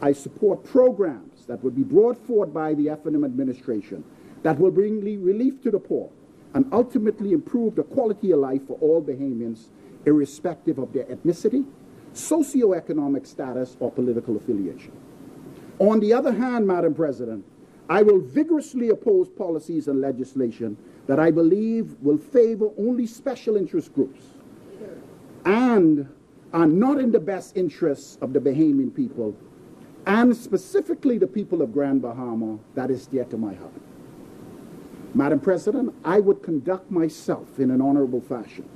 I support programs that would be brought forward by the F&M administration that will bring relief to the poor and ultimately improve the quality of life for all Bahamians, irrespective of their ethnicity, socioeconomic status, or political affiliation. On the other hand, Madam President, I will vigorously oppose policies and legislation that I believe will favor only special interest groups and are not in the best interests of the Bahamian people, and specifically the people of Grand Bahama, that is dear to my heart. Madam President, I would conduct myself in an honorable fashion,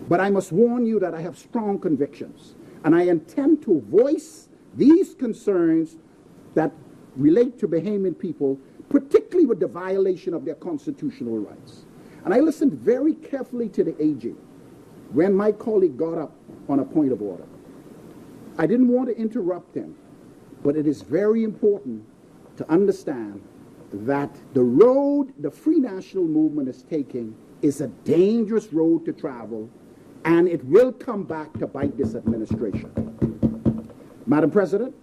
but I must warn you that I have strong convictions, and I intend to voice these concerns that relate to Bahamian people, particularly with the violation of their constitutional rights. And I listened very carefully to the AG when my colleague got up on a point of order. I didn't want to interrupt him, but it is very important to understand that the road the Free National Movement is taking is a dangerous road to travel, and it will come back to bite this administration. Madam President,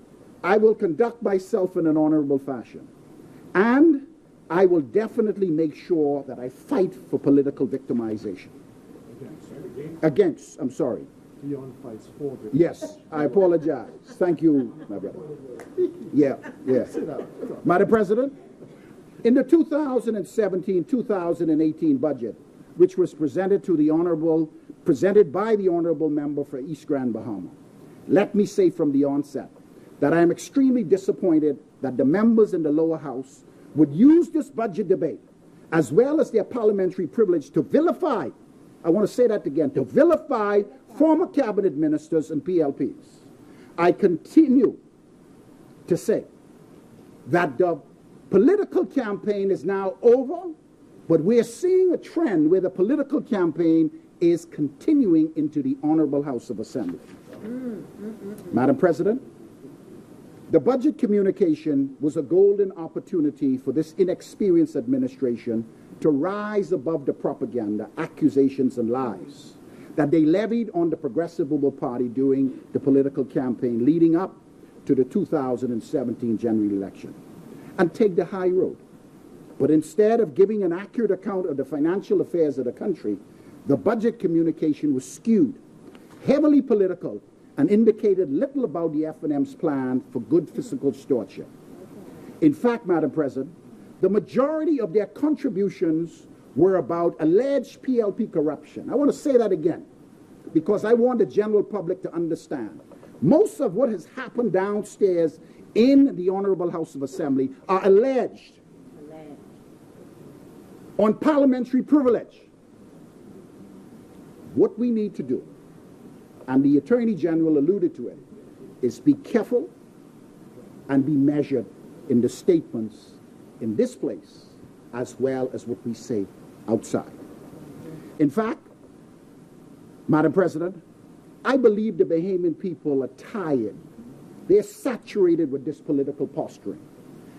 I will conduct myself in an honorable fashion, and I will definitely make sure that I fight for political victimization. I'm sorry. Beyond fights for it. Yes, I apologize. Thank you, my brother. Yeah. Madam President, in the 2017-2018 budget, which was presented by the honorable member for East Grand Bahama, let me say from the onset that I am extremely disappointed that the members in the lower house would use this budget debate, as well as their parliamentary privilege, to vilify, I want to say that again, to vilify former cabinet ministers and PLPs. I continue to say that the political campaign is now over, but we're seeing a trend where the political campaign is continuing into the Honorable House of Assembly. Madam President, the budget communication was a golden opportunity for this inexperienced administration to rise above the propaganda, accusations, and lies that they levied on the Progressive Liberal Party during the political campaign leading up to the 2017 general election, and take the high road. But instead of giving an accurate account of the financial affairs of the country, the budget communication was skewed, heavily political, and indicated little about the F&M's plan for good fiscal stewardship. In fact, Madam President, the majority of their contributions were about alleged PLP corruption. I want to say that again, because I want the general public to understand. Most of what has happened downstairs in the Honorable House of Assembly are alleged on parliamentary privilege. What we need to do, and the Attorney General alluded to it, is be careful and be measured in the statements in this place as well as what we say outside. In fact, Madam President, I believe the Bahamian people are tired. They're saturated with this political posturing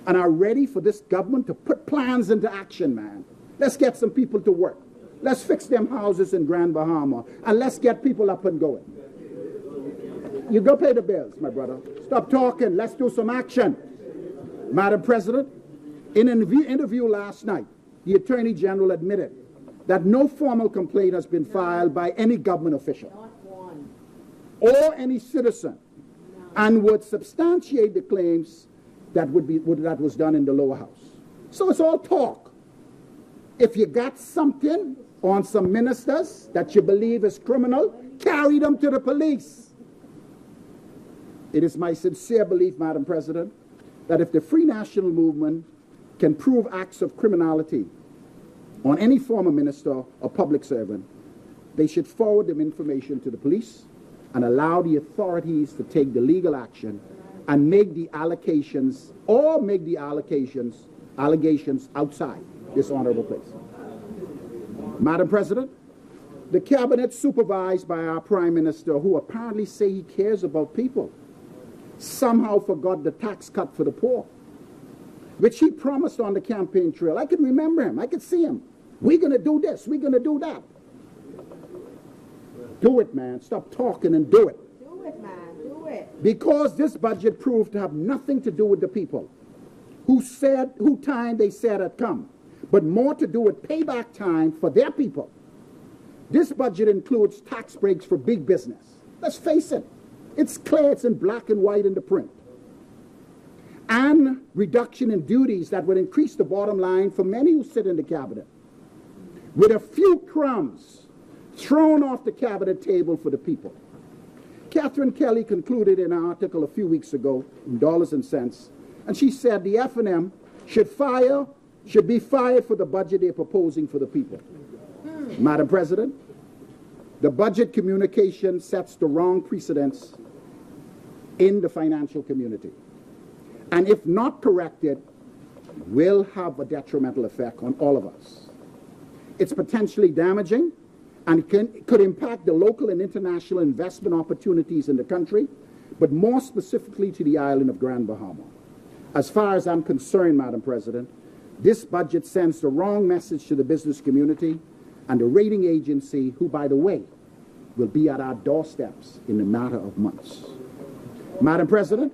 and are ready for this government to put plans into action, man. Let's get some people to work. Let's fix them houses in Grand Bahama, and let's get people up and going. You go pay the bills, my brother. Stop talking. Let's do some action. Madam President, In an interview last night, the Attorney General admitted that no formal complaint has been filed by any government official or any citizen, and would substantiate the claims that was done in the lower house. So it's all talk. If you got something on some ministers that you believe is criminal, carry them to the police. It is my sincere belief, Madam President, that if the Free National Movement can prove acts of criminality on any former minister or public servant, they should forward them information to the police and allow the authorities to take the legal action and make the allegations outside this honorable place. Madam President, the cabinet supervised by our Prime Minister, who apparently say he cares about people, somehow forgot the tax cut for the poor, which he promised on the campaign trail. I can remember him. I could see him. We're going to do this. We're going to do that. Do it, man. Stop talking and do it. Do it, man. Do it. Because this budget proved to have nothing to do with the people who time they said had come, but more to do with payback time for their people. This budget includes tax breaks for big business. Let's face it. It's clear, it's in black and white in the print. And reduction in duties that would increase the bottom line for many who sit in the cabinet, with a few crumbs thrown off the cabinet table for the people. Catherine Kelly concluded in an article a few weeks ago in Dollars and Cents, and she said the F&M should be fired for the budget they're proposing for the people. Madam President, the budget communication sets the wrong precedents in the financial community, and if not corrected, will have a detrimental effect on all of us. It's potentially damaging and could impact the local and international investment opportunities in the country, but more specifically to the island of Grand Bahama. As far as I'm concerned, Madam President, this budget sends the wrong message to the business community and the rating agency, who, by the way, will be at our doorsteps in a matter of months. Madam President,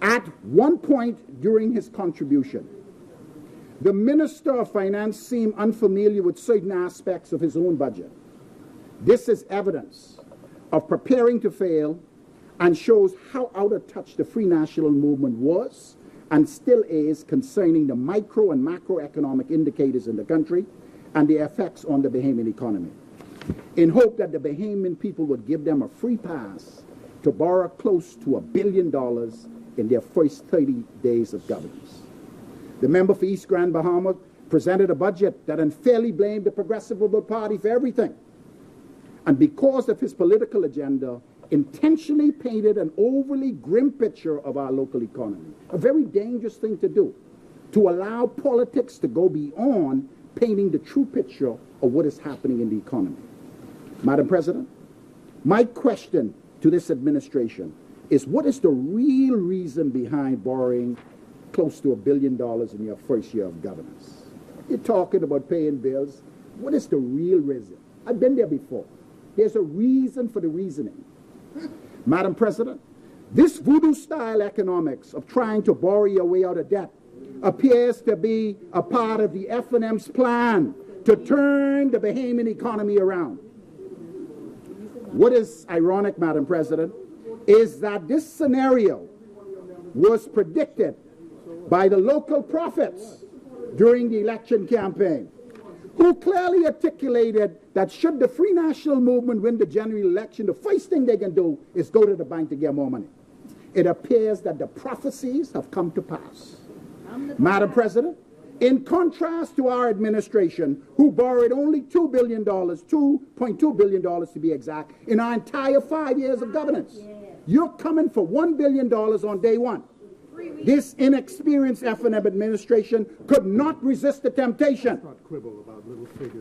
at one point during his contribution, the Minister of Finance seemed unfamiliar with certain aspects of his own budget. This is evidence of preparing to fail and shows how out of touch the Free National Movement was and still is concerning the micro and macroeconomic indicators in the country and their effects on the Bahamian economy, in hope that the Bahamian people would give them a free pass to borrow close to $1 billion in their first 30 days of governance. The member for East Grand Bahama presented a budget that unfairly blamed the Progressive Liberal Party for everything, and because of his political agenda, intentionally painted an overly grim picture of our local economy. A very dangerous thing to do, to allow politics to go beyond painting the true picture of what is happening in the economy. Madam President, my question to this administration is, what is the real reason behind borrowing close to $1 billion in your first year of governance? You're talking about paying bills. What is the real reason? I've been there before. There's a reason for the reasoning. Madam President, this voodoo-style economics of trying to borrow your way out of debt appears to be a part of the F&M's plan to turn the Bahamian economy around. What is ironic, Madam President, is that this scenario was predicted by the local prophets during the election campaign, who clearly articulated that should the Free National Movement win the general election, the first thing they can do is go to the bank to get more money. It appears that the prophecies have come to pass. Madam President, in contrast to our administration, who borrowed only $2 billion, $2.2 billion to be exact, in our entire 5 years of governance, you're coming for $1 billion on day one. This inexperienced F&M administration could not resist the temptation,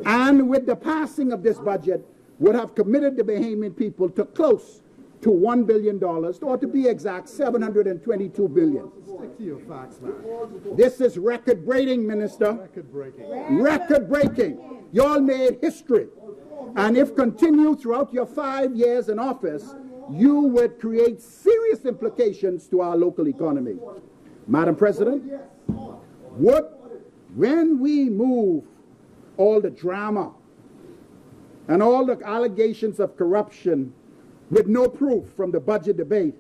and with the passing of this budget, would have committed the Bahamian people to close to $1 billion, or to be exact, $722 billion. Stick to your facts, man. This is record-breaking, Minister. Record-breaking. Record-breaking. Y'all made history. And if continued throughout your 5 years in office, you would create serious implications to our local economy. Madam President, when we move all the drama and all the allegations of corruption with no proof from the budget debate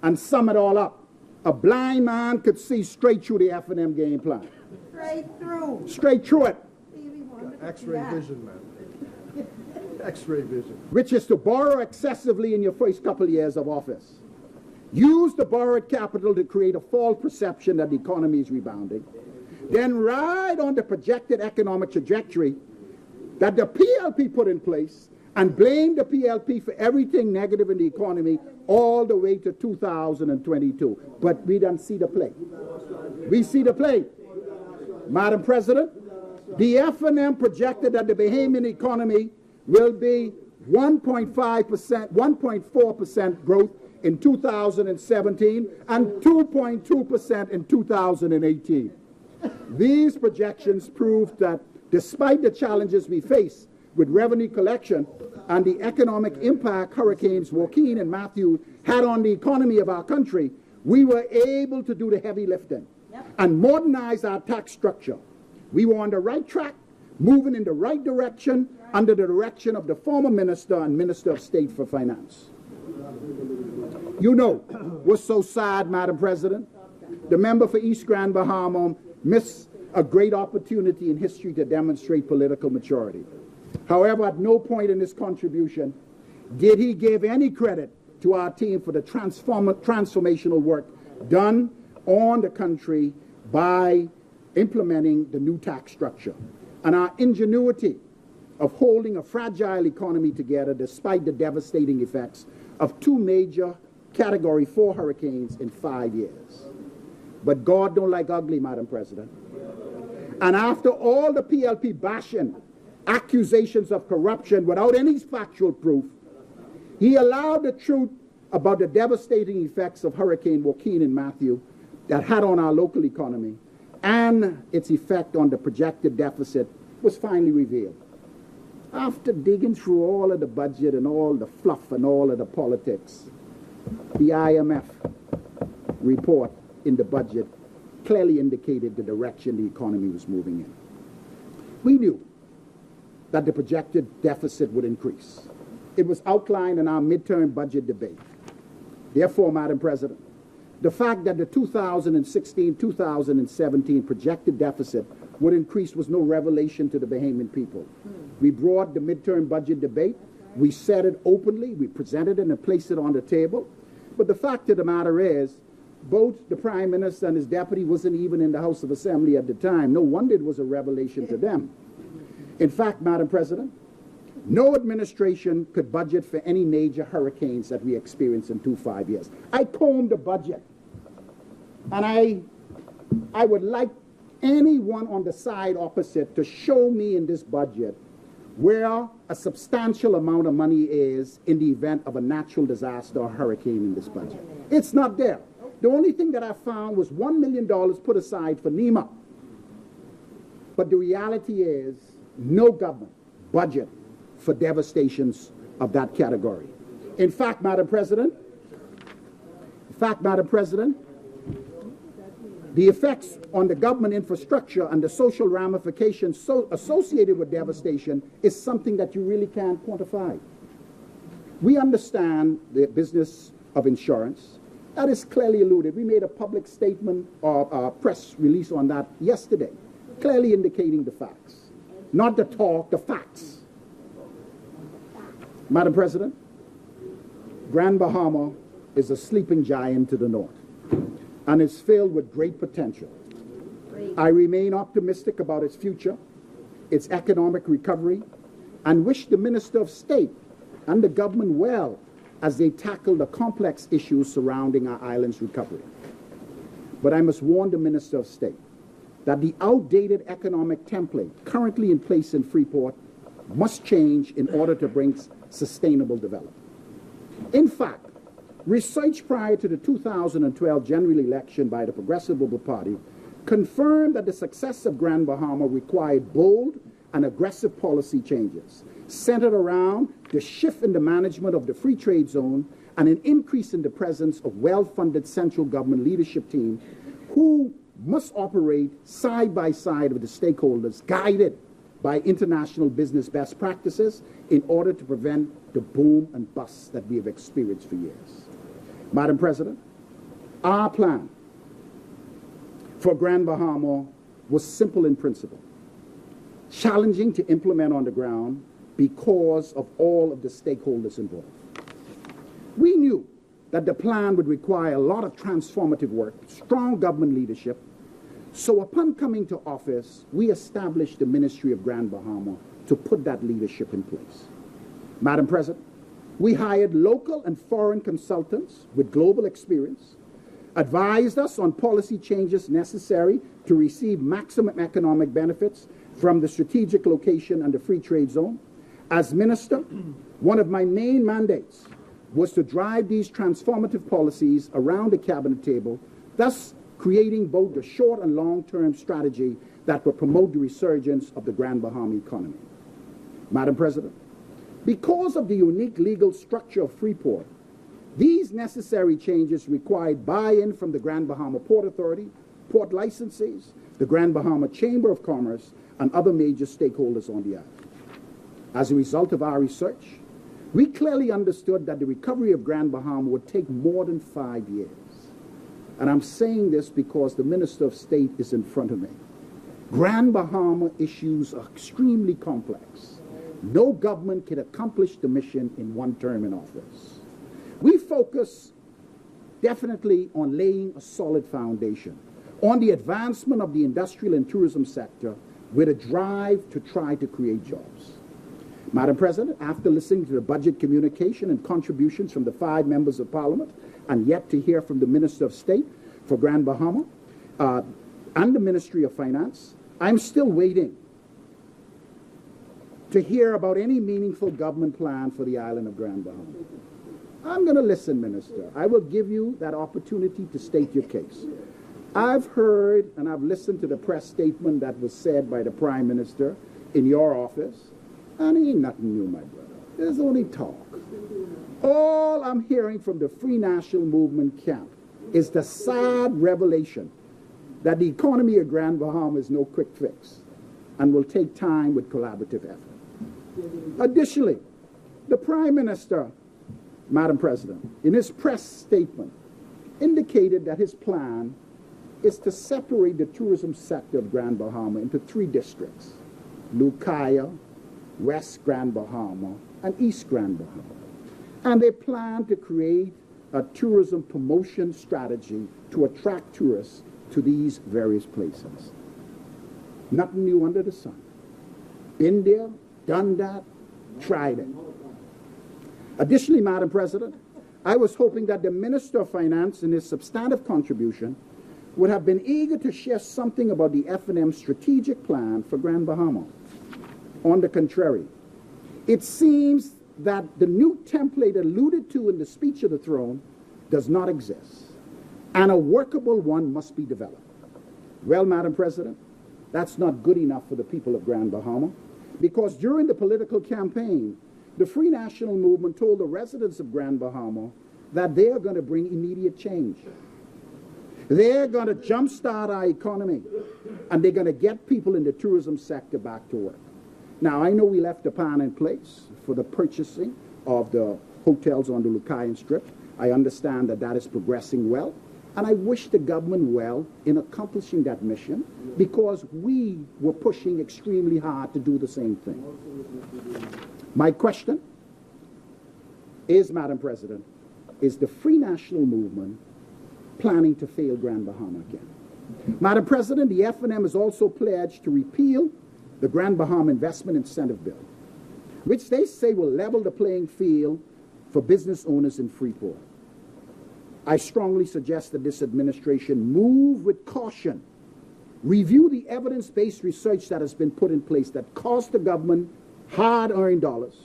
and sum it all up, a blind man could see straight through the F&M game plan. Straight through. Straight through it. X-ray vision, man. X-ray vision. Which is to borrow excessively in your first couple of years of office. Use the borrowed capital to create a false perception that the economy is rebounding. Then ride on the projected economic trajectory that the PLP put in place and blame the PLP for everything negative in the economy all the way to 2022. But we don't see the play. We see the play. Madam President, the F&M projected that the Bahamian economy will be 1.5%, 1.4% growth in 2017 and 2.2% in 2018. These projections prove that despite the challenges we face with revenue collection and the economic impact hurricanes Joaquin and Matthew had on the economy of our country, we were able to do the heavy lifting and modernize our tax structure. We were on the right track, moving in the right direction under the direction of the former minister and Minister of State for Finance. You know what's so sad, Madam President? The member for East Grand Bahama missed a great opportunity in history to demonstrate political maturity. However, at no point in his contribution did he give any credit to our team for the transformational work done on the country by implementing the new tax structure and our ingenuity of holding a fragile economy together despite the devastating effects of two major Category 4 hurricanes in 5 years. But God don't like ugly, Madam President. And after all the PLP bashing, accusations of corruption without any factual proof, he allowed the truth about the devastating effects of Hurricane Joaquin and Matthew that had on our local economy and its effect on the projected deficit was finally revealed. After digging through all of the budget and all the fluff and all of the politics, the IMF report in the budget clearly indicated the direction the economy was moving in. We knew that the projected deficit would increase. It was outlined in our midterm budget debate. Therefore, Madam President, the fact that the 2016-2017 projected deficit would increase was no revelation to the Bahamian people. We brought the midterm budget debate, we said it openly, we presented it and placed it on the table. But the fact of the matter is, both the Prime Minister and his deputy wasn't even in the House of Assembly at the time. No wonder it was a revelation to them. In fact, Madam President, no administration could budget for any major hurricanes that we experienced in 5 years. I combed the budget, and I would like anyone on the side opposite to show me in this budget where a substantial amount of money is in the event of a natural disaster or hurricane in this budget. It's not there. The only thing that I found was $1 million put aside for NEMA. But the reality is no government budget for devastations of that category. In fact, Madam President, the effects on the government infrastructure and the social ramifications associated with devastation is something that you really can't quantify. We understand the business of insurance. That is clearly alluded. We made a public statement or a press release on that yesterday, clearly indicating the facts. Not the talk, the facts. Madam President, Grand Bahama is a sleeping giant to the north and is filled with great potential. I remain optimistic about its future, its economic recovery, and wish the Minister of State and the government well as they tackle the complex issues surrounding our island's recovery. But I must warn the Minister of State that the outdated economic template currently in place in Freeport must change in order to bring sustainable development. In fact, research prior to the 2012 general election by the Progressive Labour Party confirmed that the success of Grand Bahama required bold and aggressive policy changes centered around the shift in the management of the free trade zone and an increase in the presence of well-funded central government leadership team who must operate side by side with the stakeholders, guided by international business best practices in order to prevent the boom and bust that we have experienced for years. Madam President, our plan for Grand Bahama was simple in principle, challenging to implement on the ground because of all of the stakeholders involved. We knew that the plan would require a lot of transformative work, strong government leadership. So upon coming to office, we established the Ministry of Grand Bahama to put that leadership in place. Madam President, we hired local and foreign consultants with global experience, advised us on policy changes necessary to receive maximum economic benefits from the strategic location and the free trade zone. As minister, one of my main mandates was to drive these transformative policies around the cabinet table, thus creating both the short and long-term strategy that will promote the resurgence of the Grand Bahama economy. Madam President, because of the unique legal structure of Freeport, these necessary changes required buy-in from the Grand Bahama Port Authority, port licensees, the Grand Bahama Chamber of Commerce, and other major stakeholders on the island. As a result of our research, we clearly understood that the recovery of Grand Bahama would take more than 5 years. And I'm saying this because the Minister of State is in front of me. Grand Bahama issues are extremely complex. No government can accomplish the mission in one term in office. We focus definitely on laying a solid foundation, on the advancement of the industrial and tourism sector with a drive to try to create jobs. Madam President, after listening to the budget communication and contributions from the 5 members of Parliament, and yet to hear from the Minister of State for Grand Bahama and the Ministry of Finance, I'm still waiting to hear about any meaningful government plan for the island of Grand Bahama. I'm going to listen, Minister. I will give you that opportunity to state your case. I've heard and I've listened to the press statement that was said by the Prime Minister in your office, and it ain't nothing new, my brother. There's only talk. All I'm hearing from the Free National Movement camp is the sad revelation that the economy of Grand Bahama is no quick fix and will take time with collaborative effort. Additionally, the Prime Minister, Madam President, in his press statement, indicated that his plan is to separate the tourism sector of Grand Bahama into 3 districts: Lucaya, West Grand Bahama, and East Grand Bahama. And they plan to create a tourism promotion strategy to attract tourists to these various places. Nothing new under the sun. Been there, done that, tried it. Additionally, Madam President, I was hoping that the Minister of Finance in his substantive contribution would have been eager to share something about the F&M strategic plan for Grand Bahama. On the contrary, it seems that the new template alluded to in the speech of the throne does not exist, and a workable one must be developed. Well, Madam President, that's not good enough for the people of Grand Bahama, because during the political campaign, the Free National Movement told the residents of Grand Bahama that they are going to bring immediate change. They're going to jumpstart our economy, and they're going to get people in the tourism sector back to work. Now, I know we left a plan in place for the purchasing of the hotels on the Lucayan Strip. I understand that that is progressing well, and I wish the government well in accomplishing that mission, because we were pushing extremely hard to do the same thing. My question is, Madam President, is the Free National Movement planning to fail Grand Bahama again? Madam President, the F&M has also pledged to repeal the Grand Bahama Investment Incentive Bill, which they say will level the playing field for business owners in Freeport. I strongly suggest that this administration move with caution, review the evidence-based research that has been put in place that cost the government hard-earned dollars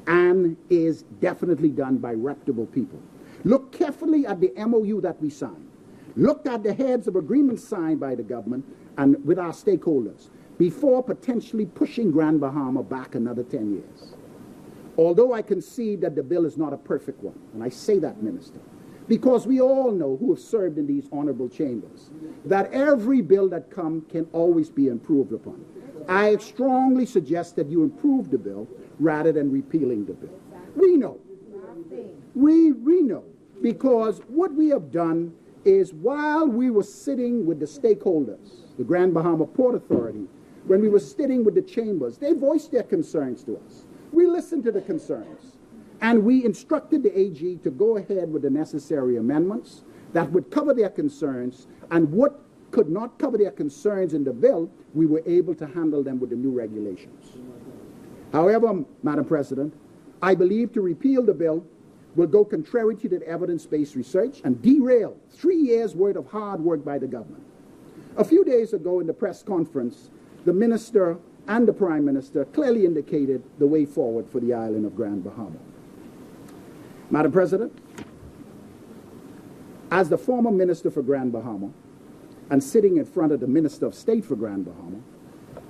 and is definitely done by reputable people. Look carefully at the MOU that we signed. Look at the heads of agreements signed by the government and with our stakeholders before potentially pushing Grand Bahama back another 10 years. Although I concede that the bill is not a perfect one, and I say that, Minister, because we all know who have served in these honorable chambers that every bill that comes can always be improved upon. I strongly suggest that you improve the bill rather than repealing the bill. We know. We know. Because what we have done is, while we were sitting with the stakeholders, the Grand Bahama Port Authority, when we were sitting with the chambers, they voiced their concerns to us. We listened to the concerns, and we instructed the AG to go ahead with the necessary amendments that would cover their concerns, and what could not cover their concerns in the bill, we were able to handle them with the new regulations. However, Madam President, I believe to repeal the bill will go contrary to the evidence-based research and derail 3 years' worth of hard work by the government. A few days ago in the press conference, the Minister and the Prime Minister clearly indicated the way forward for the island of Grand Bahama. Madam President, as the former Minister for Grand Bahama and sitting in front of the Minister of State for Grand Bahama,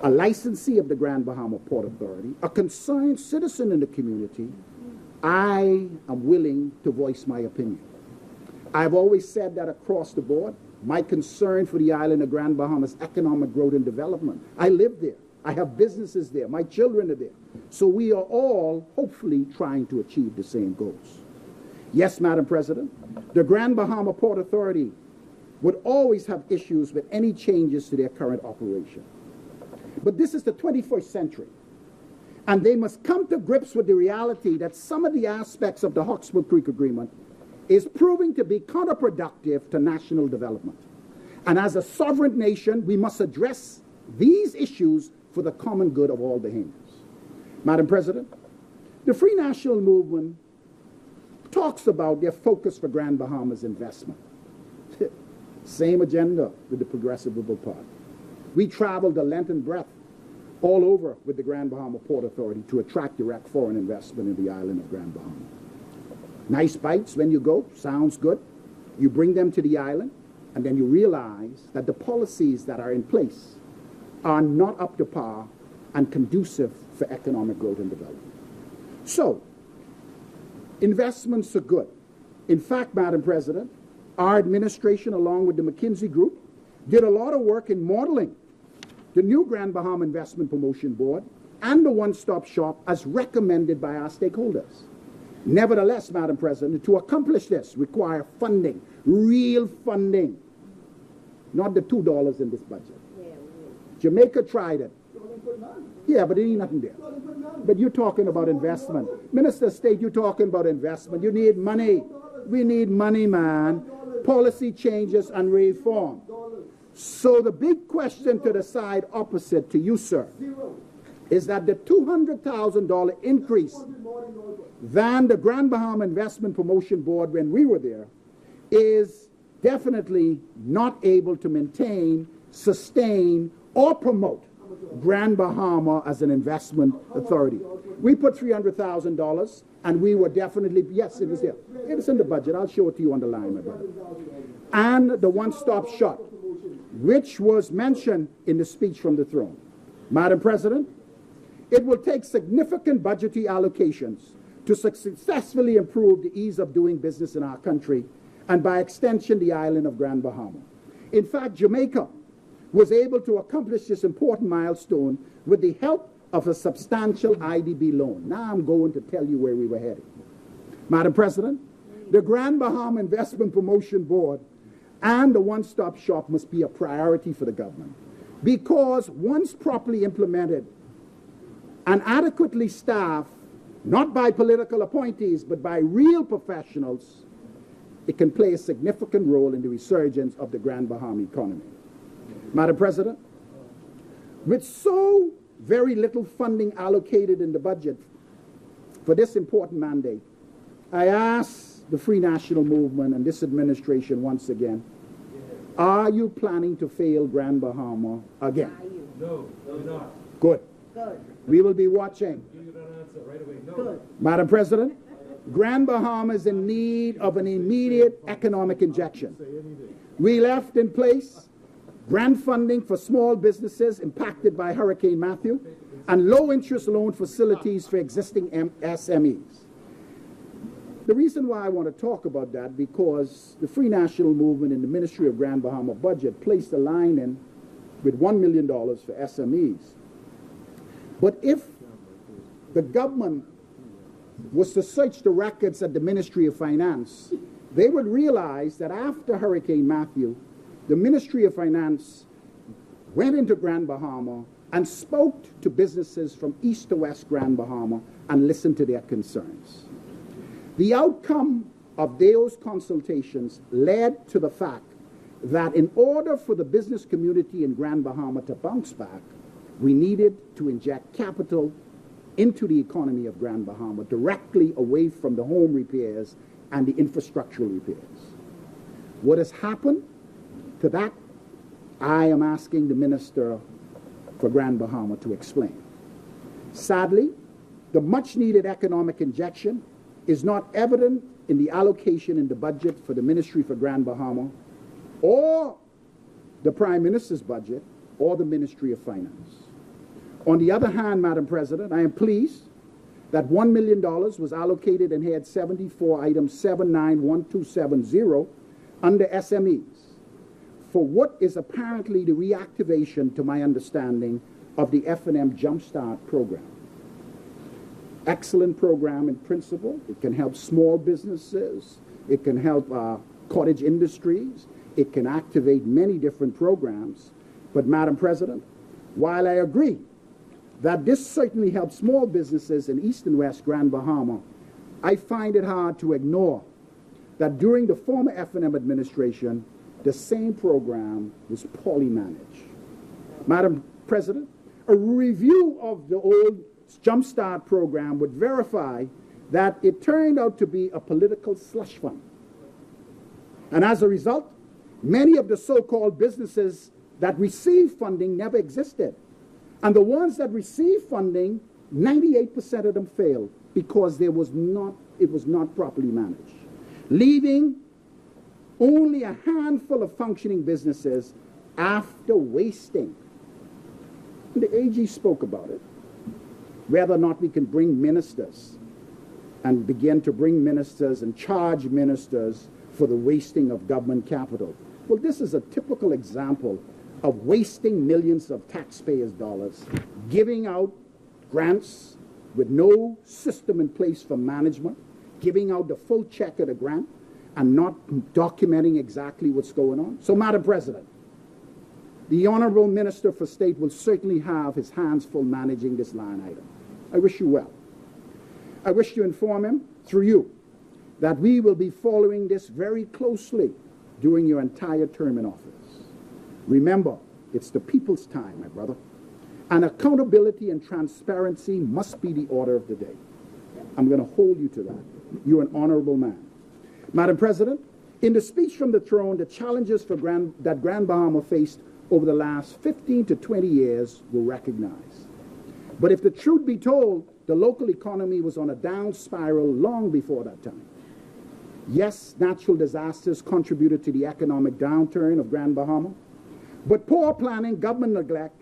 a licensee of the Grand Bahama Port Authority, a concerned citizen in the community, I am willing to voice my opinion. I've always said that across the board, my concern for the island of Grand Bahama is economic growth and development. I live there. I have businesses there. My children are there. So we are all hopefully trying to achieve the same goals. Yes, Madam President, the Grand Bahama Port Authority would always have issues with any changes to their current operation. But this is the 21st century. And they must come to grips with the reality that some of the aspects of the Hawkesbury Creek Agreement is proving to be counterproductive to national development. And as a sovereign nation, we must address these issues for the common good of all Bahamians. Madam President, the Free National Movement talks about their focus for Grand Bahama's investment. Same agenda with the Progressive Liberal Party. We traveled the length and breadth all over with the Grand Bahama Port Authority to attract direct foreign investment in the island of Grand Bahama. Nice bites when you go, sounds good. You bring them to the island, and then you realize that the policies that are in place are not up to par and conducive for economic growth and development. So, investments are good. In fact, Madam President, our administration, along with the McKinsey Group, did a lot of work in modeling the new Grand Bahama Investment Promotion Board and the one-stop shop as recommended by our stakeholders. Nevertheless, Madam President, to accomplish this require funding, real funding, not the $2 in this budget. Jamaica tried it. Yeah, but there ain't nothing there. But you're talking about investment. Minister of State, you're talking about investment. You need money. We need money, man. Policy changes and reform. So the big question to the side opposite to you, sir, is that the $200,000 increase than the Grand Bahama Investment Promotion Board when we were there is definitely not able to maintain, sustain, or promote Grand Bahama as an investment authority. We put $300,000, and we were definitely, yes, it was there. It was in the budget. I'll show it to you on the line, my brother. And the one-stop shop, which was mentioned in the speech from the throne. Madam President, it will take significant budgetary allocations to successfully improve the ease of doing business in our country, and by extension, the island of Grand Bahama. In fact, Jamaica was able to accomplish this important milestone with the help of a substantial IDB loan. Now I'm going to tell you where we were headed. Madam President, the Grand Bahama Investment Promotion Board and the one-stop shop must be a priority for the government, because once properly implemented and adequately staffed, not by political appointees, but by real professionals, it can play a significant role in the resurgence of the Grand Bahama economy. Madam President, with so very little funding allocated in the budget for this important mandate, I ask the Free National Movement and this administration once again, are you planning to fail Grand Bahama again? No, we're not. Good. Good. We will be watching. Give you that answer right away. No. Good. Madam President, Grand Bahama is in need of an immediate economic injection. We left in place grant funding for small businesses impacted by Hurricane Matthew and low-interest loan facilities for existing SMEs. The reason why I want to talk about that, because the Free National Movement in the Ministry of Grand Bahama budget placed a line in with $1 million for SMEs. But if the government was to search the records at the Ministry of Finance, they would realize that after Hurricane Matthew, the Ministry of Finance went into Grand Bahama and spoke to businesses from east to west Grand Bahama and listened to their concerns. The outcome of those consultations led to the fact that in order for the business community in Grand Bahama to bounce back, we needed to inject capital into the economy of Grand Bahama directly away from the home repairs and the infrastructural repairs. What has happened to that, I am asking the Minister for Grand Bahama to explain. Sadly, the much-needed economic injection is not evident in the allocation in the budget for the Ministry for Grand Bahama or the Prime Minister's budget or the Ministry of Finance. On the other hand, Madam President, I am pleased that $1 million was allocated in Head 74, item 791270 under SMEs for what is apparently the reactivation, to my understanding, of the F&M Jumpstart program. Excellent program in principle. It can help small businesses. It can help cottage industries. It can activate many different programs. But, Madam President, while I agree that this certainly helps small businesses in East and West Grand Bahama, I find it hard to ignore that during the former F&M administration, the same program was poorly managed. Madam President, a review of the old Jumpstart program would verify that it turned out to be a political slush fund. And as a result, many of the so-called businesses that received funding never existed. And the ones that received funding, 98% of them failed because it was not properly managed, leaving only a handful of functioning businesses after wasting. And the AG spoke about it, whether or not we can bring ministers and begin to bring ministers and charge ministers for the wasting of government capital. Well, this is a typical example of wasting millions of taxpayers' dollars, giving out grants with no system in place for management, giving out the full check of the grant, and not documenting exactly what's going on. So, Madam President, the Honorable Minister for State will certainly have his hands full managing this line item. I wish you well. I wish to inform him, through you, that we will be following this very closely during your entire term in office. Remember, it's the people's time, my brother, and accountability and transparency must be the order of the day. I'm going to hold you to that. You're an honorable man. Madam President, in the speech from the throne, the challenges for that Grand Bahama faced over the last 15 to 20 years were recognized. But if the truth be told, the local economy was on a down spiral long before that time. Yes, natural disasters contributed to the economic downturn of Grand Bahama, but poor planning, government neglect,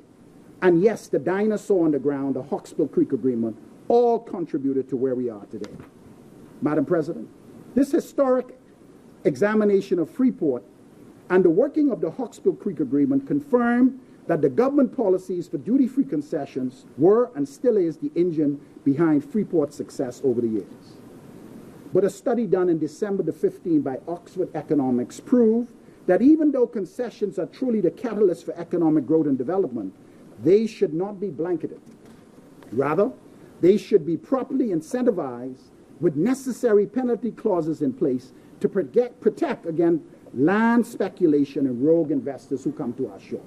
and yes, the dinosaur on the ground, the Hawksbill Creek Agreement, all contributed to where we are today. Madam President, this historic examination of Freeport and the working of the Hawksbill Creek Agreement confirmed that the government policies for duty-free concessions were and still is the engine behind Freeport's success over the years. But a study done in December the 15th by Oxford Economics proved that even though concessions are truly the catalyst for economic growth and development, they should not be blanketed. Rather, they should be properly incentivized with necessary penalty clauses in place to protect against land speculation and rogue investors who come to our shore.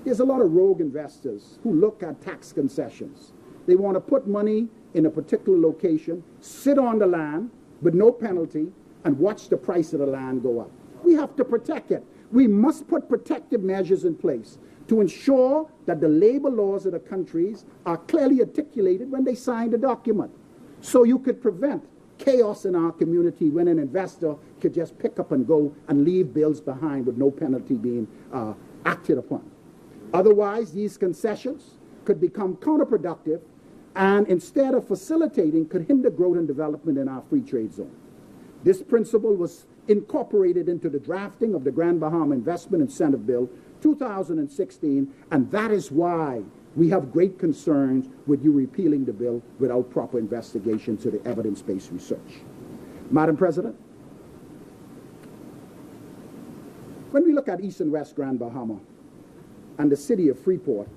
There's a lot of rogue investors who look at tax concessions. They want to put money in a particular location, sit on the land with no penalty, and watch the price of the land go up. We have to protect it. We must put protective measures in place to ensure that the labor laws of the countries are clearly articulated when they sign the document. So you could prevent chaos in our community when an investor could just pick up and go and leave bills behind with no penalty being acted upon. Otherwise, these concessions could become counterproductive and instead of facilitating, could hinder growth and development in our free trade zone. This principle was incorporated into the drafting of the Grand Bahama Investment Incentive Bill 2016, and that is why we have great concerns with you repealing the bill without proper investigation to the evidence-based research. Madam President, when we look at East and West Grand Bahama and the city of Freeport,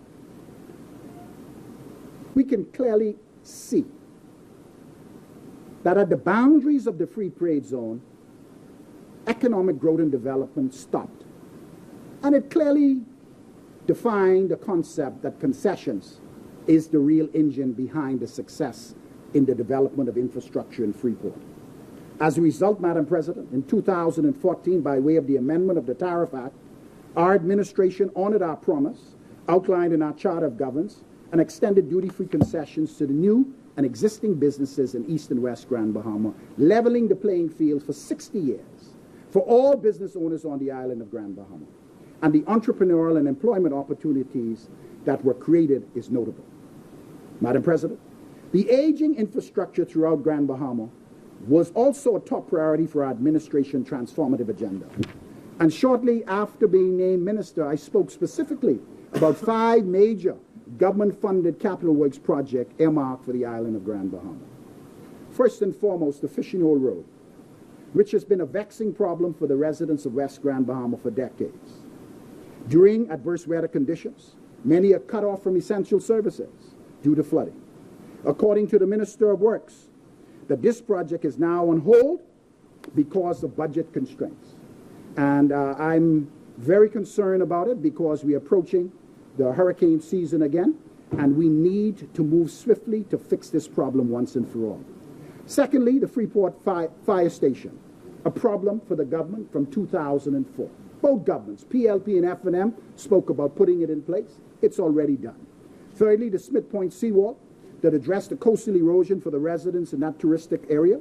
we can clearly see that at the boundaries of the free trade zone, economic growth and development stopped. And it clearly defined the concept that concessions is the real engine behind the success in the development of infrastructure in Freeport. As a result, Madam President, in 2014, by way of the amendment of the Tariff Act, our administration honored our promise, outlined in our Charter of Governance, and extended duty-free concessions to the new and existing businesses in East and West Grand Bahama, leveling the playing field for 60 years for all business owners on the island of Grand Bahama. And the entrepreneurial and employment opportunities that were created is notable. Madam President, the aging infrastructure throughout Grand Bahama was also a top priority for our administration transformative agenda. And shortly after being named minister, I spoke specifically about 5 major government-funded capital works projects earmarked for the island of Grand Bahama. First and foremost, the Fishing Hole Road, which has been a vexing problem for the residents of West Grand Bahama for decades. During adverse weather conditions, many are cut off from essential services due to flooding. According to the Minister of Works, that this project is now on hold because of budget constraints. And I'm very concerned about it because we're approaching the hurricane season again, and we need to move swiftly to fix this problem once and for all. Secondly, the Freeport Fire Station, a problem for the government from 2004. Both governments, PLP and F&M, spoke about putting it in place. It's already done. Thirdly, the Smith Point seawall that addressed the coastal erosion for the residents in that touristic area.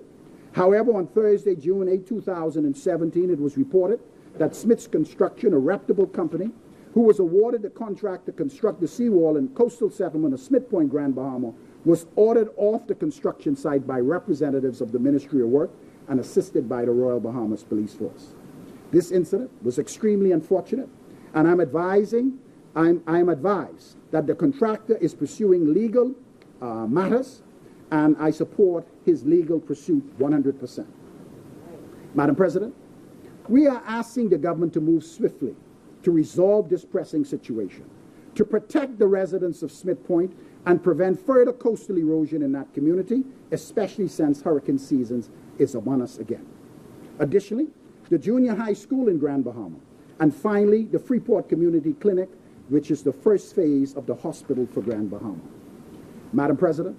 However, on Thursday, June 8, 2017, it was reported that Smith's Construction, a reputable company, who was awarded the contract to construct the seawall in coastal settlement of Smith Point, Grand Bahama, was ordered off the construction site by representatives of the Ministry of Work and assisted by the Royal Bahamas Police Force. This incident was extremely unfortunate, and I'm advised that the contractor is pursuing legal matters, and I support his legal pursuit 100%. Madam President, we are asking the government to move swiftly to resolve this pressing situation, to protect the residents of Smith Point and prevent further coastal erosion in that community, especially since hurricane season is upon us again. Additionally, the junior high school in Grand Bahama, and finally, the Freeport Community Clinic, which is the first phase of the hospital for Grand Bahama. Madam President,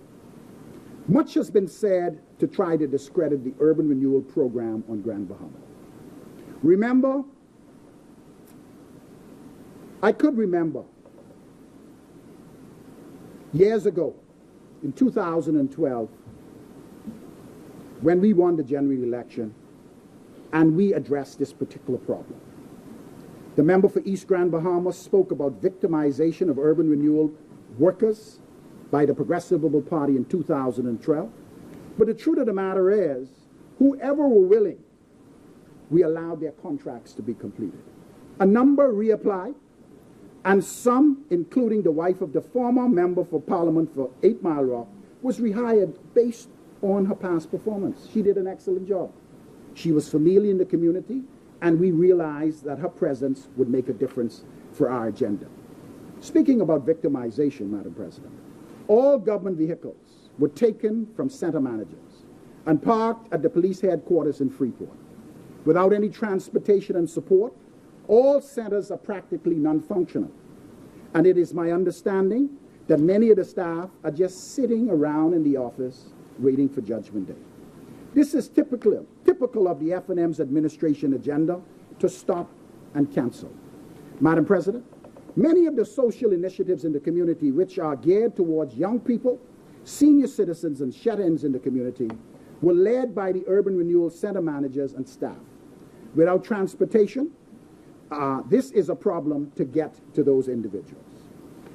much has been said to try to discredit the urban renewal program on Grand Bahama. Remember, I could remember years ago, in 2012, when we won the general election and we addressed this particular problem. The member for East Grand Bahama spoke about victimization of urban renewal workers by the Progressive Liberal Party in 2012. But the truth of the matter is, whoever were willing, we allowed their contracts to be completed. A number reapplied, and some, including the wife of the former member for Parliament for 8 Mile Rock, was rehired based on her past performance. She did an excellent job. She was familiar in the community, and we realized that her presence would make a difference for our agenda. Speaking about victimization, Madam President, all government vehicles were taken from center managers and parked at the police headquarters in Freeport. Without any transportation and support, all centers are practically non-functional. And it is my understanding that many of the staff are just sitting around in the office waiting for Judgment Day. This is typical of the F&M's administration agenda to stop and cancel. Madam President, many of the social initiatives in the community which are geared towards young people, senior citizens, and shut-ins in the community were led by the urban renewal center managers and staff. Without transportation, this is a problem to get to those individuals.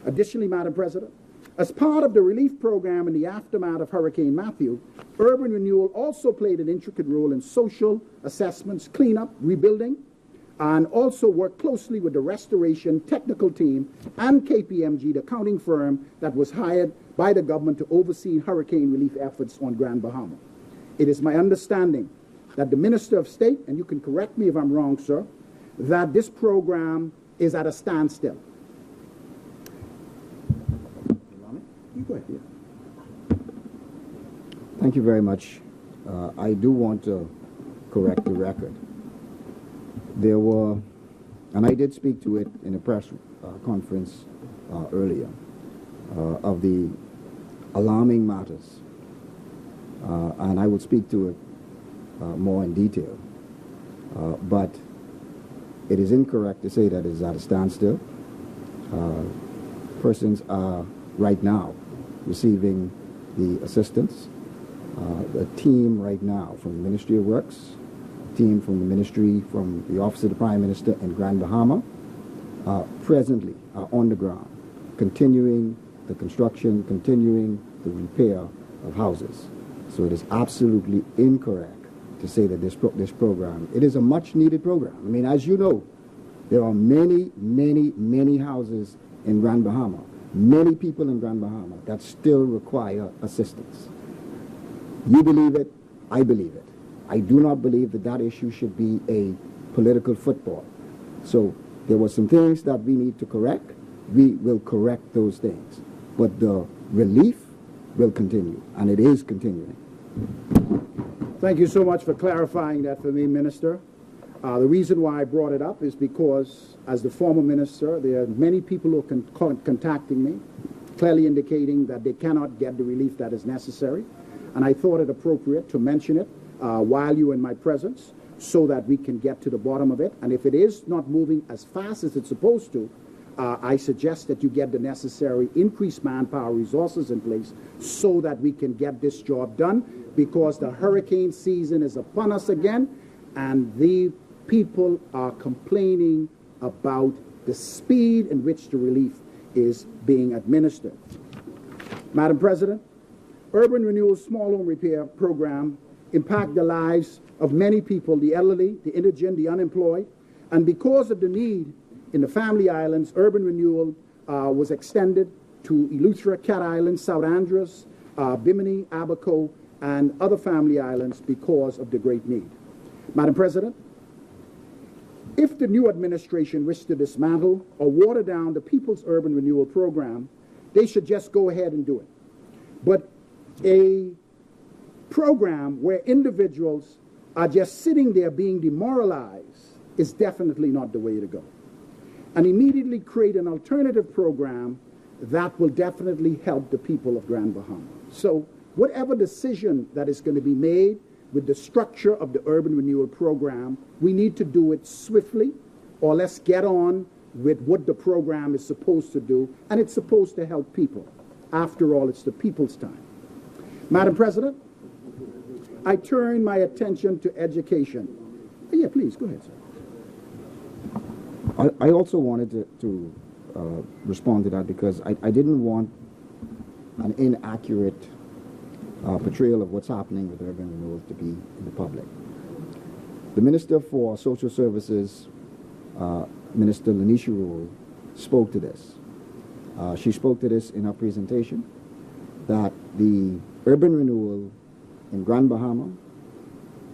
Additionally, Madam President, As part of the relief program in the aftermath of Hurricane Matthew, urban renewal also played an intricate role in social assessments, cleanup, rebuilding, and also worked closely with the restoration technical team and KPMG, the accounting firm that was hired by the government to oversee hurricane relief efforts on Grand Bahama. It is my understanding that the Minister of State, and you can correct me if I'm wrong, sir, that this program is at a standstill. You go ahead. Yeah. Thank you very much. I do want to correct the record. There were, and I did speak to it in a press conference earlier, of the alarming matters, and I will speak to it more in detail. But it is incorrect to say that it is at a standstill. Persons are right now receiving the assistance. The team right now from the Ministry of Works, team from the Ministry, from the Office of the Prime Minister in Grand Bahama, presently are on the ground, continuing the construction, continuing the repair of houses. So it is absolutely incorrect to say that this program, it is a much needed program. I mean, as you know, there are many, many, many houses in Grand Bahama, many people in Grand Bahama that still require assistance. You believe it, I believe it. I do not believe that that issue should be a political football. So there were some things that we need to correct. We will correct those things. But the relief will continue, and it is continuing. Thank you so much for clarifying that for me, Minister. The reason why I brought it up is because, as the former minister, there are many people who are contacting me, clearly indicating that they cannot get the relief that is necessary. And I thought it appropriate to mention it while you're in my presence so that we can get to the bottom of it. And if it is not moving as fast as it's supposed to, I suggest that you get the necessary increased manpower resources in place so that we can get this job done, because the hurricane season is upon us again, and the people are complaining about the speed in which the relief is being administered. Madam President, Urban Renewal's small home repair program impact the lives of many people, the elderly, the indigent, the unemployed, and because of the need in the Family Islands, Urban Renewal was extended to Eleuthera, Cat Island, South Andros, Bimini, Abaco, and other Family Islands because of the great need. Madam President, if the new administration wishes to dismantle or water down the People's Urban Renewal Program, they should just go ahead and do it. But a program where individuals are just sitting there being demoralized is definitely not the way to go. And immediately create an alternative program that will definitely help the people of Grand Bahama. So whatever decision that is going to be made with the structure of the Urban Renewal Program, we need to do it swiftly, or let's get on with what the program is supposed to do, and it's supposed to help people. After all, it's the people's time. Madam President, I turn my attention to education. Yeah, please, go ahead, sir. I also wanted to respond to that because I didn't want an inaccurate portrayal of what's happening with urban renewal to be in the public. The Minister for Social Services, Minister Lanisha Rule, spoke to this. She spoke to this in her presentation, that the urban renewal in Grand Bahama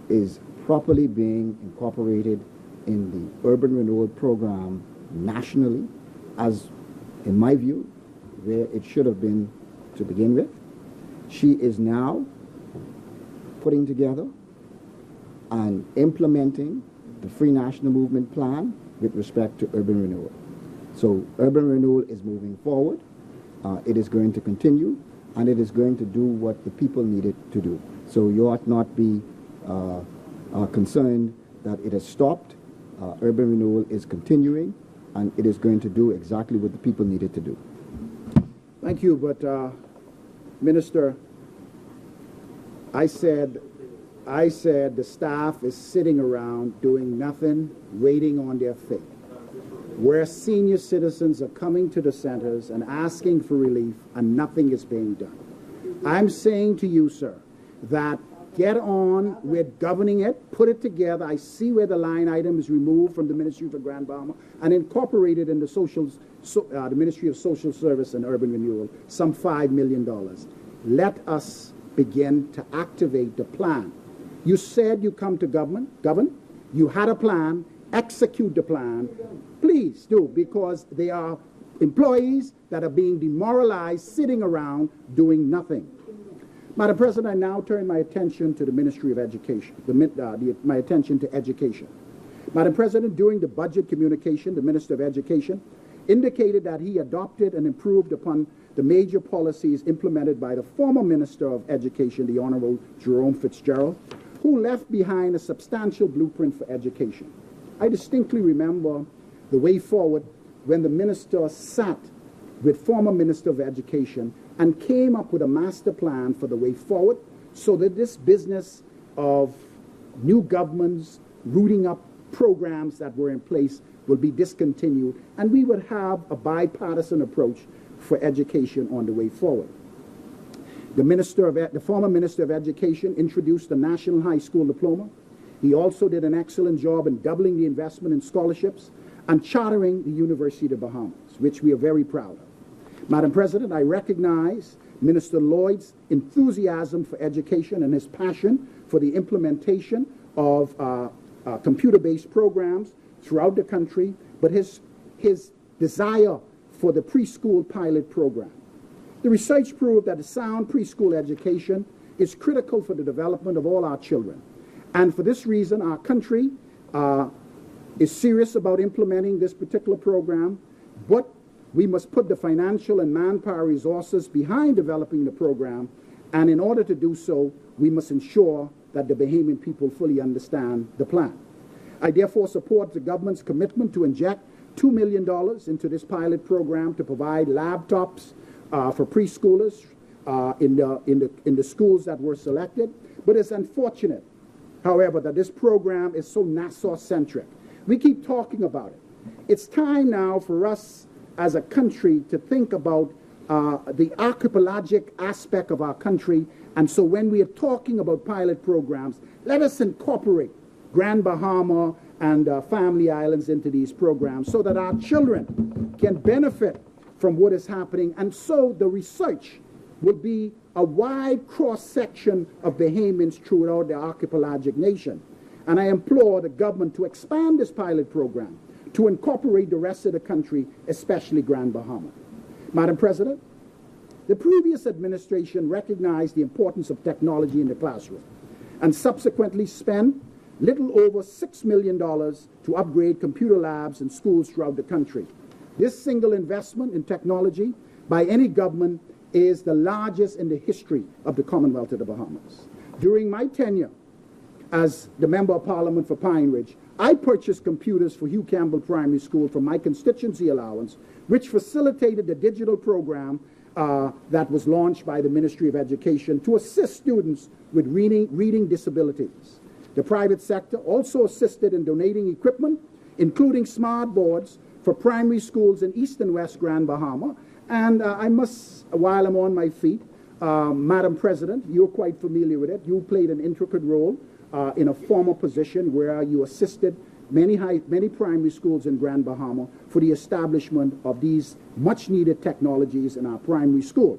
is properly being incorporated in the urban renewal program nationally, as in my view, where it should have been to begin with. She is now putting together and implementing the Free National Movement Plan with respect to urban renewal. So urban renewal is moving forward. It is going to continue, and it is going to do what the people need it to do. So you ought not be concerned that it has stopped. Urban renewal is continuing, and it is going to do exactly what the people need it to do. Thank you, but Minister, I said the staff is sitting around doing nothing, waiting on their fate. where senior citizens are coming to the centers and asking for relief and nothing is being done. I'm saying to you, sir, that get on with governing it, put it together. I see where the line item is removed from the Ministry for Grand Bahama and incorporated in the Ministry of Social Service and Urban Renewal, some $5 million. Let us begin to activate the plan. You said you come to govern. You had a plan. Execute the plan. Please do, because they are employees that are being demoralized, sitting around doing nothing. Madam President, I now turn my attention to the Ministry of Education, my attention to education. Madam President, during the budget communication, the Minister of Education indicated that he adopted and improved upon the major policies implemented by the former Minister of Education, the Honorable Jerome Fitzgerald, who left behind a substantial blueprint for education. I distinctly remember the way forward when the minister sat with former Minister of Education and came up with a master plan for the way forward so that this business of new governments rooting up programs that were in place will be discontinued, and we would have a bipartisan approach for education on the way forward. The former Minister of Education introduced the National High School Diploma. He also did an excellent job in doubling the investment in scholarships and chartering the University of the Bahamas, which we are very proud of. Madam President, I recognize Minister Lloyd's enthusiasm for education and his passion for the implementation of computer-based programs throughout the country, but his desire for the preschool pilot program. The research proved that a sound preschool education is critical for the development of all our children. And for this reason, our country is serious about implementing this particular program, but we must put the financial and manpower resources behind developing the program, and in order to do so, we must ensure that the Bahamian people fully understand the plan. I therefore support the government's commitment to inject $2 million into this pilot program to provide laptops for preschoolers in the schools that were selected. But it's unfortunate, however, that this program is so Nassau-centric. We keep talking about it. It's time now for us as a country to think about the archipelagic aspect of our country. And so when we are talking about pilot programs, let us incorporate Grand Bahama and Family Islands into these programs so that our children can benefit from what is happening. And so the research will be a wide cross-section of Bahamians throughout the archipelagic nation. And I implore the government to expand this pilot program to incorporate the rest of the country, especially Grand Bahama. Madam President, the previous administration recognized the importance of technology in the classroom and subsequently spent little over $6 million to upgrade computer labs in schools throughout the country. This single investment in technology by any government is the largest in the history of the Commonwealth of the Bahamas. During my tenure as the Member of Parliament for Pine Ridge, I purchased computers for Hugh Campbell Primary School from my constituency allowance, which facilitated the digital program that was launched by the Ministry of Education to assist students with reading disabilities. The private sector also assisted in donating equipment, including smart boards for primary schools in East and West Grand Bahama. And I must, while I'm on my feet, Madam President, you're quite familiar with it. You played an intricate role in a former position where you assisted many primary schools in Grand Bahama for the establishment of these much-needed technologies in our primary school.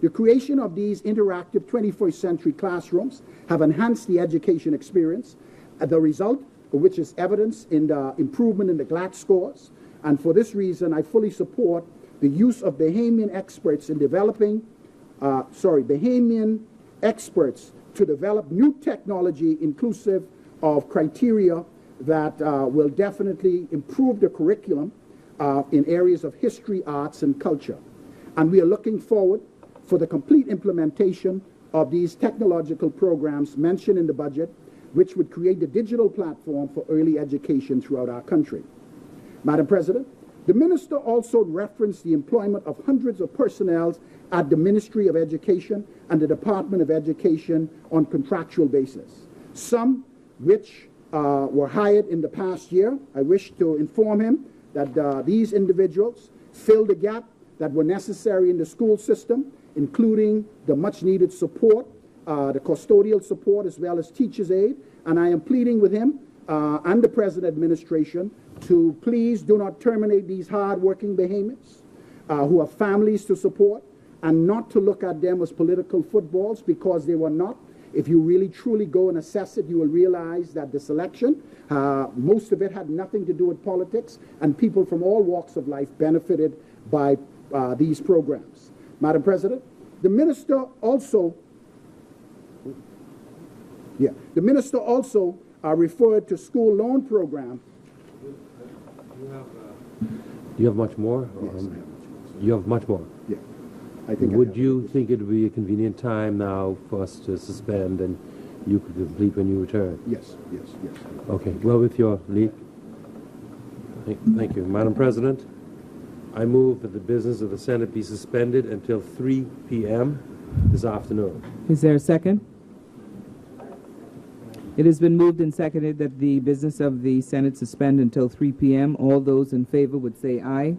The creation of these interactive 21st century classrooms have enhanced the education experience, the result of which is evidenced in the improvement in the GLAD scores. And for this reason, I fully support the use of Bahamian experts in developing, Bahamian experts to develop new technology inclusive of criteria that will definitely improve the curriculum in areas of history, arts, and culture. And we are looking forward for the complete implementation of these technological programs mentioned in the budget, which would create the digital platform for early education throughout our country. Madam President, the minister also referenced the employment of hundreds of personnel at the Ministry of Education and the Department of Education on contractual basis, some which were hired in the past year. I wish to inform him that these individuals fill the gap that were necessary in the school system, including the much-needed support, the custodial support, as well as teacher's aid. And I am pleading with him and the present administration to please do not terminate these hard-working behemoths who have families to support, and not to look at them as political footballs, because they were not. If you really truly go and assess it, you will realize that the selection, most of it had nothing to do with politics, and people from all walks of life benefited by these programs. Madam President, the minister also referred to school loan program. Do you have much more? Yes, I have much more. You have much more? Yeah. I think Would you think it would be a convenient time now for us to suspend and you could complete when you return? Yes. Okay, well, with your leave. Thank you. Madam President, I move that the business of the Senate be suspended until 3 p.m. this afternoon. Is there a second? It has been moved and seconded that the business of the Senate suspend until 3 p.m. All those in favor would say aye.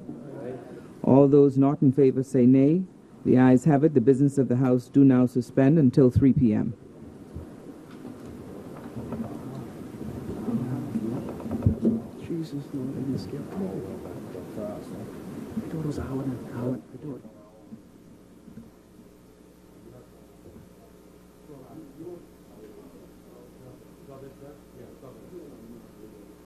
All those not in favor say nay. The ayes have it. The business of the House do now suspend until 3 p.m. Jesus, no, I didn't skip. I thought it was Howard.